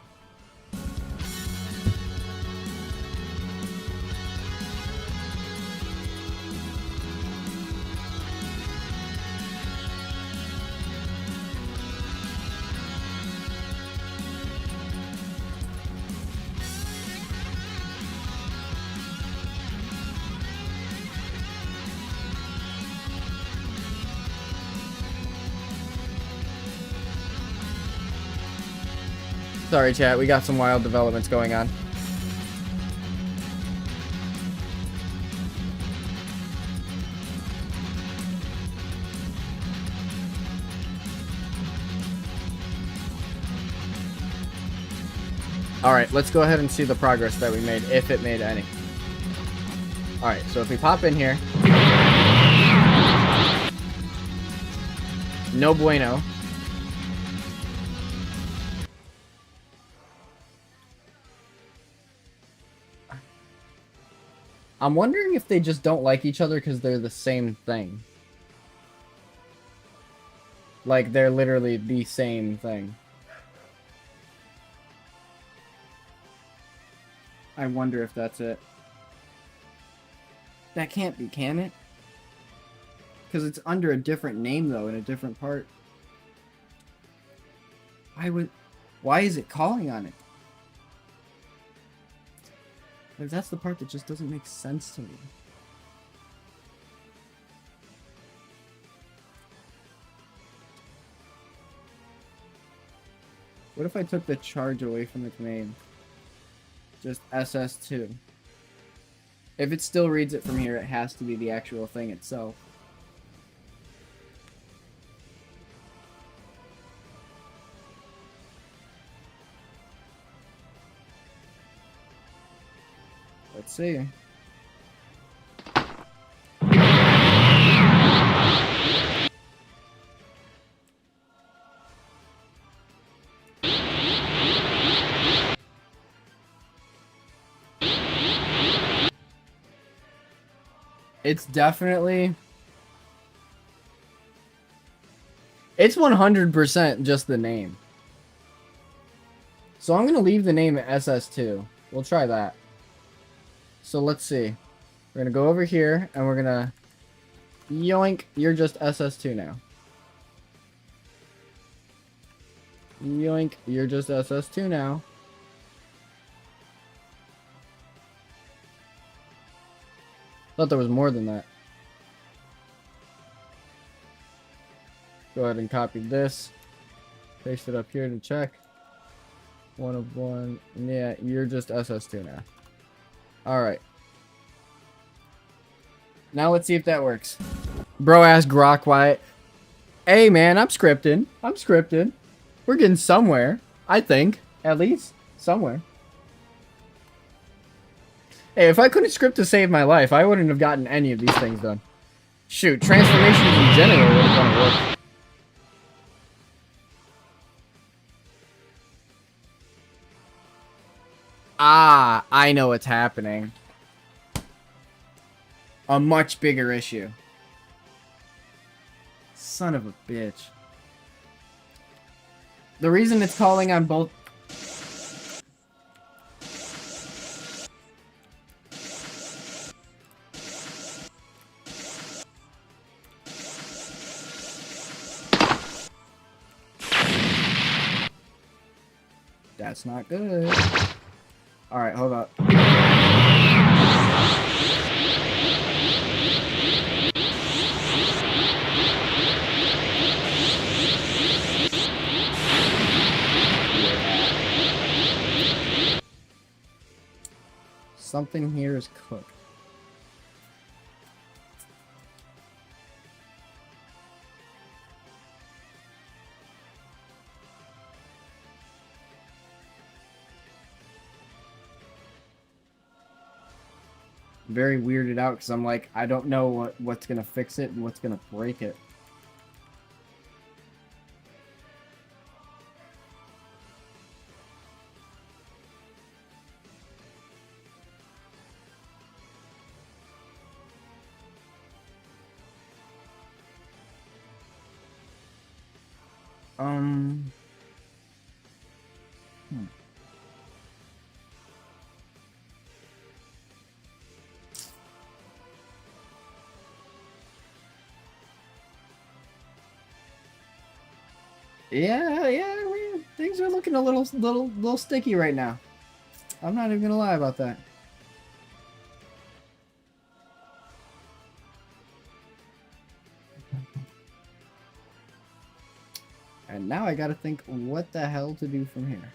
sorry, chat. We got some wild developments going on. Alright, let's go ahead and see the progress that we made, if it made any. Alright, so if we pop in here. No bueno. I'm wondering if they just don't like each other because they're the same thing. Like, they're literally the same thing. I wonder if that's it. That can't be, can it? Because it's under a different name, though, in a different part. Why is it calling on it? Like, that's the part that just doesn't make sense to me. What if I took the charge away from its name? Just SS2. If it still reads it from here, it has to be the actual thing itself. Let's see. It's definitely... It's 100% just the name. So I'm going to leave the name at SS2. We'll try that. So let's see. We're going to go over here and we're going to... Yoink, you're just SS2 now. Yoink, you're just SS2 now. Thought there was more than that. Go ahead and copy this. Paste it up here to check. 1 of 1. Yeah, you're just SS2 now. Alright. Now let's see if that works. Bro asked Grok why. Hey man, I'm scripted. I'm scripted. We're getting somewhere. I think. At least. Somewhere. Hey, if I couldn't script to save my life, I wouldn't have gotten any of these things done. Shoot, transformations in general would have done work. Ah, I know what's happening. A much bigger issue. Son of a bitch. The reason it's calling on both... That's not good. Alright, hold up. Something here is cooked. Very weirded out because I'm like, I don't know what's gonna fix it and what's gonna break it. Yeah, things are looking a little sticky right now. I'm not even gonna lie about that. And now I gotta think what the hell to do from here.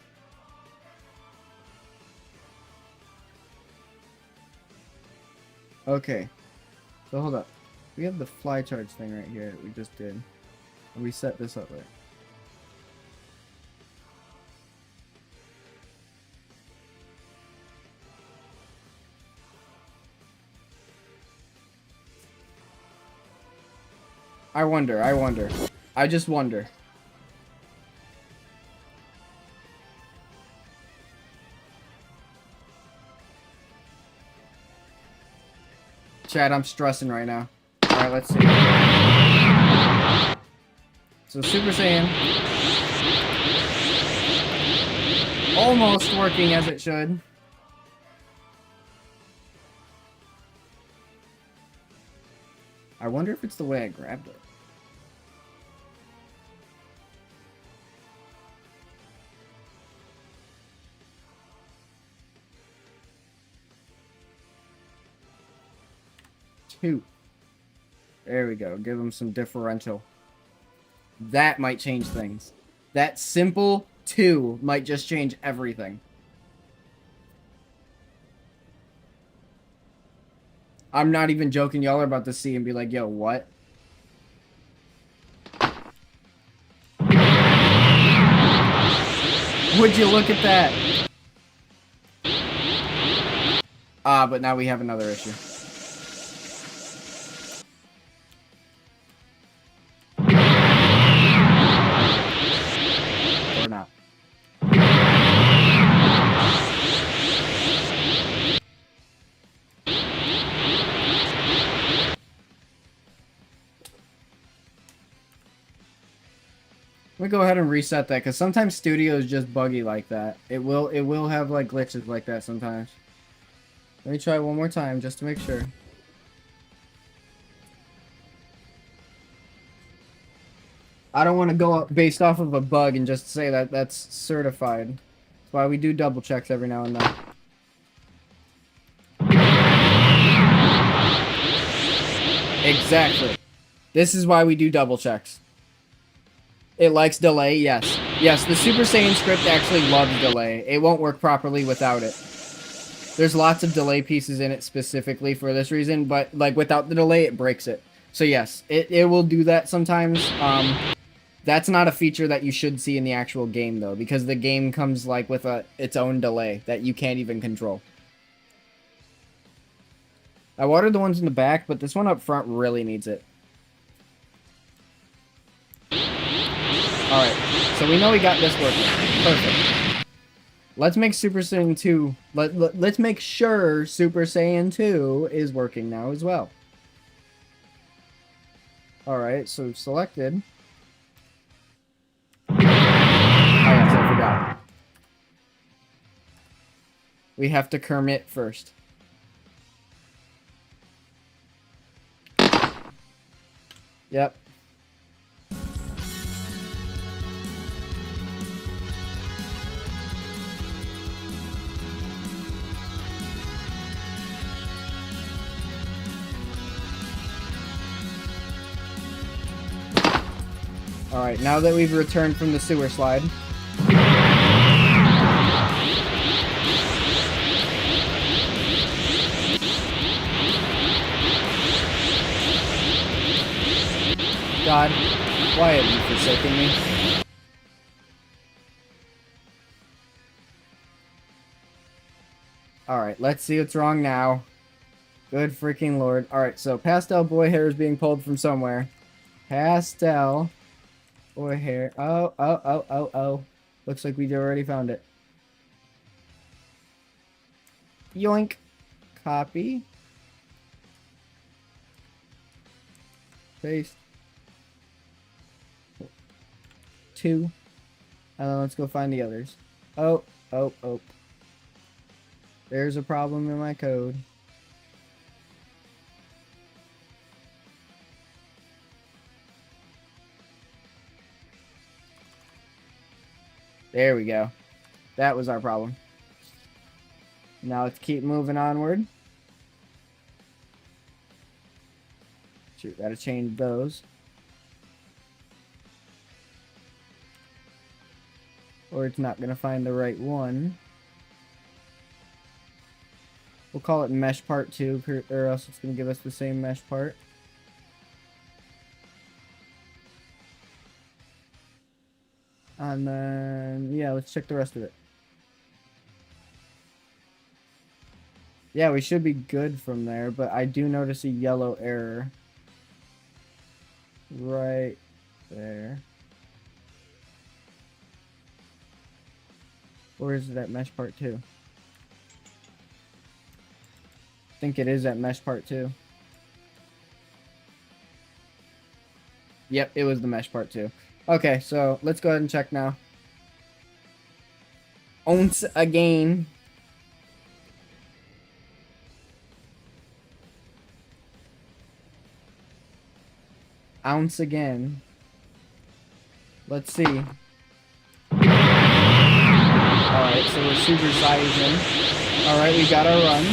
Okay, so hold up. We have the fly charge thing right here that we just did. And we set this up right. I wonder. I just wonder. Chad, I'm stressing right now. Alright, let's see. So Super Saiyan. Almost working as it should. I wonder if it's the way I grabbed it. Two. There we go. Give him some differential. That might change things. That simple 2 might just change everything. I'm not even joking. Y'all are about to see and be like, yo, what? Would you look at that? Ah, but now we have another issue. Or not. Let me go ahead and reset that, because sometimes Studio is just buggy like that. It will have like glitches like that sometimes. Let me try one more time just to make sure. I don't want to go up based off of a bug and just say that that's certified. That's why we do double checks every now and then. Exactly. This is why we do double checks. It likes delay, yes. Yes, the Super Saiyan script actually loves delay. It won't work properly without it. There's lots of delay pieces in it specifically for this reason, but like without the delay, it breaks it. So yes, it will do that sometimes. That's not a feature that you should see in the actual game though, because the game comes like with its own delay that you can't even control. I watered the ones in the back, but this one up front really needs it. Alright, so we know we got this working. Perfect. Let's make Super Saiyan 2... Let's make sure Super Saiyan 2 is working now as well. Alright, so selected. Oh yes, I forgot. We have to Kermit first. Yep. Alright, now that we've returned from the sewer slide. God, why have you forsaken me? Alright, let's see what's wrong now. Good freaking lord. Alright, so pastel boy hair is being pulled from somewhere. Pastel boy hair. Oh. Looks like we already found it. Yoink. Copy. Paste. 2. Let's go find the others. Oh. There's a problem in my code. There we go. That was our problem. Now let's keep moving onward. Shoot, gotta change those. Or it's not gonna find the right one. We'll call it mesh part 2, or else it's gonna give us the same mesh part. And then, yeah, let's check the rest of it. Yeah, we should be good from there, but I do notice a yellow error. Right there. Or is it at mesh part 2? I think it is at mesh part 2. Yep, it was the mesh part too. Okay, so let's go ahead and check now. Once again. Ounce again. Let's see. Alright, so we're super Saiyan. Alright, we got our run.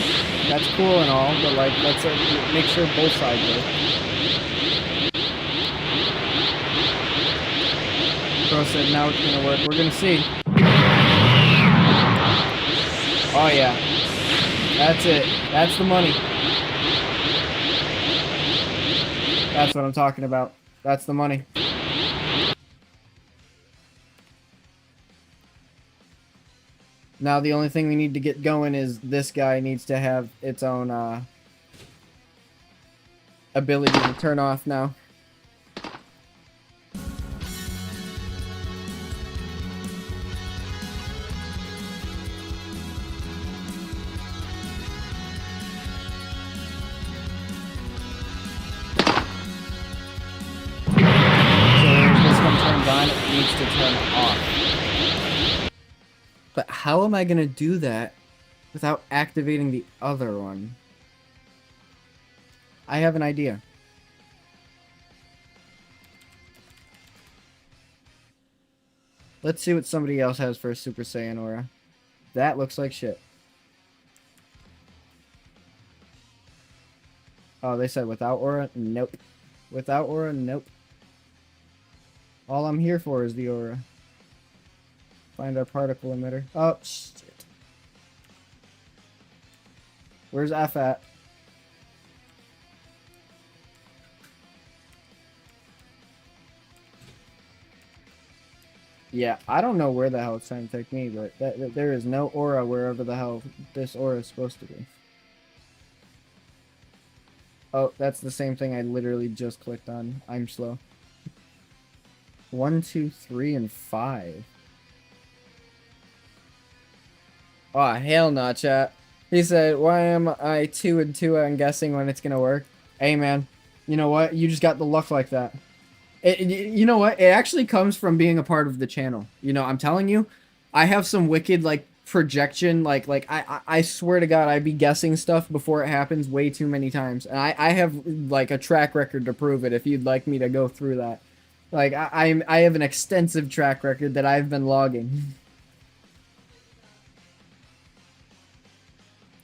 That's cool and all, but like, let's make sure both sides work. Bro said now it's gonna work. We're gonna see. Oh yeah. That's it. That's the money. That's what I'm talking about. That's the money. Now the only thing we need to get going is this guy needs to have its own ability to turn off now. On, it needs to turn off. But how am I gonna do that without activating the other one? I have an idea. Let's see what somebody else has for a Super Saiyan aura. That looks like shit. Oh, they said without aura? Nope. Without aura? Nope. All I'm here for is the aura. Find our particle emitter. Oh, shit. Where's F at? Yeah, I don't know where the hell it's trying to take me, but there is no aura wherever the hell this aura is supposed to be. Oh, that's the same thing I literally just clicked on. I'm slow. 1, 2, 3, and 5. Oh, hell no, chat. He said, why am I 2 and 2? I'm guessing when it's gonna work. Hey, man. You know what? You just got the luck like that. You know what? It actually comes from being a part of the channel. You know, I'm telling you, I have some wicked, like, projection. I swear to God, I'd be guessing stuff before it happens way too many times. And I have, like, a track record to prove it if you'd like me to go through that. Like, I have an extensive track record that I've been logging.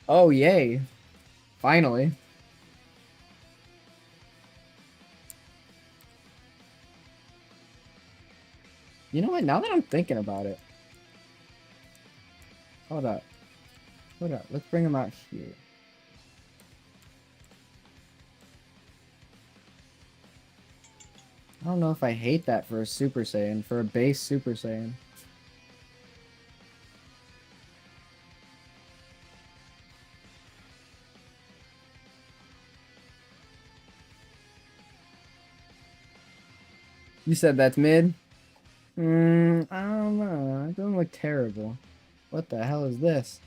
Oh, yay. Finally. You know what? Now that I'm thinking about it. Hold up. Hold up. Let's bring him out here. I don't know if I hate that for a Super Saiyan, for a base Super Saiyan. You said that's mid? I don't know. It doesn't look terrible. What the hell is this?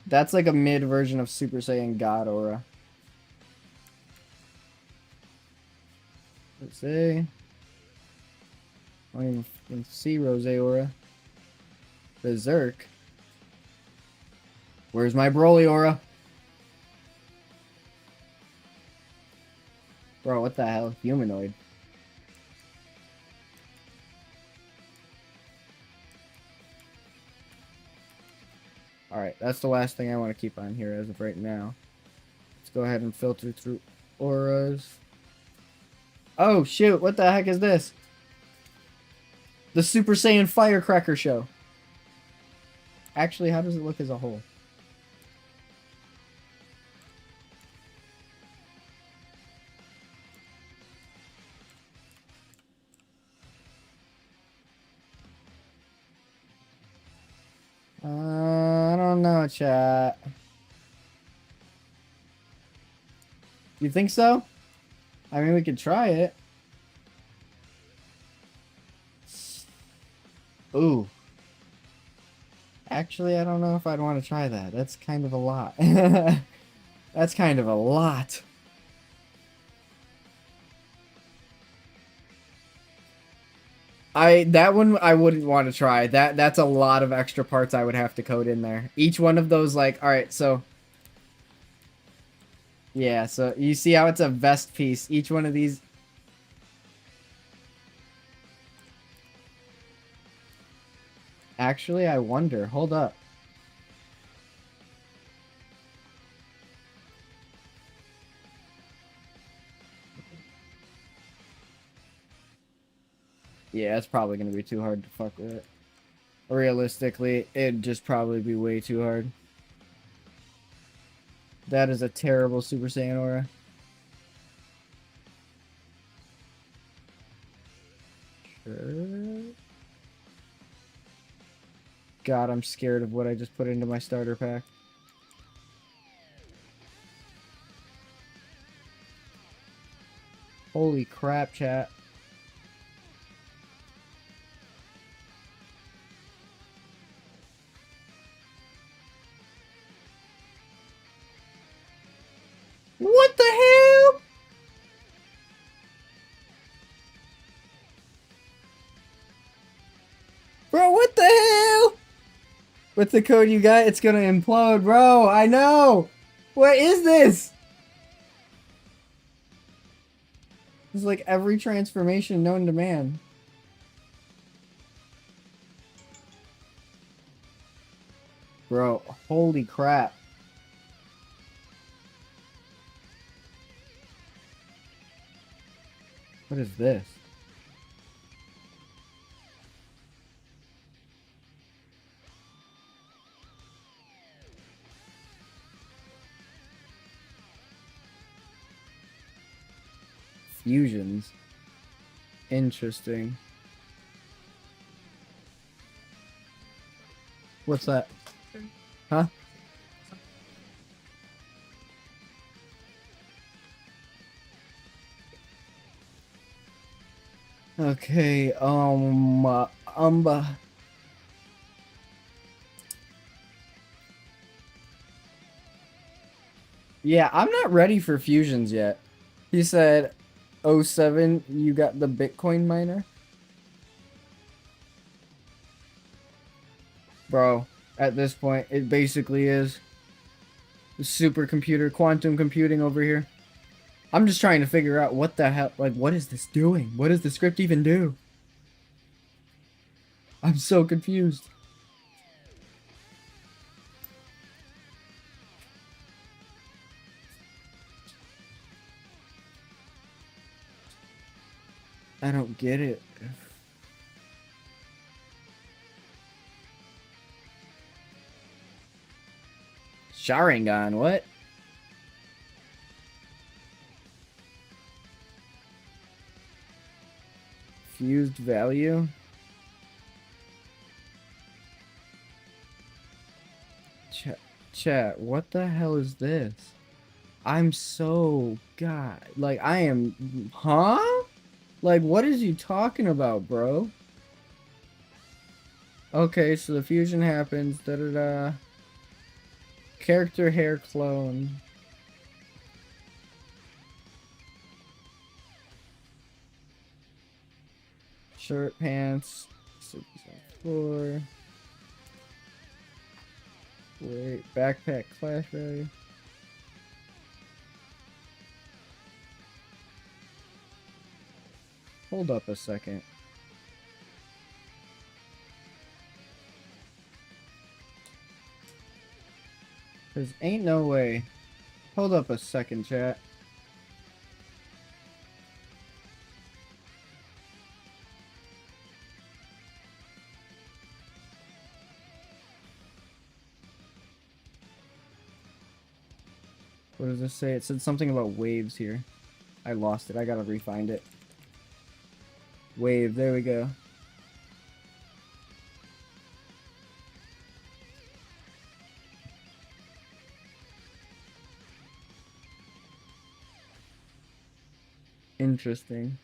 That's like a mid version of Super Saiyan God Aura. Let's see. I don't even see Rose Aura. Berserk. Where's my Broly Aura? Bro, what the hell? Humanoid. Alright, that's the last thing I want to keep on here as of right now. Let's go ahead and filter through auras. Oh, shoot. What the heck is this? The Super Saiyan Firecracker Show. Actually, how does it look as a whole? I don't know, chat. You think so? I mean, we could try it. Ooh. Actually, I don't know if I'd want to try that. That's kind of a lot. That's kind of a lot. That one I wouldn't want to try. That's a lot of extra parts I would have to code in there. Each one of those, like, all right, so yeah, so you see how it's a vest piece. Each one of these. Actually, I wonder. Hold up. Yeah, it's probably going to be too hard to fuck with it. Realistically, it'd just probably be way too hard. That is a terrible Super Saiyan aura. Sure. God, I'm scared of what I just put into my starter pack. Holy crap, chat. What the hell? Bro, what the hell? What's the code you got? It's gonna implode, bro. I know. What is this? It's like every transformation known to man. Bro, holy crap. What is this? Fusions. Interesting. What's that? Huh? Okay, yeah, I'm not ready for fusions yet. He said, "07, you got the Bitcoin miner?" Bro, at this point, it basically is the supercomputer, quantum computing over here. I'm just trying to figure out what the hell, like, what is this doing? What does the script even do? I'm so confused. I don't get it. Sharingan, what? Fused value? Chat, what the hell is this? I'm so... God, like, I am... Huh? Like, what is you talking about, bro? Okay, so the fusion happens, da-da-da. Character hair clone. Shirt, pants, 6.4. Wait, backpack, clash value. Hold up a second. Cause ain't no way. Hold up a second, chat. What does this say? It said something about waves here. I lost it. I gotta re-find it. Wave. There we go. Interesting.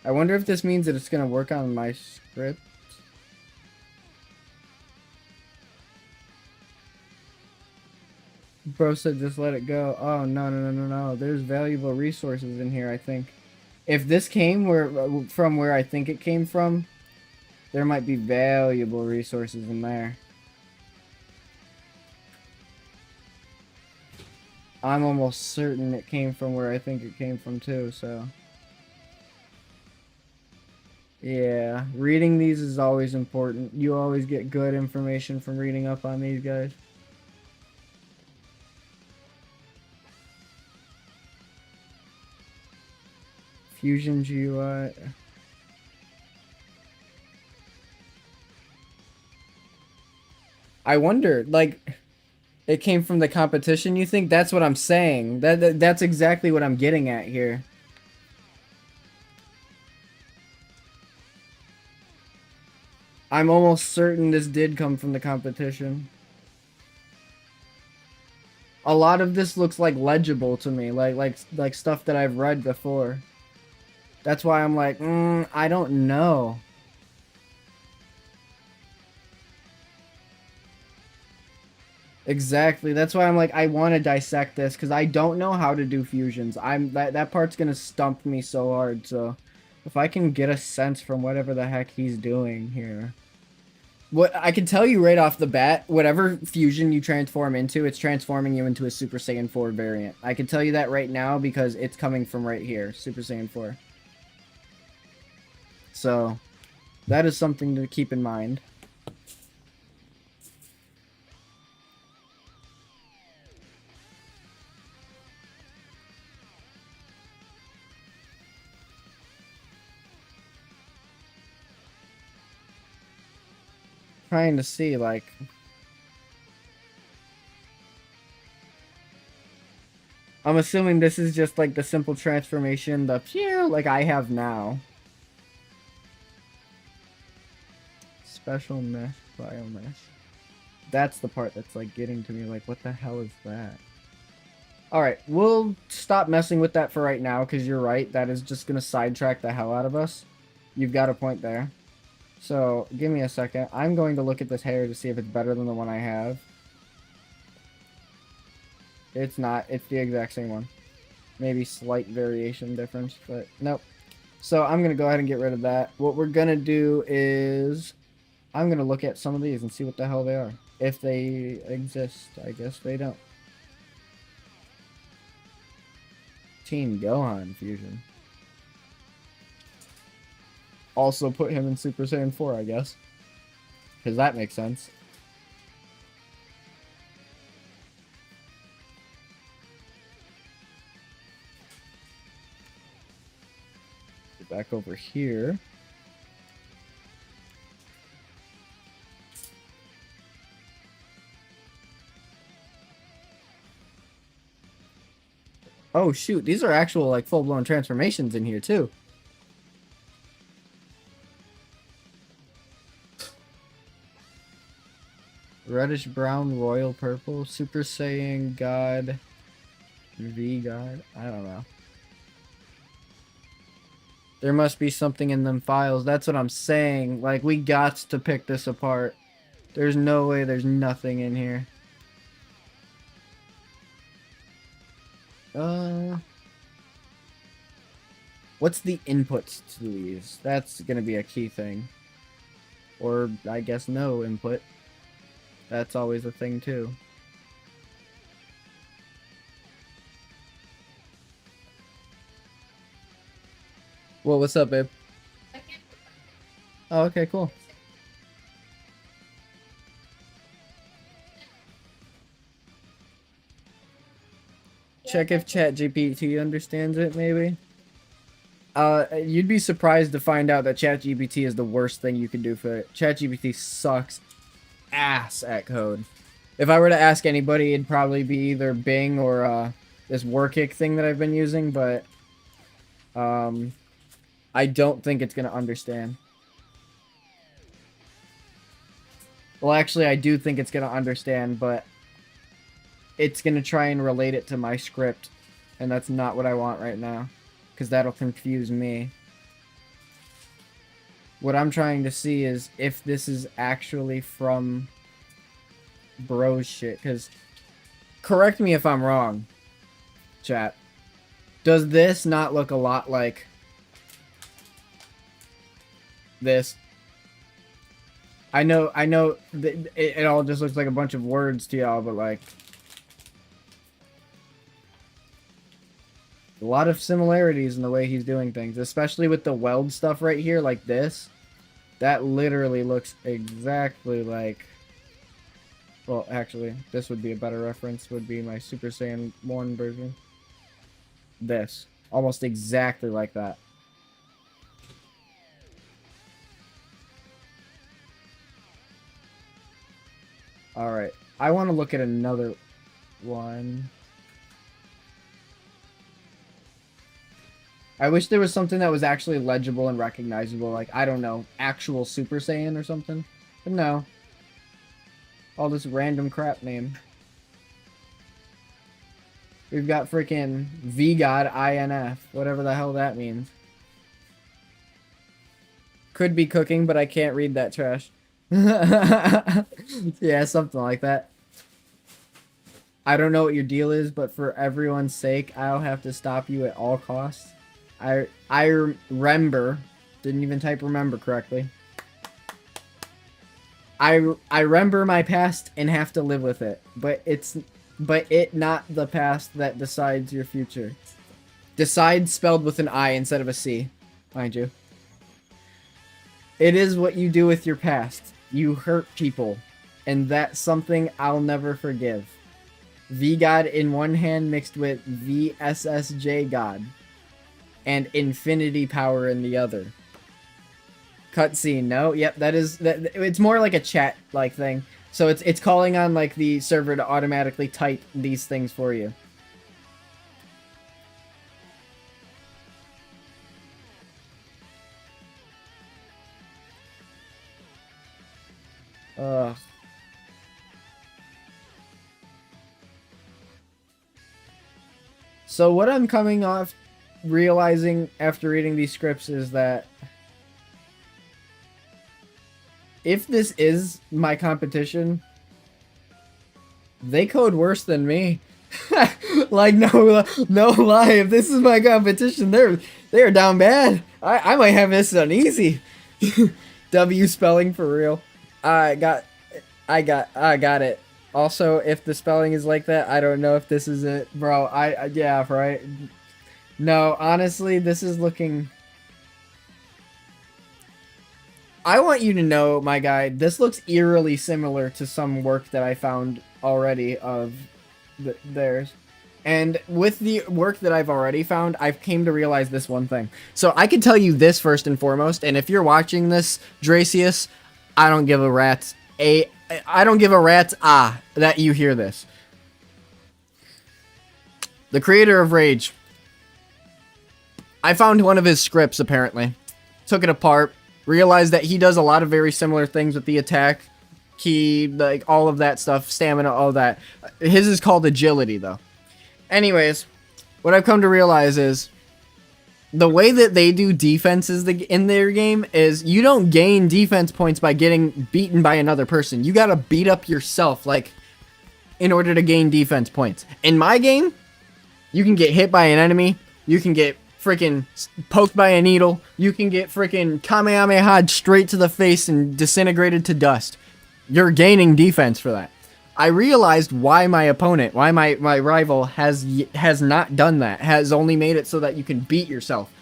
I wonder if this means that it's gonna work on my script. Bro said just let it go. Oh, no. There's valuable resources in here, I think. If this came from where I think it came from, there might be valuable resources in there. I'm almost certain it came from where I think it came from too, so. Yeah, reading these is always important. You always get good information from reading up on these guys. Fusion GUI. I wonder, like, it came from the competition, you think? That's what I'm saying. That's exactly what I'm getting at here. I'm almost certain this did come from the competition. A lot of this looks like legible to me, like stuff that I've read before. That's why I'm like, I don't know. Exactly. That's why I'm like, I want to dissect this because I don't know how to do fusions. That part's gonna stump me so hard. So, if I can get a sense from whatever the heck he's doing here, what I can tell you right off the bat, whatever fusion you transform into, it's transforming you into a Super Saiyan 4 variant. I can tell you that right now because it's coming from right here, Super Saiyan 4. So, that is something to keep in mind. Trying to see, like, I'm assuming this is just like the simple transformation, the pew, like I have now. Special mesh, biomesh. That's the part that's like getting to me, like what the hell is that? Alright, we'll stop messing with that for right now, because you're right, that is just gonna sidetrack the hell out of us. You've got a point there. So, give me a second. I'm going to look at this hair to see if it's better than the one I have. It's not. It's the exact same one. Maybe slight variation difference, but nope. So, I'm going to go ahead and get rid of that. What we're going to do is I'm going to look at some of these and see what the hell they are. If they exist. I guess they don't. Team Gohan fusion. Also put him in Super Saiyan 4, I guess. Because that makes sense. Get back over here. Oh shoot, these are actual like full-blown transformations in here too. Reddish brown, royal purple, Super Saiyan God, V God. I don't know. There must be something in them files. That's what I'm saying. Like, we got to pick this apart. There's no way there's nothing in here. What's the inputs to these? That's gonna be a key thing. Or, I guess, no input. That's always a thing, too. Well, what's up, babe? Oh, okay, cool. Check if ChatGPT understands it, maybe? You'd be surprised to find out that ChatGPT is the worst thing you can do for it. ChatGPT sucks ass at code. If I were to ask anybody, it'd probably be either Bing or this Workic thing that I've been using, but I don't think it's gonna understand. Well, actually, I do think it's gonna understand, but it's gonna try and relate it to my script, and that's not what I want right now, because that'll confuse me. What I'm trying to see is if this is actually from Bro's shit, because correct me if I'm wrong, chat. Does this not look a lot like this? I know it all just looks like a bunch of words to y'all, but like a lot of similarities in the way he's doing things, especially with the weld stuff right here, like this. That literally looks exactly like... Well, actually, this would be a better reference, would be my Super Saiyan 1 version. This. Almost exactly like that. Alright. I want to look at another one. I wish there was something that was actually legible and recognizable, like, I don't know, actual Super Saiyan or something. But no. All this random crap name. We've got freaking VGod INF, whatever the hell that means. Could be cooking, but I can't read that trash. Yeah, something like that. I don't know what your deal is, but for everyone's sake, I'll have to stop you at all costs. I remember, didn't even type remember correctly. I remember my past and have to live with it, but it not the past that decides your future. Decide spelled with an I instead of a C, mind you. It is what you do with your past. You hurt people, and that's something I'll never forgive. V-God in one hand mixed with VSSJ God, and infinity power in the other. Cutscene, no? Yep, that is... It's more like a chat-like thing. So it's calling on, like, the server to automatically type these things for you. Ugh. So what I'm coming off realizing after reading these scripts is that if this is my competition, they code worse than me. Like, no lie, if this is my competition, they're down bad. I might have this on easy. W spelling for real. I got it. Also, if the spelling is like that, I don't know if this is it, bro. Yeah, right. No, honestly, this is looking... I want you to know, my guy, this looks eerily similar to some work that I found already of theirs. And with the work that I've already found, I've came to realize this one thing. So I can tell you this first and foremost, and if you're watching this, Dracius, I don't give a rat's that you hear this. The creator of Rage. I found one of his scripts, apparently. Took it apart. Realized that he does a lot of very similar things with the attack, key, like all of that stuff, stamina, all that. His is called agility, though. Anyways, what I've come to realize is the way that they do defenses in their game is you don't gain defense points by getting beaten by another person. You gotta beat up yourself, like, in order to gain defense points. In my game, you can get hit by an enemy, you can get freaking poked by a needle, you can get freaking Kamehameha straight to the face and disintegrated to dust. You're gaining defense for that. I realized why my opponent, why my rival has not done that, has only made it so that you can beat yourself.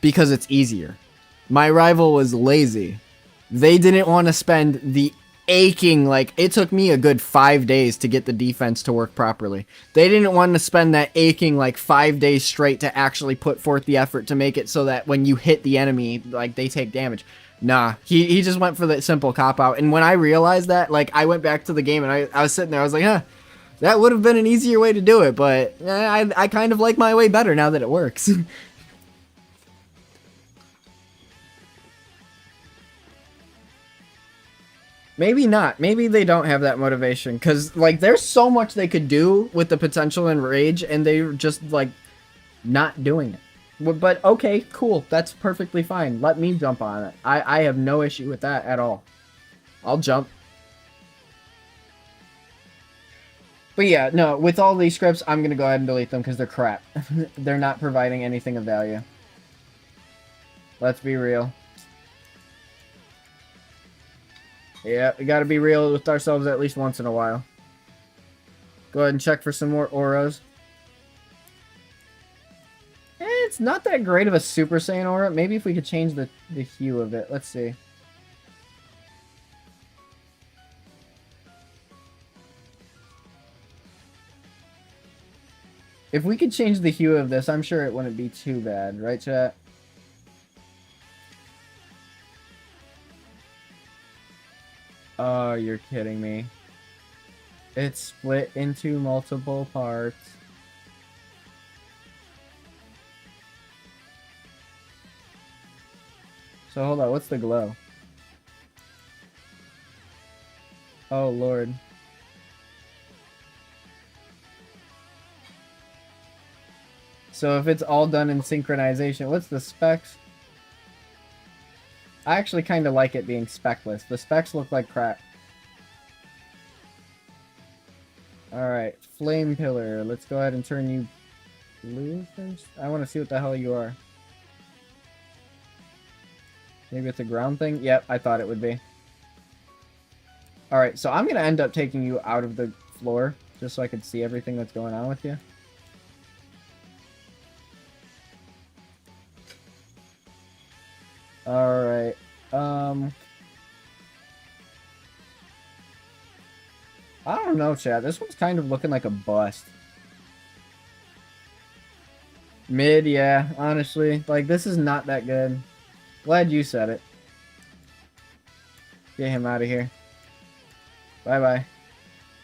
Because it's easier. My rival was lazy. They didn't want to spend the aching, like, it took me a good 5 days to get the defense to work properly. They didn't want to spend that aching, like, 5 days straight to actually put forth the effort to make it so that when you hit the enemy, like, they take damage. Nah, he just went for the simple cop-out. And when I realized that, like, I went back to the game and I was sitting there, I was like, huh, that would have been an easier way to do it, but I kind of like my way better now that it works. Maybe not. Maybe they don't have that motivation. Because, like, there's so much they could do with the potential in Rage, and they're just, like, not doing it. But, okay, cool. That's perfectly fine. Let me jump on it. I have no issue with that at all. I'll jump. But yeah, no, with all these scripts, I'm going to go ahead and delete them because they're crap. They're not providing anything of value. Let's be real. Yeah, we got to be real with ourselves at least once in a while. Go ahead and check for some more auras. It's not that great of a Super Saiyan aura. Maybe if we could change the hue of it. Let's see. If we could change the hue of this, I'm sure it wouldn't be too bad. Right, chat? Oh, you're kidding me. It's split into multiple parts. So hold on, what's the glow? Oh lord. So if it's all done in synchronization, what's the specs? I actually kind of like it being speckless. The specs look like crap. Alright, flame pillar. Let's go ahead and turn you blue first. I want to see what the hell you are. Maybe it's a ground thing? Yep, I thought it would be. Alright, so I'm going to end up taking you out of the floor, just so I can see everything that's going on with you. Alright, I don't know, chat. This one's kind of looking like a bust. Mid, yeah, honestly. Like, this is not that good. Glad you said it. Get him out of here. Bye-bye.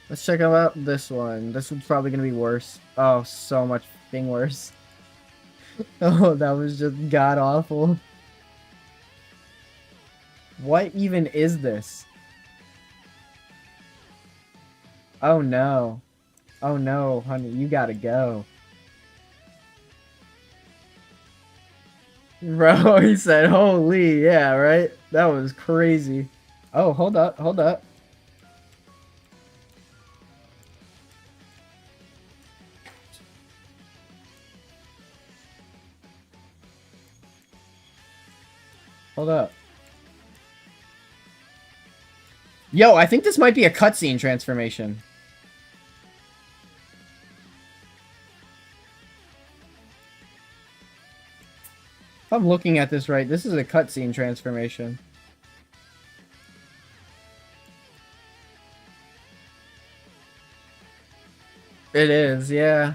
Let's check out this one. This one's probably going to be worse. Oh, so much fucking worse. Oh, that was just god-awful. What even is this? Oh no. Oh no, honey, you gotta go. Bro, he said, holy, yeah, right? That was crazy. Oh, hold up, hold up. Hold up. Yo, I think this might be a cutscene transformation. If I'm looking at this right, this is a cutscene transformation. It is, yeah.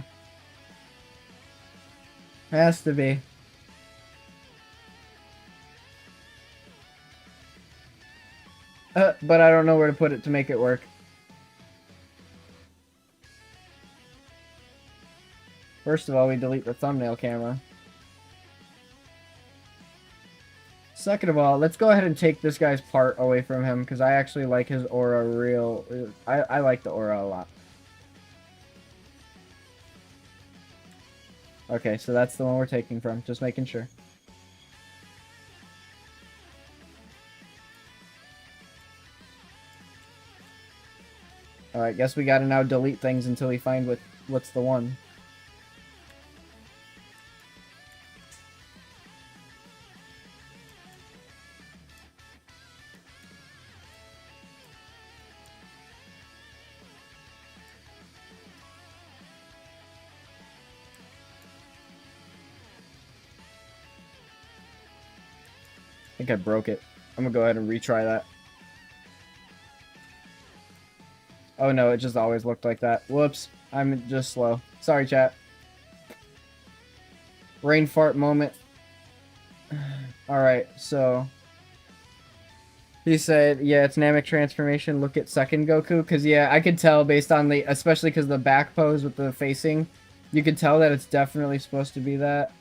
Has to be. But I don't know where to put it to make it work. First of all, we delete the thumbnail camera. Second of all, let's go ahead and take this guy's part away from him, because I actually like his aura real... I like the aura a lot. Okay, so that's the one we're taking from. Just making sure. Alright, guess we gotta now delete things until we find what's the one. I think I broke it. I'm gonna go ahead and retry that. Oh no, it just always looked like that. Whoops. I'm just slow. Sorry, chat. Brain fart moment. Alright, so... He said, yeah, it's Namek transformation. Look at second Goku. Because, yeah, I could tell based on the... Especially because the back pose with the facing. You could tell that it's definitely supposed to be that.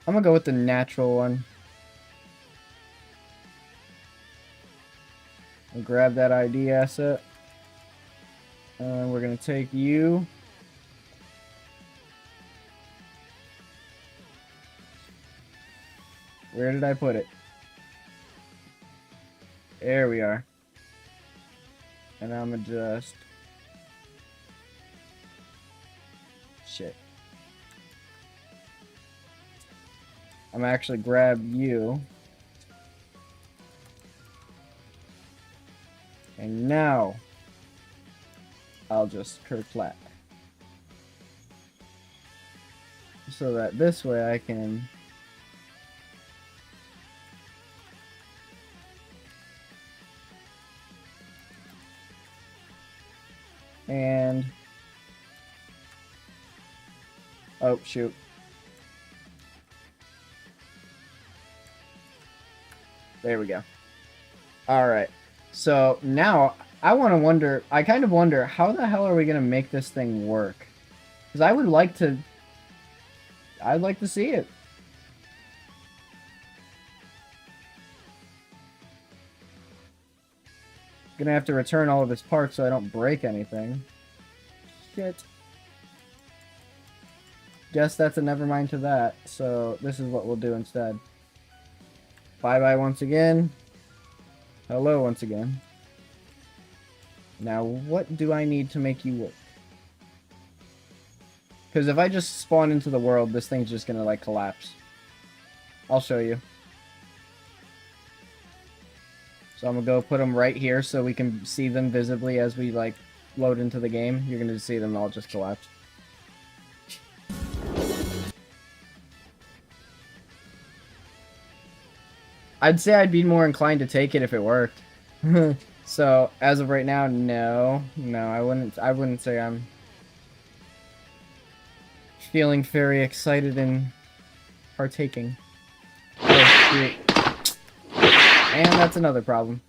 I'm gonna go with the natural one. We'll grab that ID asset. We're going to take you. Where did I put it? There we are. And I'm gonna just... Shit. I'm gonna actually grab you. And now... I'll just kerflat. So that this way I can... And... Oh, shoot. There we go. Alright. So, now, I kind of wonder, how the hell are we going to make this thing work? Because I'd like to see it. Gonna have to return all of his parts so I don't break anything. Shit. Guess that's a never mind to that. So this is what we'll do instead. Bye-bye once again. Hello once again. Now, what do I need to make you work? Because if I just spawn into the world, this thing's just gonna, like, collapse. I'll show you. So I'm gonna go put them right here so we can see them visibly as we, like, load into the game. You're gonna see them all just collapse. I'd say I'd be more inclined to take it if it worked. So, as of right now, no. No, I wouldn't say I'm feeling very excited in partaking. Oh, shoot. And that's another problem.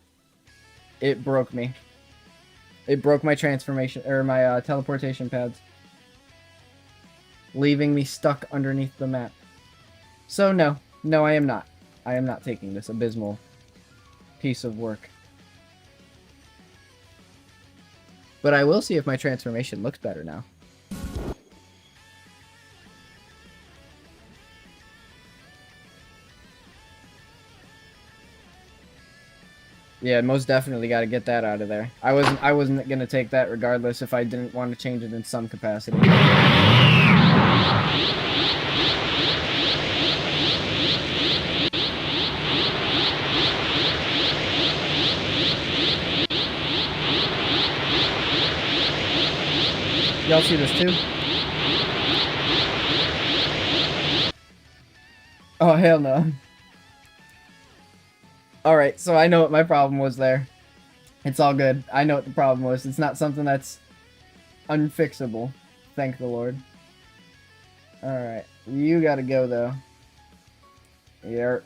It broke me. It broke my transformation, or my teleportation pads. Leaving me stuck underneath the map. So no. No, I am not. I am not taking this abysmal piece of work. But I will see if my transformation looks better now. Yeah, most definitely got to get that out of there. I wasn't gonna take that regardless if I didn't want to change it in some capacity. Y'all see this too? Oh, hell no. Alright, so I know what my problem was there. It's all good. I know what the problem was. It's not something that's unfixable. Thank the Lord. Alright, you gotta go though. Here.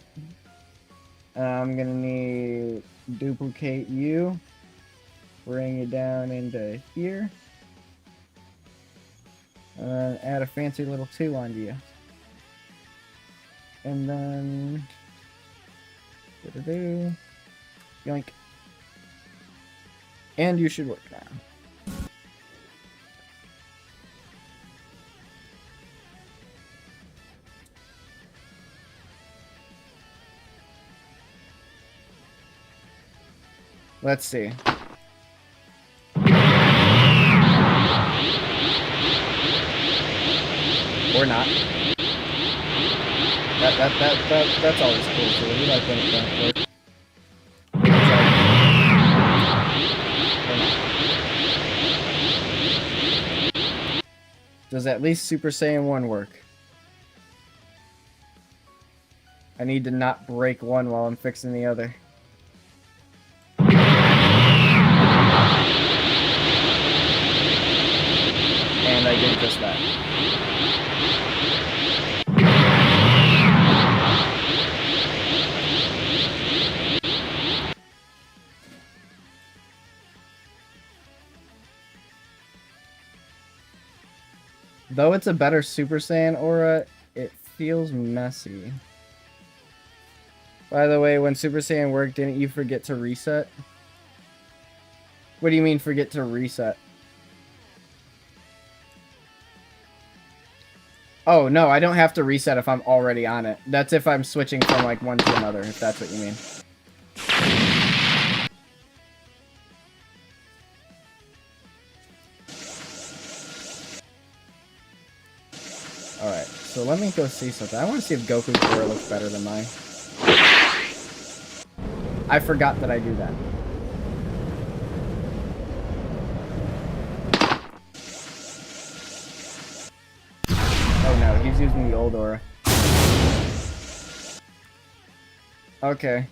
I'm gonna need duplicate you. Bring you down into here. Add a fancy little 2 onto you. And then... Yoink. And you should work now. Let's see. Or not. That's always cool too. We like when it don't work. Does at least Super Saiyan 1 work? I need to not break one while I'm fixing the other. And I did just that. Though it's a better Super Saiyan aura, it feels messy. By the way, when Super Saiyan worked, didn't you forget to reset? What do you mean forget to reset? Oh, no, I don't have to reset if I'm already on it. That's if I'm switching from, like, one to another, if that's what you mean. Alright, so let me go see something. I want to see if Goku's aura looks better than mine. I forgot that I do that. Oh no, he's using the old aura. Okay.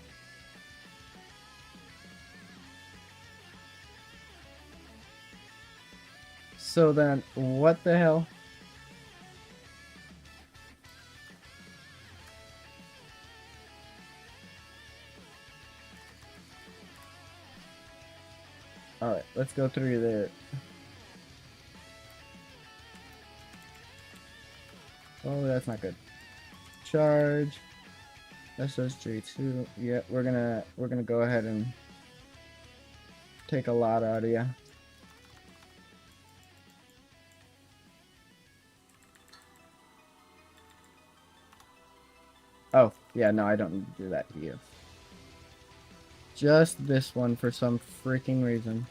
So then, what the hell? Alright, let's go through there. Oh, that's not good. Charge. SSJ2. Yeah, we're gonna go ahead and take a lot out of you. Oh, yeah, no, I don't need to do that to you. Just this one for some freaking reason.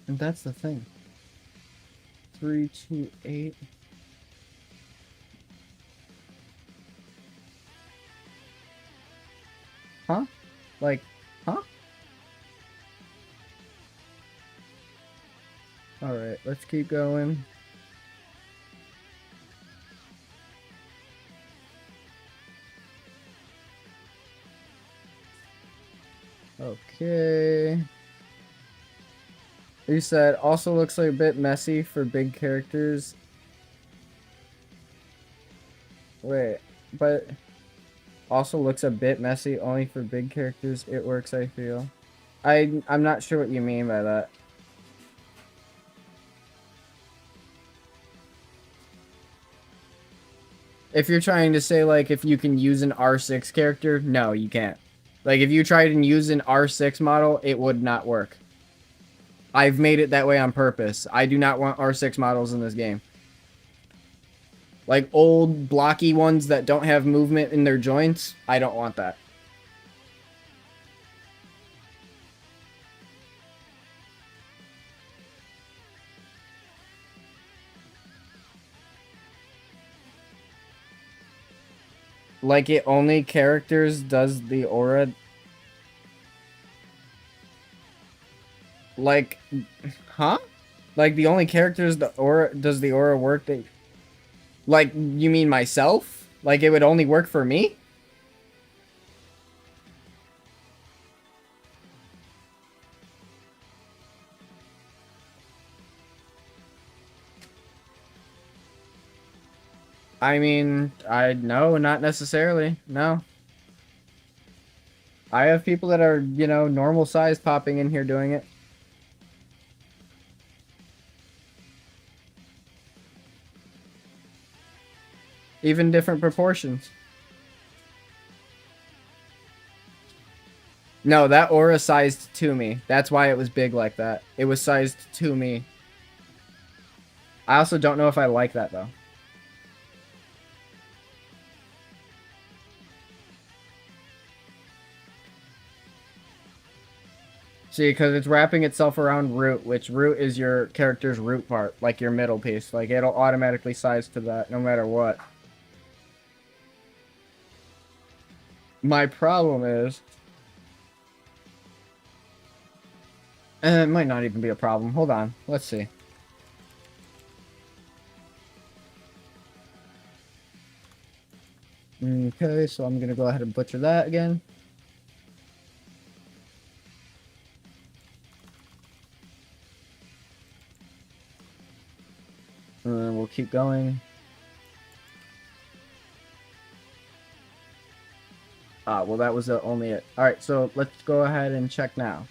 And that's the thing. 3, 2, 8. Huh? Like, huh? Alright, let's keep going. Okay. You said also looks like a bit messy for big characters. Wait, but also looks a bit messy only for big characters. It works, I feel. I'm not sure what you mean by that. If you're trying to say, like, if you can use an R6 character, no, you can't. Like, if you tried and use an R6 model, it would not work. I've made it that way on purpose. I do not want R6 models in this game. Like, old, blocky ones that don't have movement in their joints, I don't want that. Like, it only characters does the aura. Like, huh? Like, the only characters the aura does the aura work that. Like, you mean myself? Like, it would only work for me? I mean, no, not necessarily. No. I have people that are, you know, normal size popping in here doing it. Even different proportions. No, that aura sized to me. That's why it was big like that. It was sized to me. I also don't know if I like that, though. See, because it's wrapping itself around root, which root is your character's root part, like your middle piece. Like, it'll automatically size to that no matter what. My problem is... it might not even be a problem. Hold on. Let's see. Okay, so I'm going to go ahead and butcher that again. And then we'll keep going. Ah, well, that was only it. Alright, so let's go ahead and check now.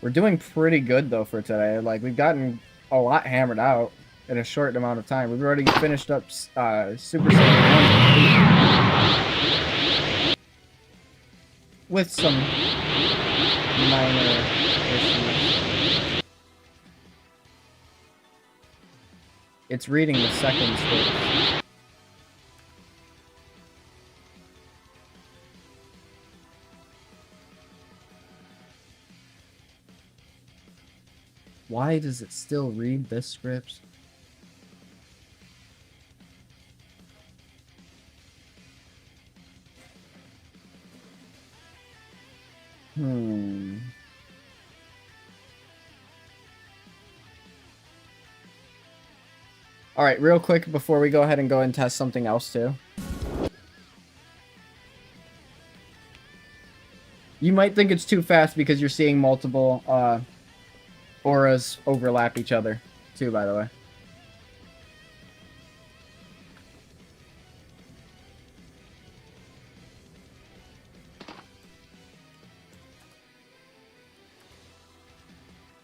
We're doing pretty good, though, for today. Like, we've gotten a lot hammered out in a short amount of time. We've already finished up Super Saiyan 1 with some minor issues. It's reading the second script. Why does it still read this script? Alright, real quick before we go ahead and go and test something else too. You might think it's too fast because you're seeing multiple auras overlap each other too, by the way.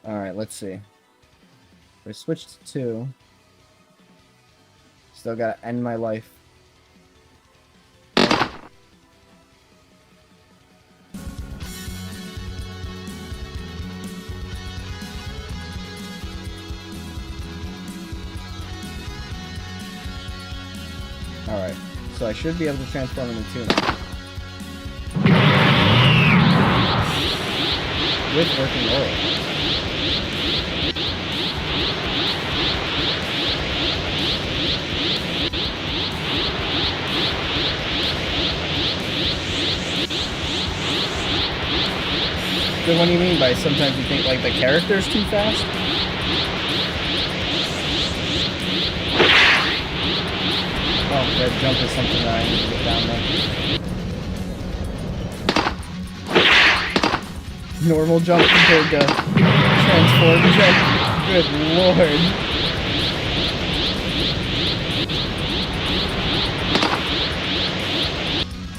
Alright, let's see. We switched to 2. Still gotta end my life. Alright, so I should be able to transform into 2 now. With working aura. So what do you mean by sometimes you think like the character's too fast? Oh, that jump is something that I need to get down there. Normal jump compared to transform jump. Good lord.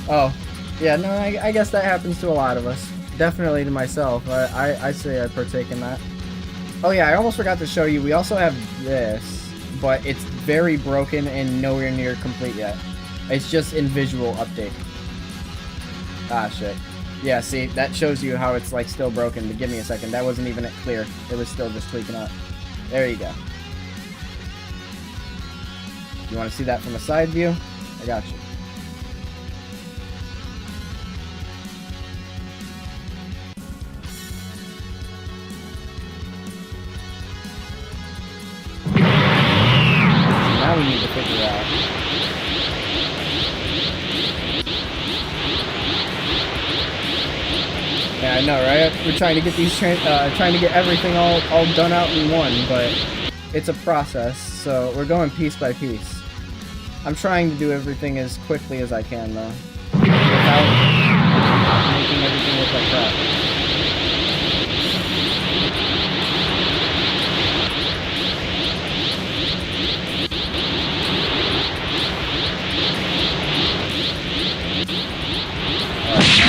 Oh, yeah, no, I guess that happens to a lot of us. Definitely to myself. I say I partake in that. Oh yeah, I almost forgot to show you. We also have this, but it's very broken and nowhere near complete yet. It's just in visual update. Ah, shit. Yeah, see, that shows you how it's like still broken, but give me a second. That wasn't even clear. It was still just tweaking up. There you go. You want to see that from a side view? I got you. Now we need to figure out. Yeah, I know, right? We're trying to get these trying to get everything all done out in one, but it's a process, so we're going piece by piece. I'm trying to do everything as quickly as I can, though, without making everything look like crap.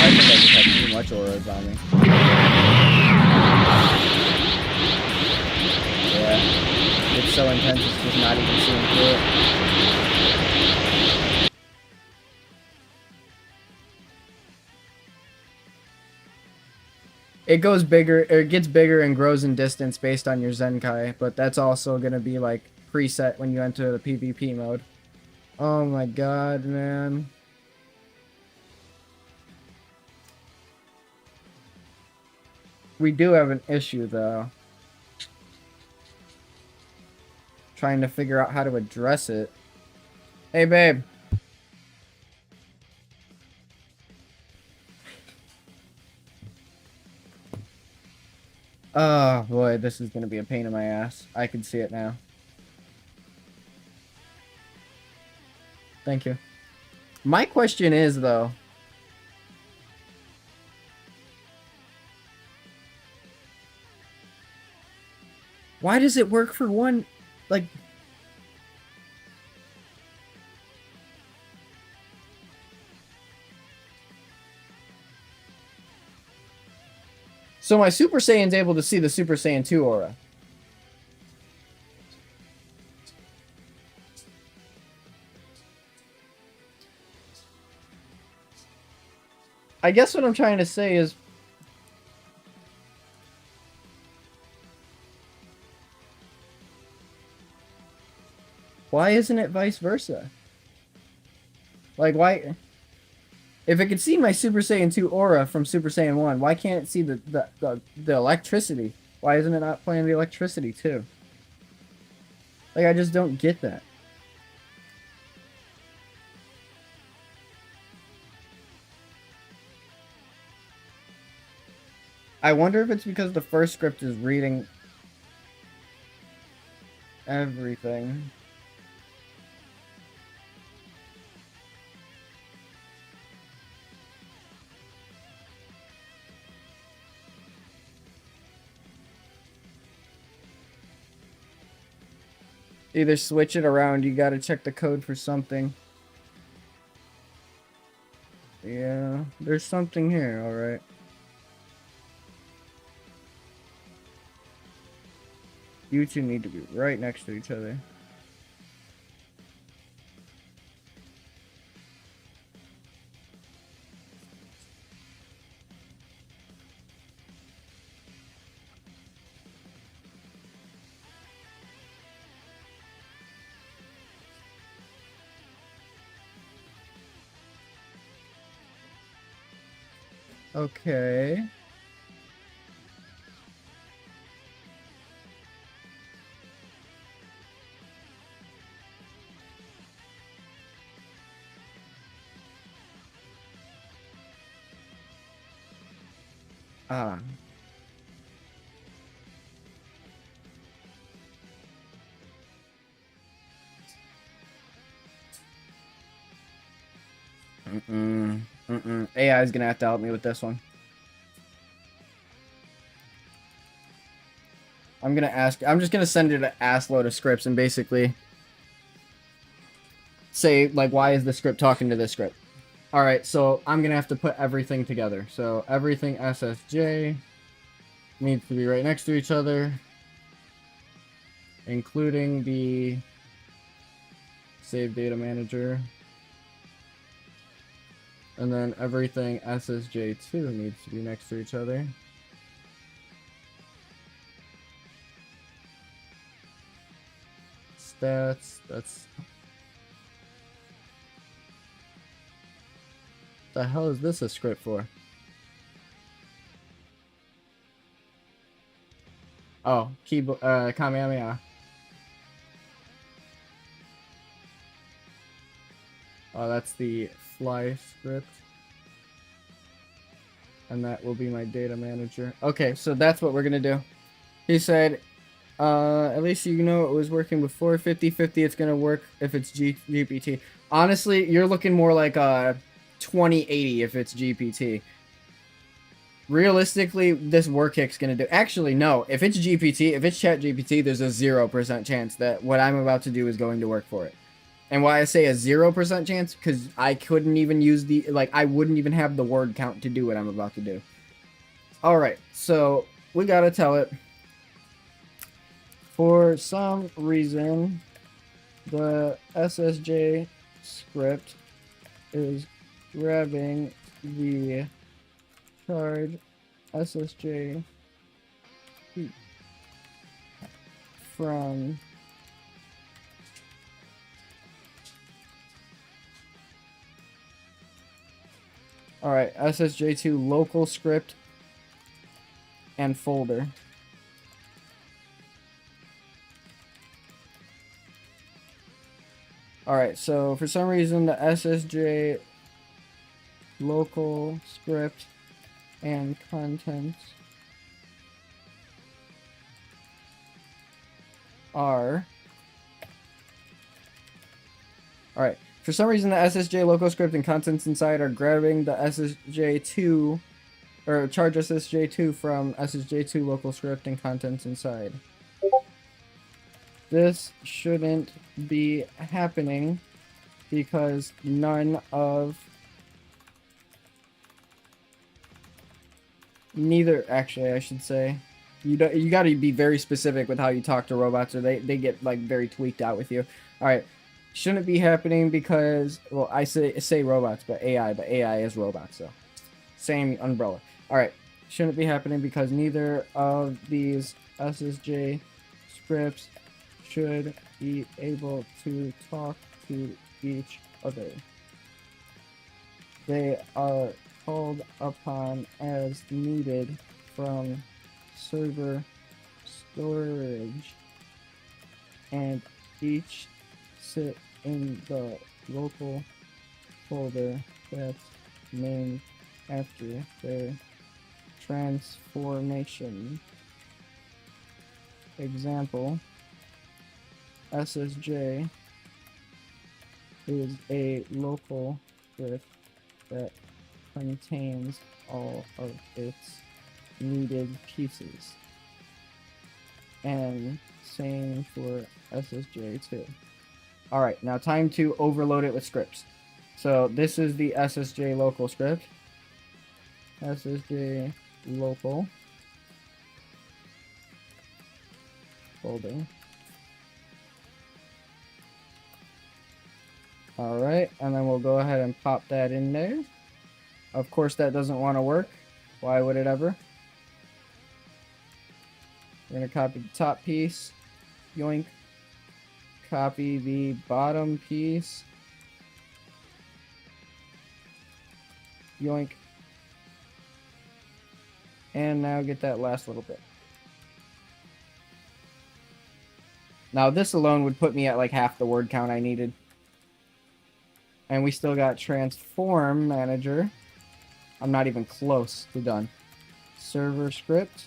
I think I just have too much auras on me. Yeah, it's so intense, it's just not even seeing through it. It goes bigger, or it gets bigger and grows in distance based on your Zenkai, but that's also gonna be like preset when you enter the PvP mode. Oh my god, man. We do have an issue, though. Trying to figure out how to address it. Hey, babe. Oh, boy, this is going to be a pain in my ass. I can see it now. Thank you. My question is, though... why does it work for one, like... So my Super Saiyan's able to see the Super Saiyan 2 aura. I guess what I'm trying to say is, why isn't it vice versa? Like, why? If it could see my Super Saiyan 2 aura from Super Saiyan 1, why can't it see the electricity? Why isn't it not playing the electricity too? Like, I just don't get that. I wonder if it's because the first script is reading everything. Either switch it around, you gotta check the code for something. Yeah, there's something here, alright. You two need to be right next to each other. Okay. Ah. AI is gonna have to help me with this one. I'm just gonna send it an ass load of scripts and basically say, like, why is the script talking to this script? Alright, so I'm gonna have to put everything together. So everything SSJ needs to be right next to each other, including the save data manager. And then everything SSJ2 needs to be next to each other. Stats, that's... The hell is this a script for? Oh, keyboard, Kamehameha. Oh, that's the fly script. And that will be my data manager. Okay, so that's what we're gonna do. He said, at least you know it was working before 50/50. It's gonna work if it's GPT. Honestly, you're looking more like 2080 if it's GPT. Realistically, this work kick's gonna do. Actually, no. If it's GPT, if it's Chat GPT, there's a 0% chance that what I'm about to do is going to work for it. And why I say a 0% chance, because I couldn't even use the, like, I wouldn't even have the word count to do what I'm about to do. Alright, so we gotta tell it. For some reason, the SSJ script is grabbing the charge SSJ from alright, SSJ2 local script and folder. Alright, so for some reason the SSJ local script and contents are... Alright, for some reason the SSJ local script and contents inside are grabbing the SSJ2 or charge SSJ2 from SSJ2 local script and contents inside. This shouldn't be happening because neither, actually I should say, you got to be very specific with how you talk to robots or they get like very tweaked out with you. All right, shouldn't be happening because, well, I say robots, but AI is robots, so same umbrella. All right, shouldn't be happening because neither of these SSJ scripts should be able to talk to each other. They are called upon as needed from server storage and each sit in the local folder that's named after their transformation. Example, SSJ is a local script that contains all of its needed pieces. And same for SSJ2. Alright, now time to overload it with scripts. So this is the SSJ local script. SSJ local folder. Alright, and then we'll go ahead and pop that in there. Of course that doesn't want to work. Why would it ever? We're going to copy the top piece. Yoink. Copy the bottom piece. Yoink. And now get that last little bit. Now this alone would put me at like half the word count I needed. And we still got transform manager. I'm not even close to done. Server script.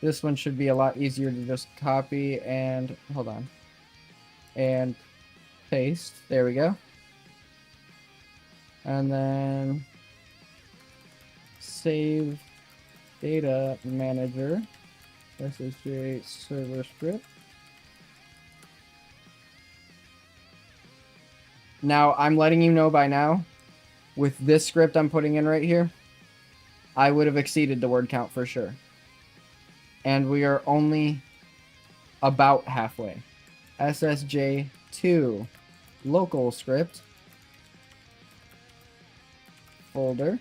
This one should be a lot easier to just copy and, hold on, and paste. There we go. And then save data manager, SSJ server script. Now, I'm letting you know by now, with this script I'm putting in right here, I would have exceeded the word count for sure. And we are only about halfway. SSJ2 local script folder.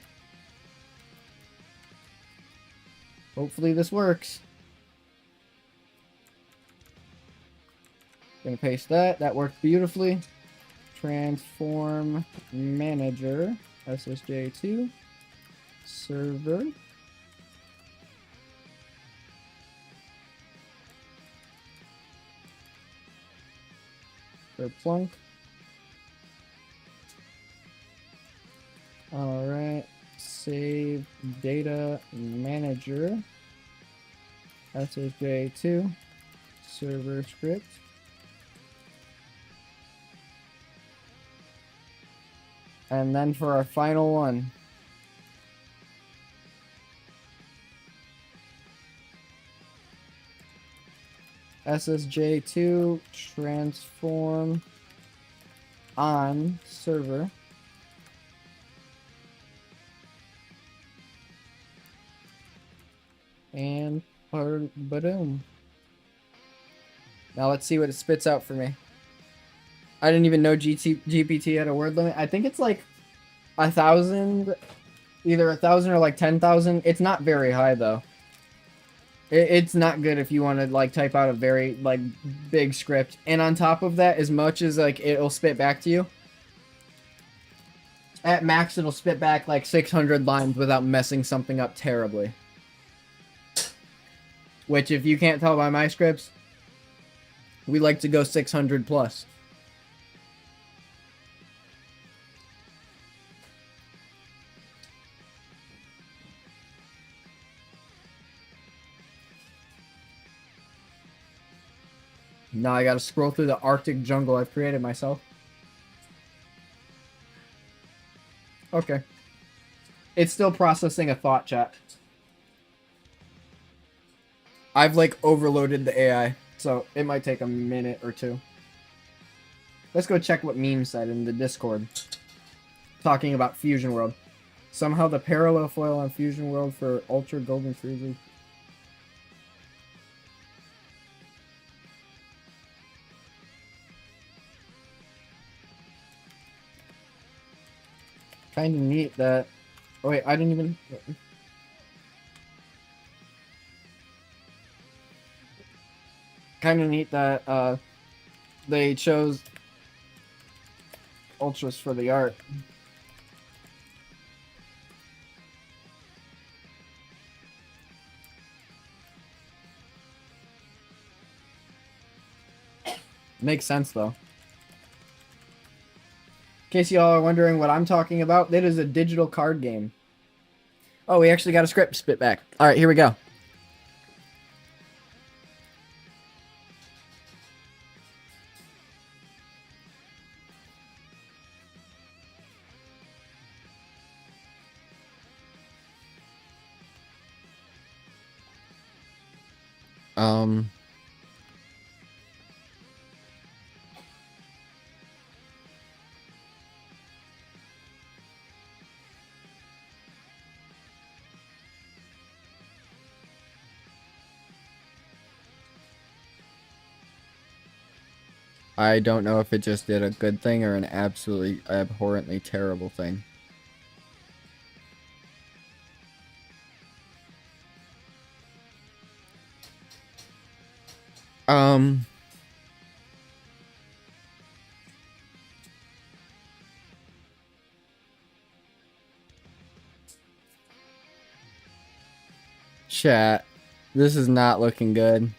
Hopefully this works. Gonna paste that. That worked beautifully. Transform manager SSJ2 server. Plunk. Alright, save data manager SSJ2 server script. And then for our final one, SSJ2 transform on server. And boom. Now let's see what it spits out for me. I didn't even know GPT had a word limit. I think it's like 1,000, either 1,000 or like 10,000. It's not very high though. It's not good if you want to like type out a very like big script. And on top of that, as much as like it'll spit back to you, at max it'll spit back like 600 lines without messing something up terribly. Which, if you can't tell by my scripts, we like to go 600 plus. Now I gotta scroll through the Arctic jungle I've created myself. Okay. It's still processing a thought, chat. I've like overloaded the AI, so it might take a minute or two. Let's go check what meme said in the Discord. Talking about Fusion World. Somehow the parallel foil on Fusion World for Ultra Golden Freezer. Kind of neat that... Oh, wait, I didn't even... Kind of neat that they chose Ultras for the art. Makes sense, though. In case y'all are wondering what I'm talking about, it is a digital card game. Oh, we actually got a script spit back. Alright, here we go. I don't know if it just did a good thing or an absolutely abhorrently terrible thing. Chat, this is not looking good.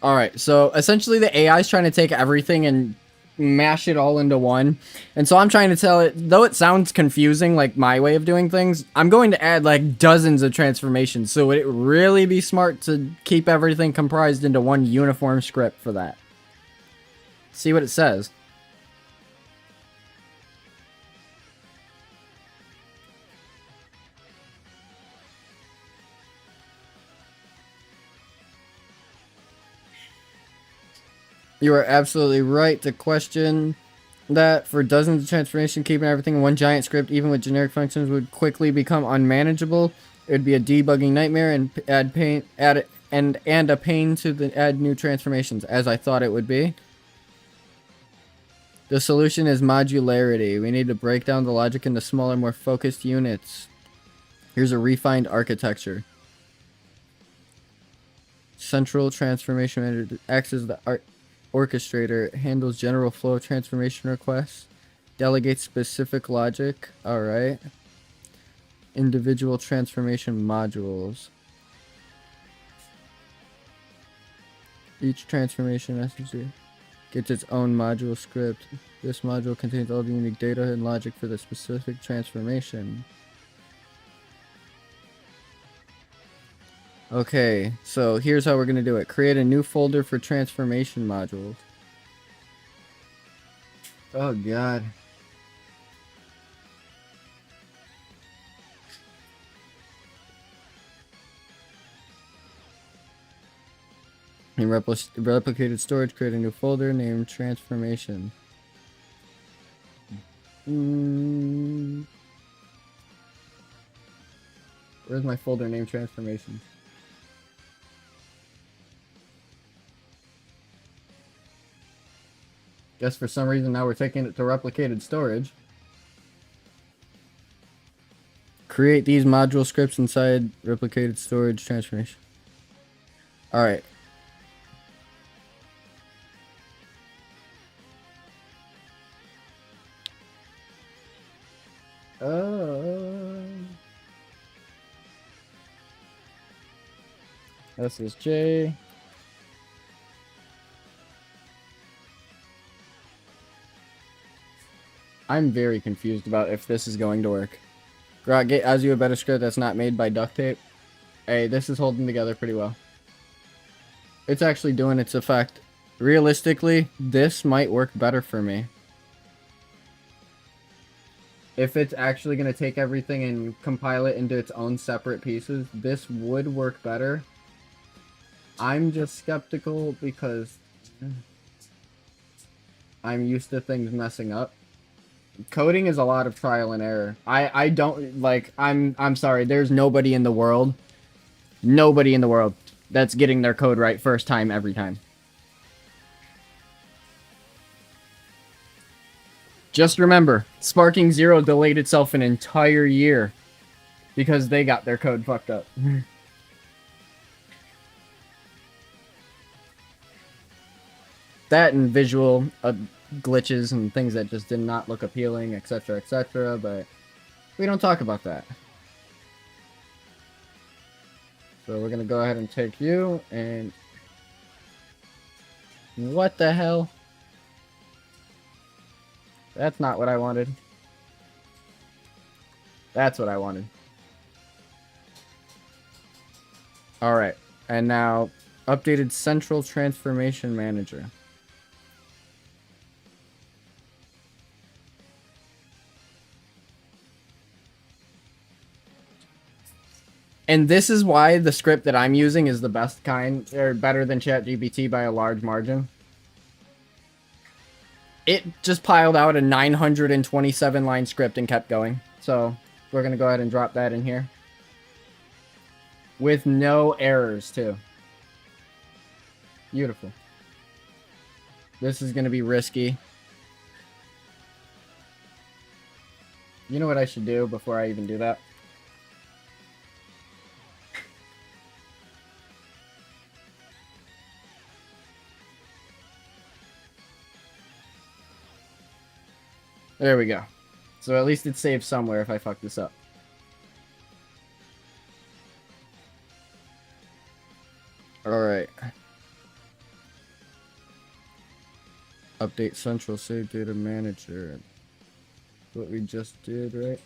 Alright, so essentially the AI is trying to take everything and mash it all into one. And so I'm trying to tell it, though it sounds confusing, like my way of doing things, I'm going to add like dozens of transformations. So would it really be smart to keep everything comprised into one uniform script for that? See what it says. You are absolutely right to question that. For dozens of transformations, keeping everything in one giant script, even with generic functions, would quickly become unmanageable. It would be a debugging nightmare and add a pain to add new transformations, as I thought it would be. The solution is modularity. We need to break down the logic into smaller, more focused units. Here's a refined architecture. Central transformation manager acts as the orchestrator, handles general flow of transformation requests, delegates specific logic. Alright. Individual transformation modules. Each transformation SMC gets its own module script. This module contains all the unique data and logic for the specific transformation. Okay, so here's how we're going to do it. Create a new folder for transformation modules. Oh, God. In replicated storage, create a new folder named transformation. Where's my folder named transformation? Guess for some reason now we're taking it to replicated storage. Create these module scripts inside replicated storage transformation. Alright. SSJ. I'm very confused about if this is going to work. Grok, get Azu a better script that's not made by duct tape. Hey, this is holding together pretty well. It's actually doing its effect. Realistically, this might work better for me. If it's actually going to take everything and compile it into its own separate pieces, this would work better. I'm just skeptical because I'm used to things messing up. Coding is a lot of trial and error. I don't like I'm sorry, there's nobody in the world that's getting their code right first time every time. Just remember, Sparking Zero delayed itself an entire year because they got their code fucked up. That and visual glitches and things that just did not look appealing, etc., etc., but we don't talk about that. So we're gonna go ahead and take you, and what the hell? That's not what I wanted. That's what I wanted. Alright, and now updated Central Transformation Manager. And this is why the script that I'm using is the best kind, or better than ChatGPT by a large margin. It just piled out a 927 line script and kept going. So we're going to go ahead and drop that in here. With no errors, too. Beautiful. This is going to be risky. You know what I should do before I even do that? There we go. So at least it's saved somewhere if I fuck this up. Alright. Update Central Save Data Manager. What we just did, right?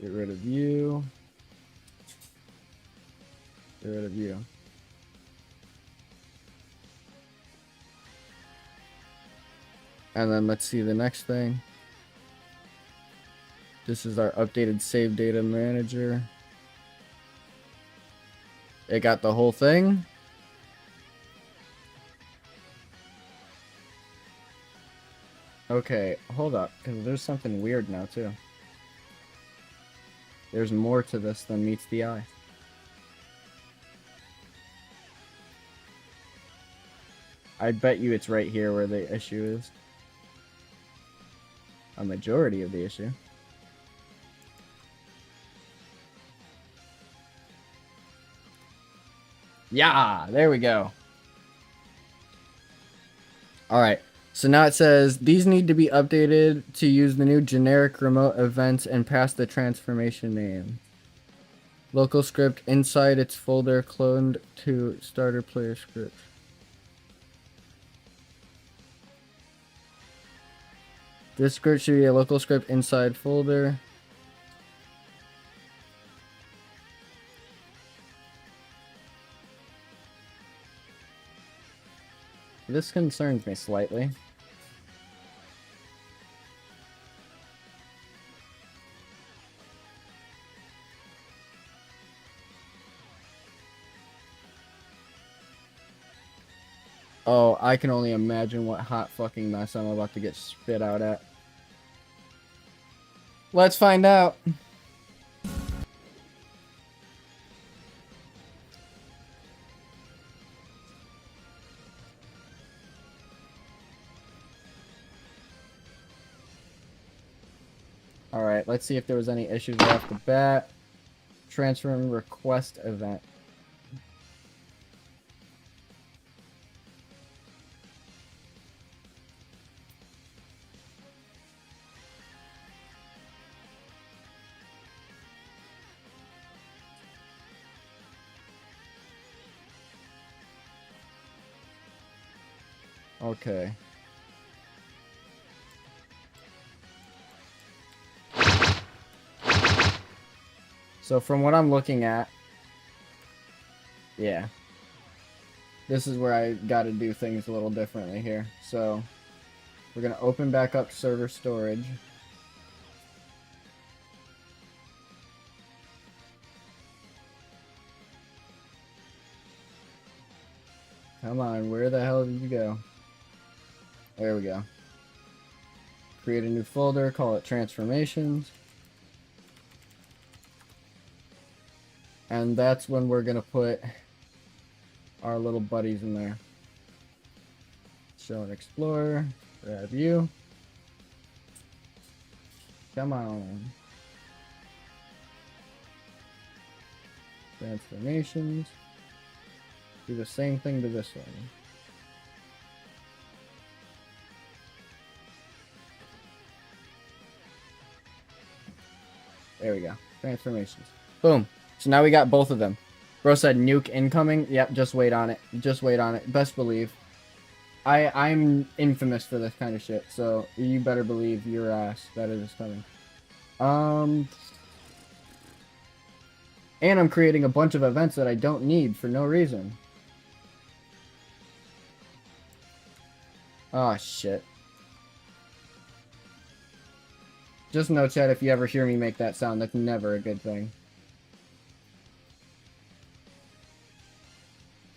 Get rid of you. Get rid of you. And then let's see the next thing. This is our updated Save Data Manager. It got the whole thing. Okay, hold up, because there's something weird now, too. There's more to this than meets the eye. I bet you it's right here where the issue is. A majority of the issue. Yeah, there we go. Alright, so now it says, these need to be updated to use the new generic remote events and pass the transformation name. Local script inside its folder cloned to starter player script. This script should be a local script inside folder. This concerns me slightly. Oh, I can only imagine what hot fucking mess I'm about to get spit out at. Let's find out. Alright, let's see if there was any issues right off the bat. Transferring request event. Okay. So from what I'm looking at, yeah, this is where I got to do things a little differently here. So we're going to open back up server storage. Come on, where the hell did you go? There we go. Create a new folder, call it transformations. And that's when we're gonna put our little buddies in there. Show and explore, grab you. Come on. Transformations. Do the same thing to this one. There we go. Transformations. Boom. So now we got both of them. Bro said nuke incoming. Yep, just wait on it. Just wait on it. Best believe. I'm infamous for this kind of shit, so you better believe your ass that it is coming. And I'm creating a bunch of events that I don't need for no reason. Oh, shit. Just know, chat, if you ever hear me make that sound, that's never a good thing.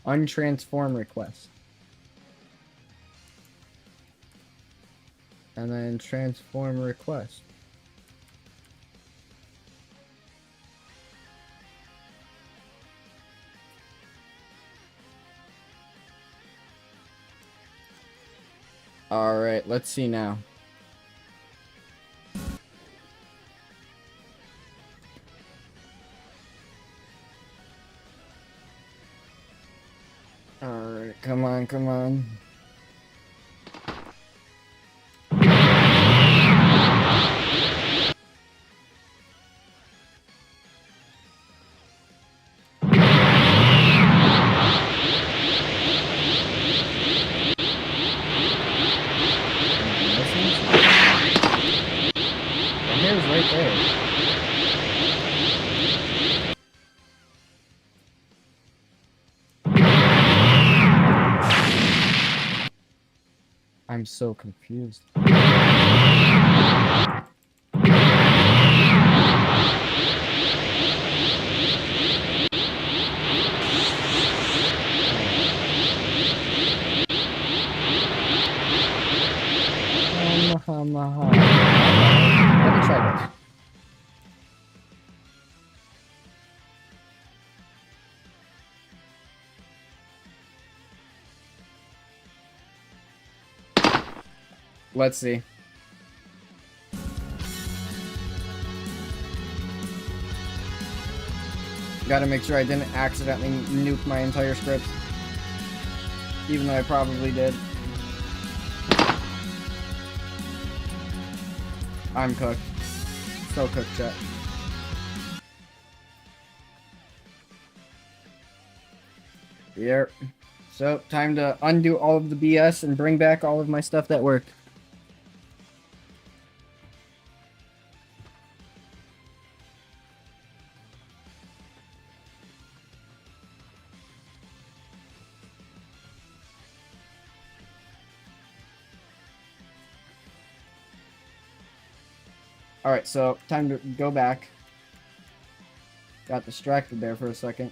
Untransform request. And then transform request. Alright, let's see now. Alright, come on, come on. Right there. I'm so confused. Let me try this. Let's see. Gotta make sure I didn't accidentally nuke my entire script. Even though I probably did. I'm cooked. So cooked, chat. Yep. So, time to undo all of the BS and bring back all of my stuff that worked. Alright, so time to go back. Got distracted there for a second.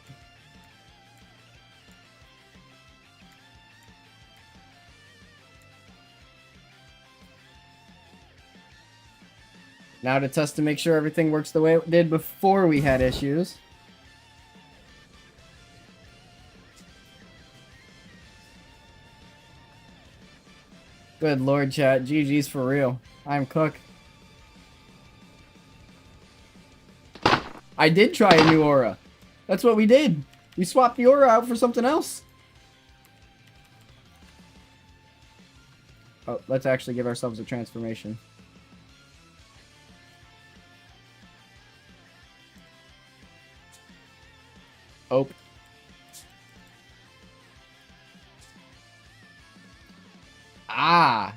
Now to test to make sure everything works the way it did before we had issues. Good lord, chat. GG's for real. I'm cooked. I did try a new aura. That's what we did. We swapped the aura out for something else. Oh, let's actually give ourselves a transformation. Oh. Ah.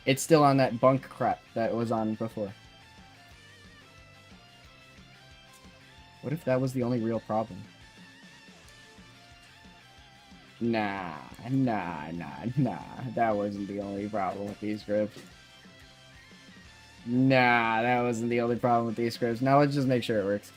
It's still on that bunk crap that it was on before. What if that was the only real problem? Nah. That wasn't the only problem with these scripts. Nah, that wasn't the only problem with these scripts. Now let's just make sure it works.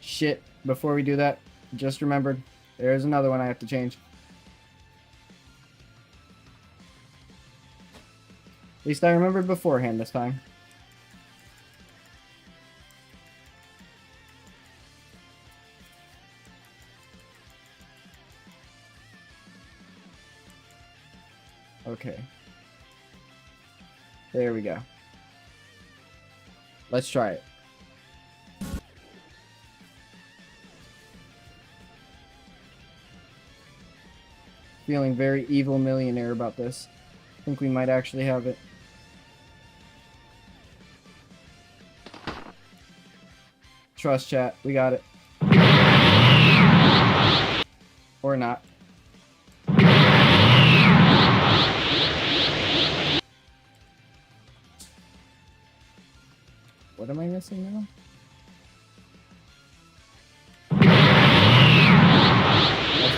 Shit, before we do that, just remembered, there's another one I have to change. At least I remembered beforehand this time. Okay. There we go. Let's try it. Feeling very evil millionaire about this. I think we might actually have it. Trust chat, we got it. Or not. What am I missing now? That's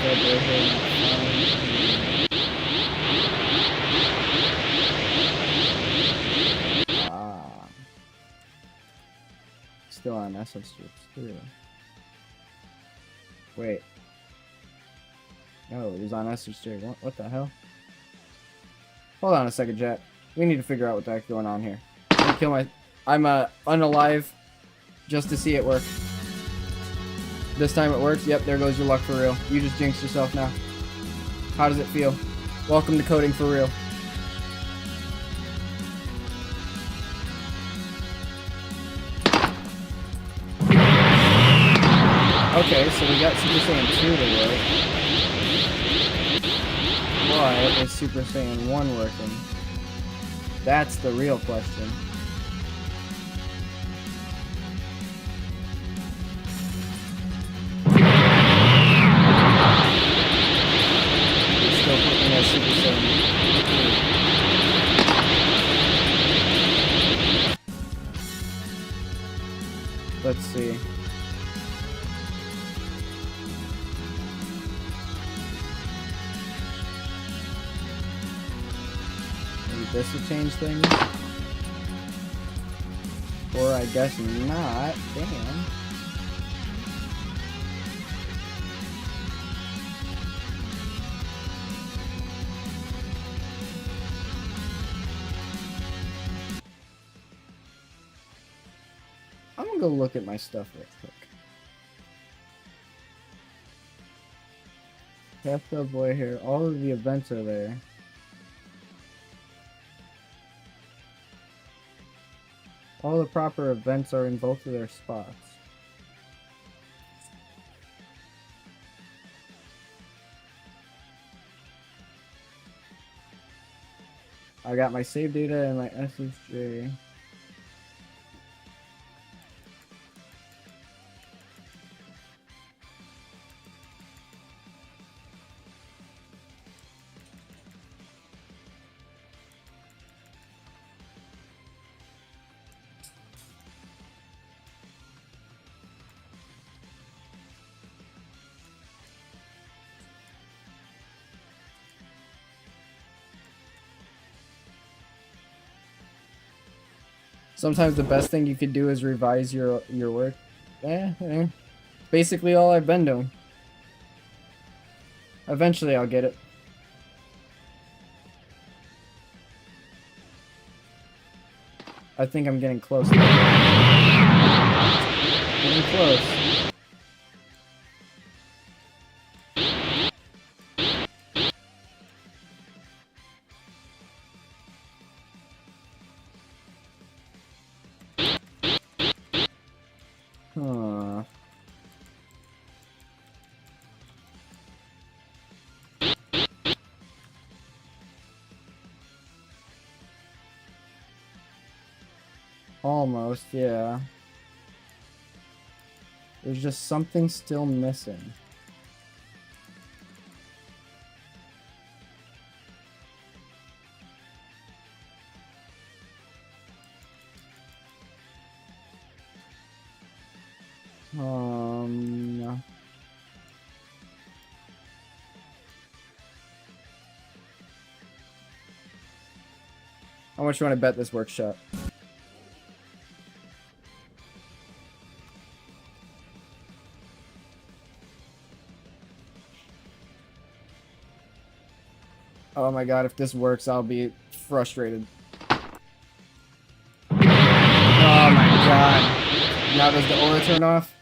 that right here. Still on SS strips too. Wait. No, it was on SS strips. What the hell? Hold on a second, chat. We need to figure out what the heck's going on here. I'm unalive just to see it work. This time it works. Yep, there goes your luck for real. You just jinxed yourself now. How does it feel? Welcome to coding for real. Okay, so we got Super Saiyan 2 to work. Why is Super Saiyan 1 working? That's the real question. It's still putting as Super Saiyan 2. Let's see. This will change things. Or I guess not. Damn. I'm gonna go look at my stuff real quick. Bathtub boy here. All of the events are there. All the proper events are in both of their spots. I got my save data and my SSJ. Sometimes the best thing you could do is revise your work. Basically all I've been doing. Eventually I'll get it. I think I'm getting close. Getting close. Huh. Almost, yeah. There's just something still missing. No. How much you want to bet this workshop? Oh my god, if this works, I'll be frustrated. Oh my god. Now does the aura turn off?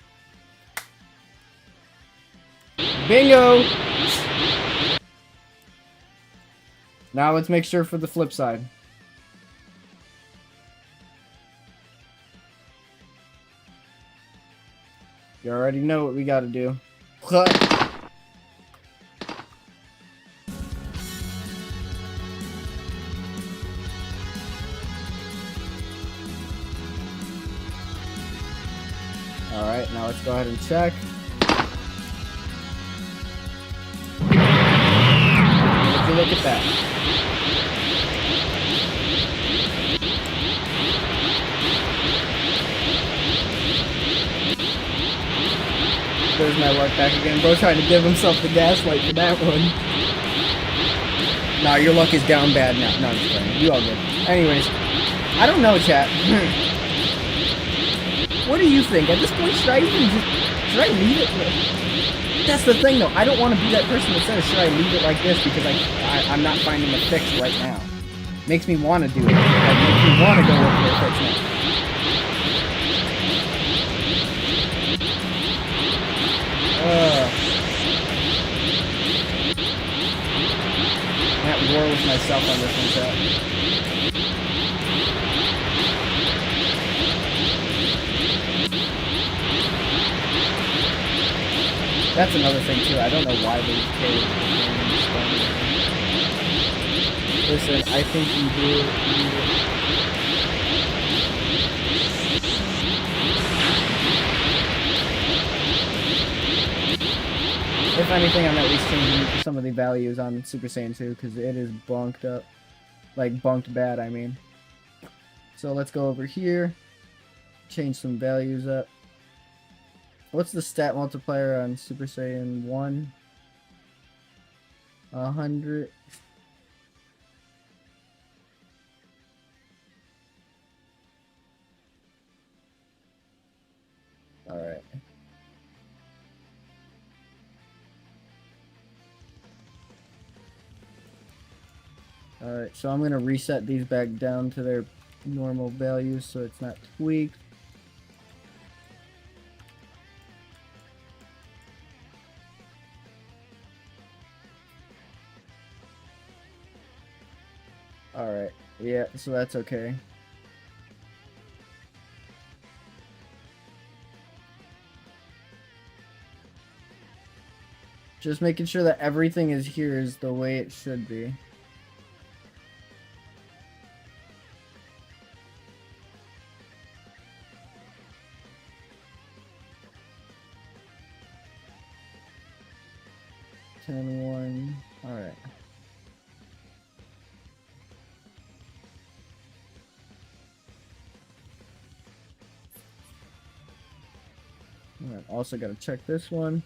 Bingo! Now let's make sure for the flip side. You already know what we gotta do. Alright, now let's go ahead and check. Would you look at that? There's my work back again. Bro trying to give himself the gaslight for that one. Nah, your luck is down bad now. No, I'm just playing. You all good. Anyways, I don't know, chat. What do you think? At this point, should I leave it? That's the thing, though. I don't want to be that person that says, should I leave it like this? Because I'm not finding a fix right now. Makes me want to do it. Like, makes me want to go look for a fix now. I'm at war with myself on this one, chat. That's another thing too. I don't know why they carried the game. Listen, I think you do. If anything, I'm at least changing some of the values on Super Saiyan 2 because it is bunked up. Like, bunked bad, I mean. So let's go over here. Change some values up. What's the stat multiplier on Super Saiyan 1? 100. Alright. Alright, so I'm going to reset these back down to their normal values so it's not tweaked. Alright, yeah, so that's okay. Just making sure that everything is here is the way it should be. One. Alright. Alright, also gotta check this one.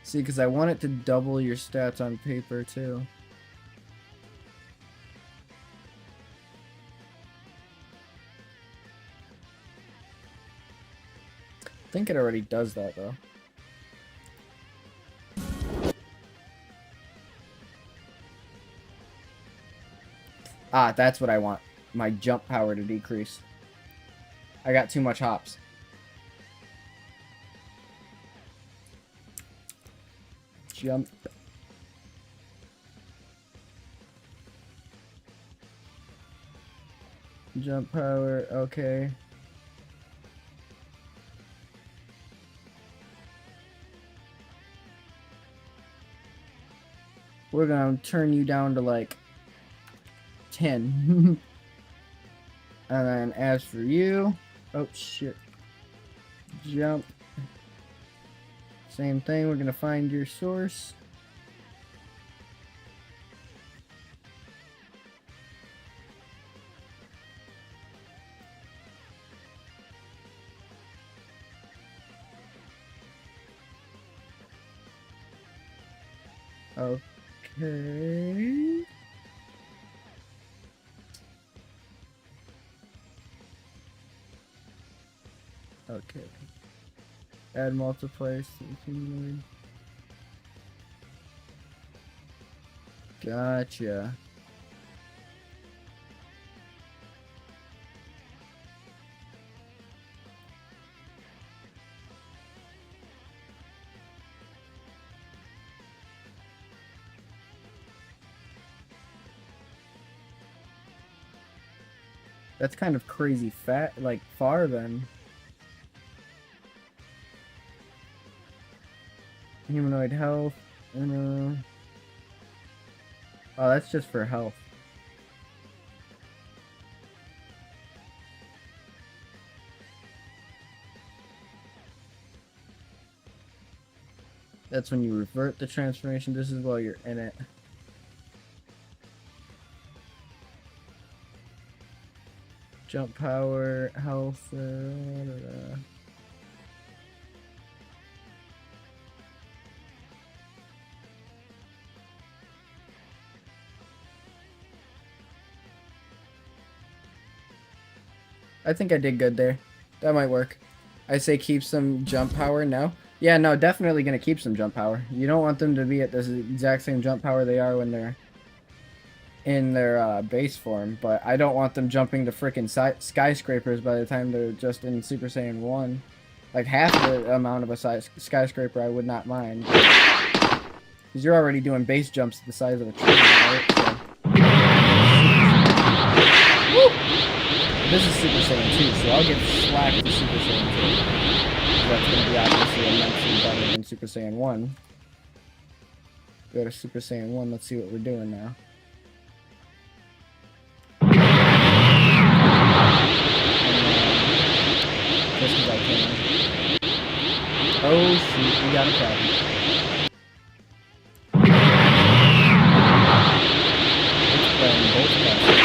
See, because I want it to double your stats on paper too. I think it already does that though. Ah, that's what I want. My jump power to decrease. I got too much hops. Jump. Jump power, okay. We're gonna turn you down to like 10. And then as for you, oh shit. Jump. Same thing, we're gonna find your source. Okay. Okay. Add multipliers to the humanoid. Gotcha. That's kind of crazy far then. Humanoid health. Oh, that's just for health. That's when you revert the transformation. This is while you're in it. Jump power, health, I think I did good there. That might work. I say keep some jump power now. Yeah, no, definitely gonna keep some jump power. You don't want them to be at this exact same jump power they are when they're in their base form, but I don't want them jumping to freaking skyscrapers by the time they're just in Super Saiyan 1. Like half the amount of a skyscraper I would not mind. Because you're already doing base jumps the size of a tree, right? So. Woo! This is Super Saiyan 2, so I'll give slack to Super Saiyan 2. That's going to be obviously immensely better than Super Saiyan 1. Go to Super Saiyan 1, let's see what we're doing now. Just as I can. Oh shoot, we got a problem. It's playing both castles.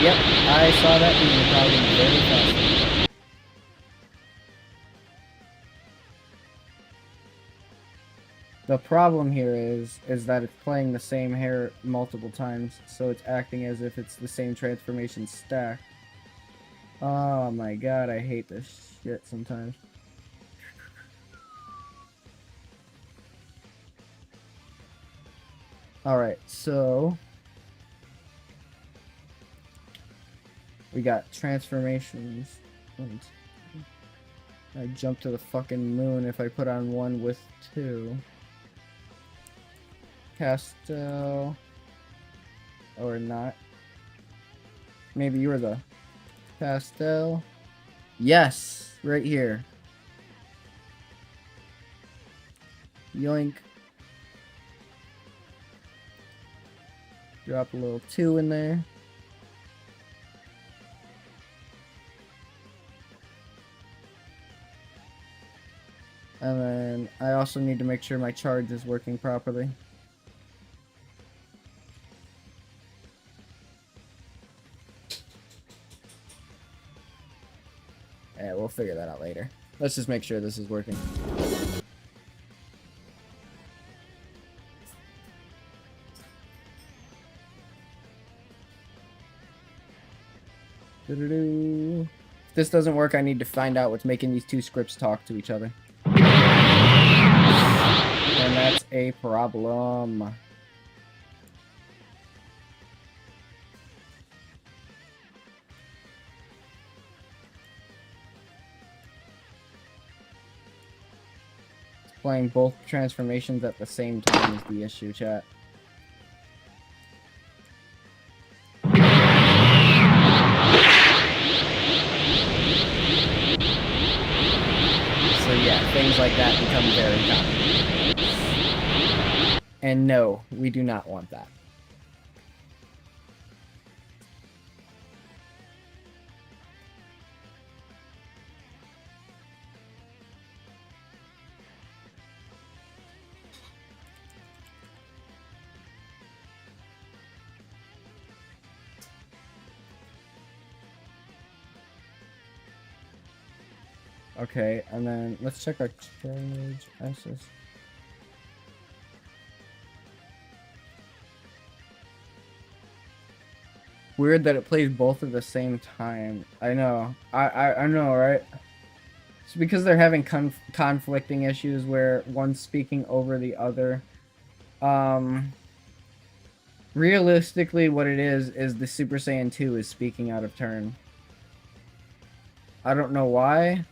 Yep, I saw that being a problem very fast. The problem here is that it's playing the same hair multiple times, so it's acting as if it's the same transformation stack. Oh my god, I hate this shit sometimes. Alright, so we got transformations. I jump to the fucking moon if I put on one with two. Pastel. Or not. Maybe you were the pastel. Yes! Right here. Yoink. Drop a little 2 in there. And then I also need to make sure my charge is working properly. Yeah, we'll figure that out later. Let's just make sure this is working. If this doesn't work, I need to find out what's making these two scripts talk to each other. And that's a problem. Playing both transformations at the same time is the issue, chat. So yeah, things like that become very common. And no, we do not want that. Okay, and then let's check our charge SS. Weird that it plays both at the same time. I know. I know, right? It's because they're having conflicting issues where one's speaking over the other. Realistically, what it is the Super Saiyan 2 is speaking out of turn. I don't know why,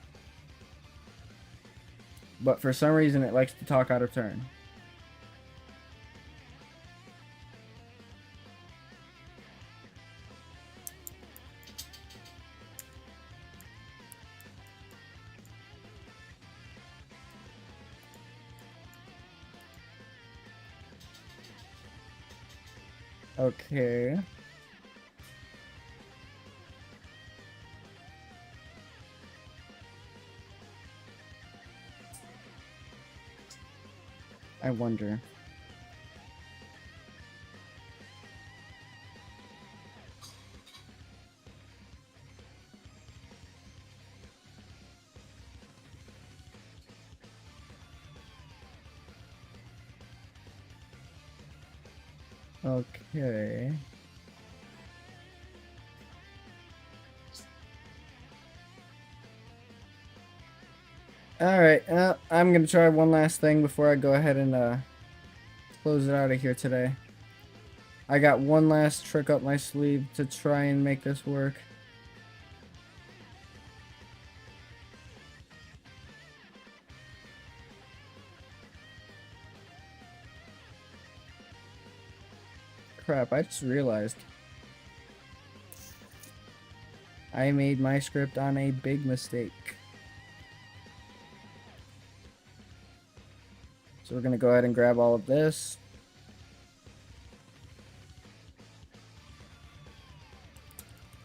but for some reason it likes to talk out of turn. Okay. I wonder. Okay. Alright, I'm gonna try one last thing before I go ahead and close it out of here today. I got one last trick up my sleeve to try and make this work. Crap, I just realized I made my script on a big mistake. So we're gonna go ahead and grab all of this.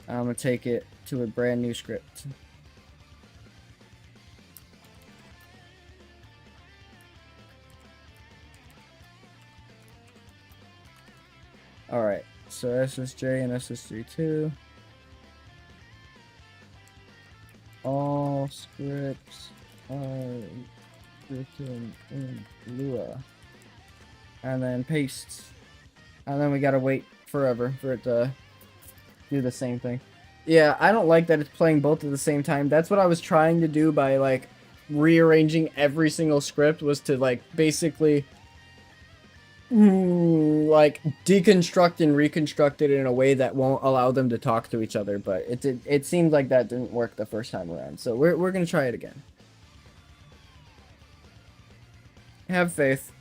I'm gonna take it to a brand new script. Alright, so SSJ and SSJ2. All scripts are written in Lua. And then paste. And then we gotta wait forever for it to do the same thing. Yeah, I don't like that it's playing both at the same time. That's what I was trying to do by like rearranging every single script, was to like basically like deconstruct and reconstruct it in a way that won't allow them to talk to each other, but it seemed like that didn't work the first time around. So we're gonna try it again. Have faith.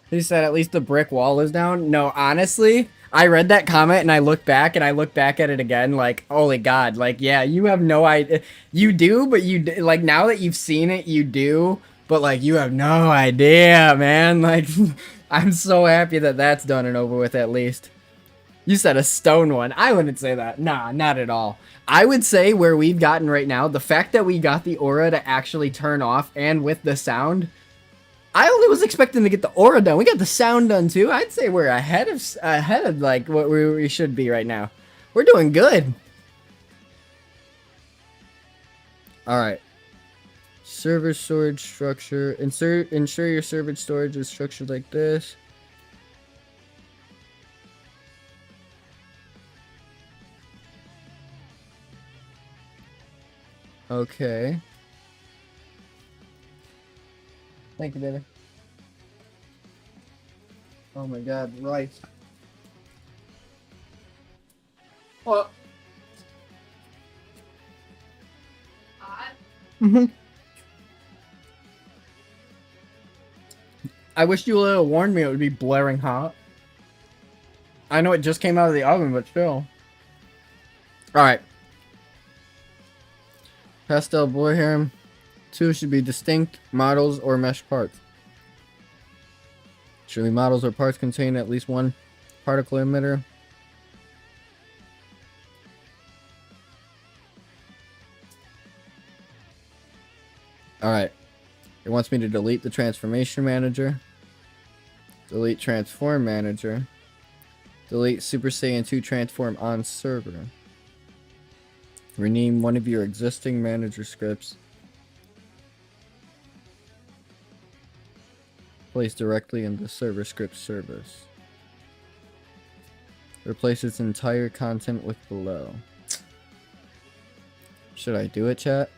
He said at least the brick wall is down. No, honestly, I read that comment and I looked back at it again, like, holy God, like, yeah, you have no idea. You do, but like, now that you've seen it, you do, but like, you have no idea, man. Like, I'm so happy that that's done and over with at least. You said a stone one. I wouldn't say that. Nah, not at all. I would say where we've gotten right now, the fact that we got the aura to actually turn off and with the sound, I only was expecting to get the aura done. We got the sound done too. I'd say we're ahead of like what we should be right now. We're doing good. All right. Server storage structure. Ensure your server storage is structured like this. Okay. Thank you, baby. Oh my God, right. What? I wish you would have warned me it would be blaring hot. I know it just came out of the oven, but still. Alright. Pastel boy hair. 2 should be distinct models or mesh parts. Surely models or parts contain at least one particle emitter. Alright. It wants me to delete the transformation manager. Delete transform manager. Delete Super Saiyan 2 transform on server. Rename one of your existing manager scripts. Place directly in the server script service. Replace its entire content with below. Should I do it, chat?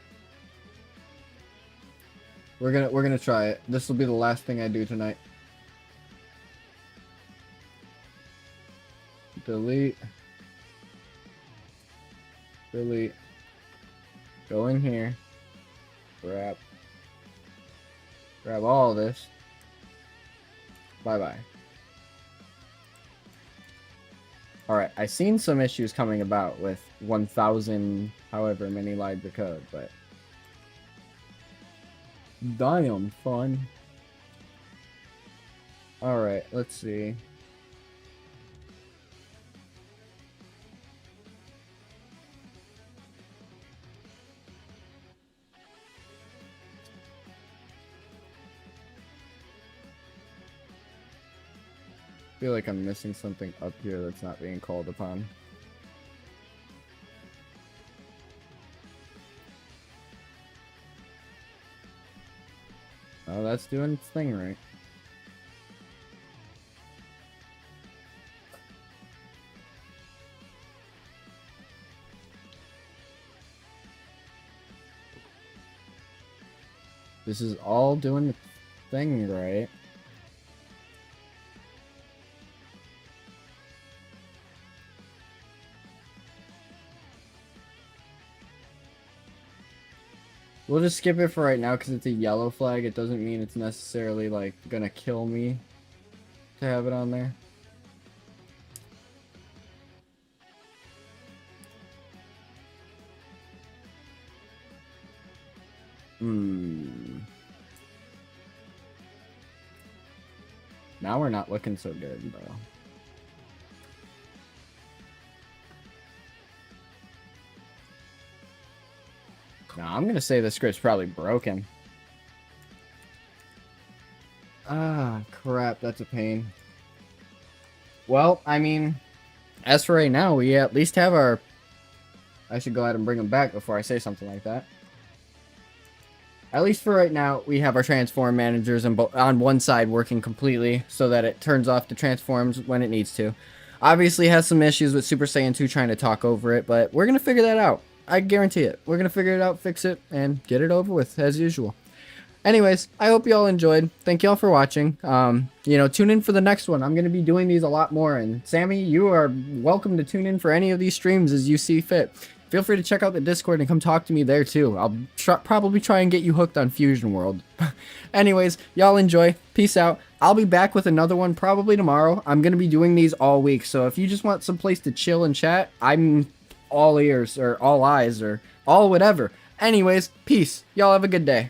We're gonna try it. This will be the last thing I do tonight. Delete. Delete. Go in here. Grab all this. Bye-bye. Alright, I seen some issues coming about with 1,000 however many lines of code, but damn fun. Alright, let's see. I feel like I'm missing something up here that's not being called upon. Oh, that's doing its thing right. This is all doing the thing right. We'll just skip it for right now because it's a yellow flag. It doesn't mean it's necessarily like gonna kill me to have it on there. Now we're not looking so good, though. Nah, I'm gonna say the script's probably broken. Ah, crap, that's a pain. Well, I mean, as for right now, we at least have our... I should go ahead and bring them back before I say something like that. At least for right now, we have our transform managers on one side working completely so that it turns off the transforms when it needs to. Obviously has some issues with Super Saiyan 2 trying to talk over it, but we're gonna figure that out. I guarantee it. We're going to figure it out, fix it, and get it over with, as usual. Anyways, I hope you all enjoyed. Thank you all for watching. Tune in for the next one. I'm going to be doing these a lot more. And Sammy, you are welcome to tune in for any of these streams as you see fit. Feel free to check out the Discord and come talk to me there, too. I'll probably try and get you hooked on Fusion World. Anyways, y'all enjoy. Peace out. I'll be back with another one probably tomorrow. I'm going to be doing these all week. So if you just want some place to chill and chat, I'm... all ears or all eyes or all whatever. Anyways, peace. Y'all have a good day.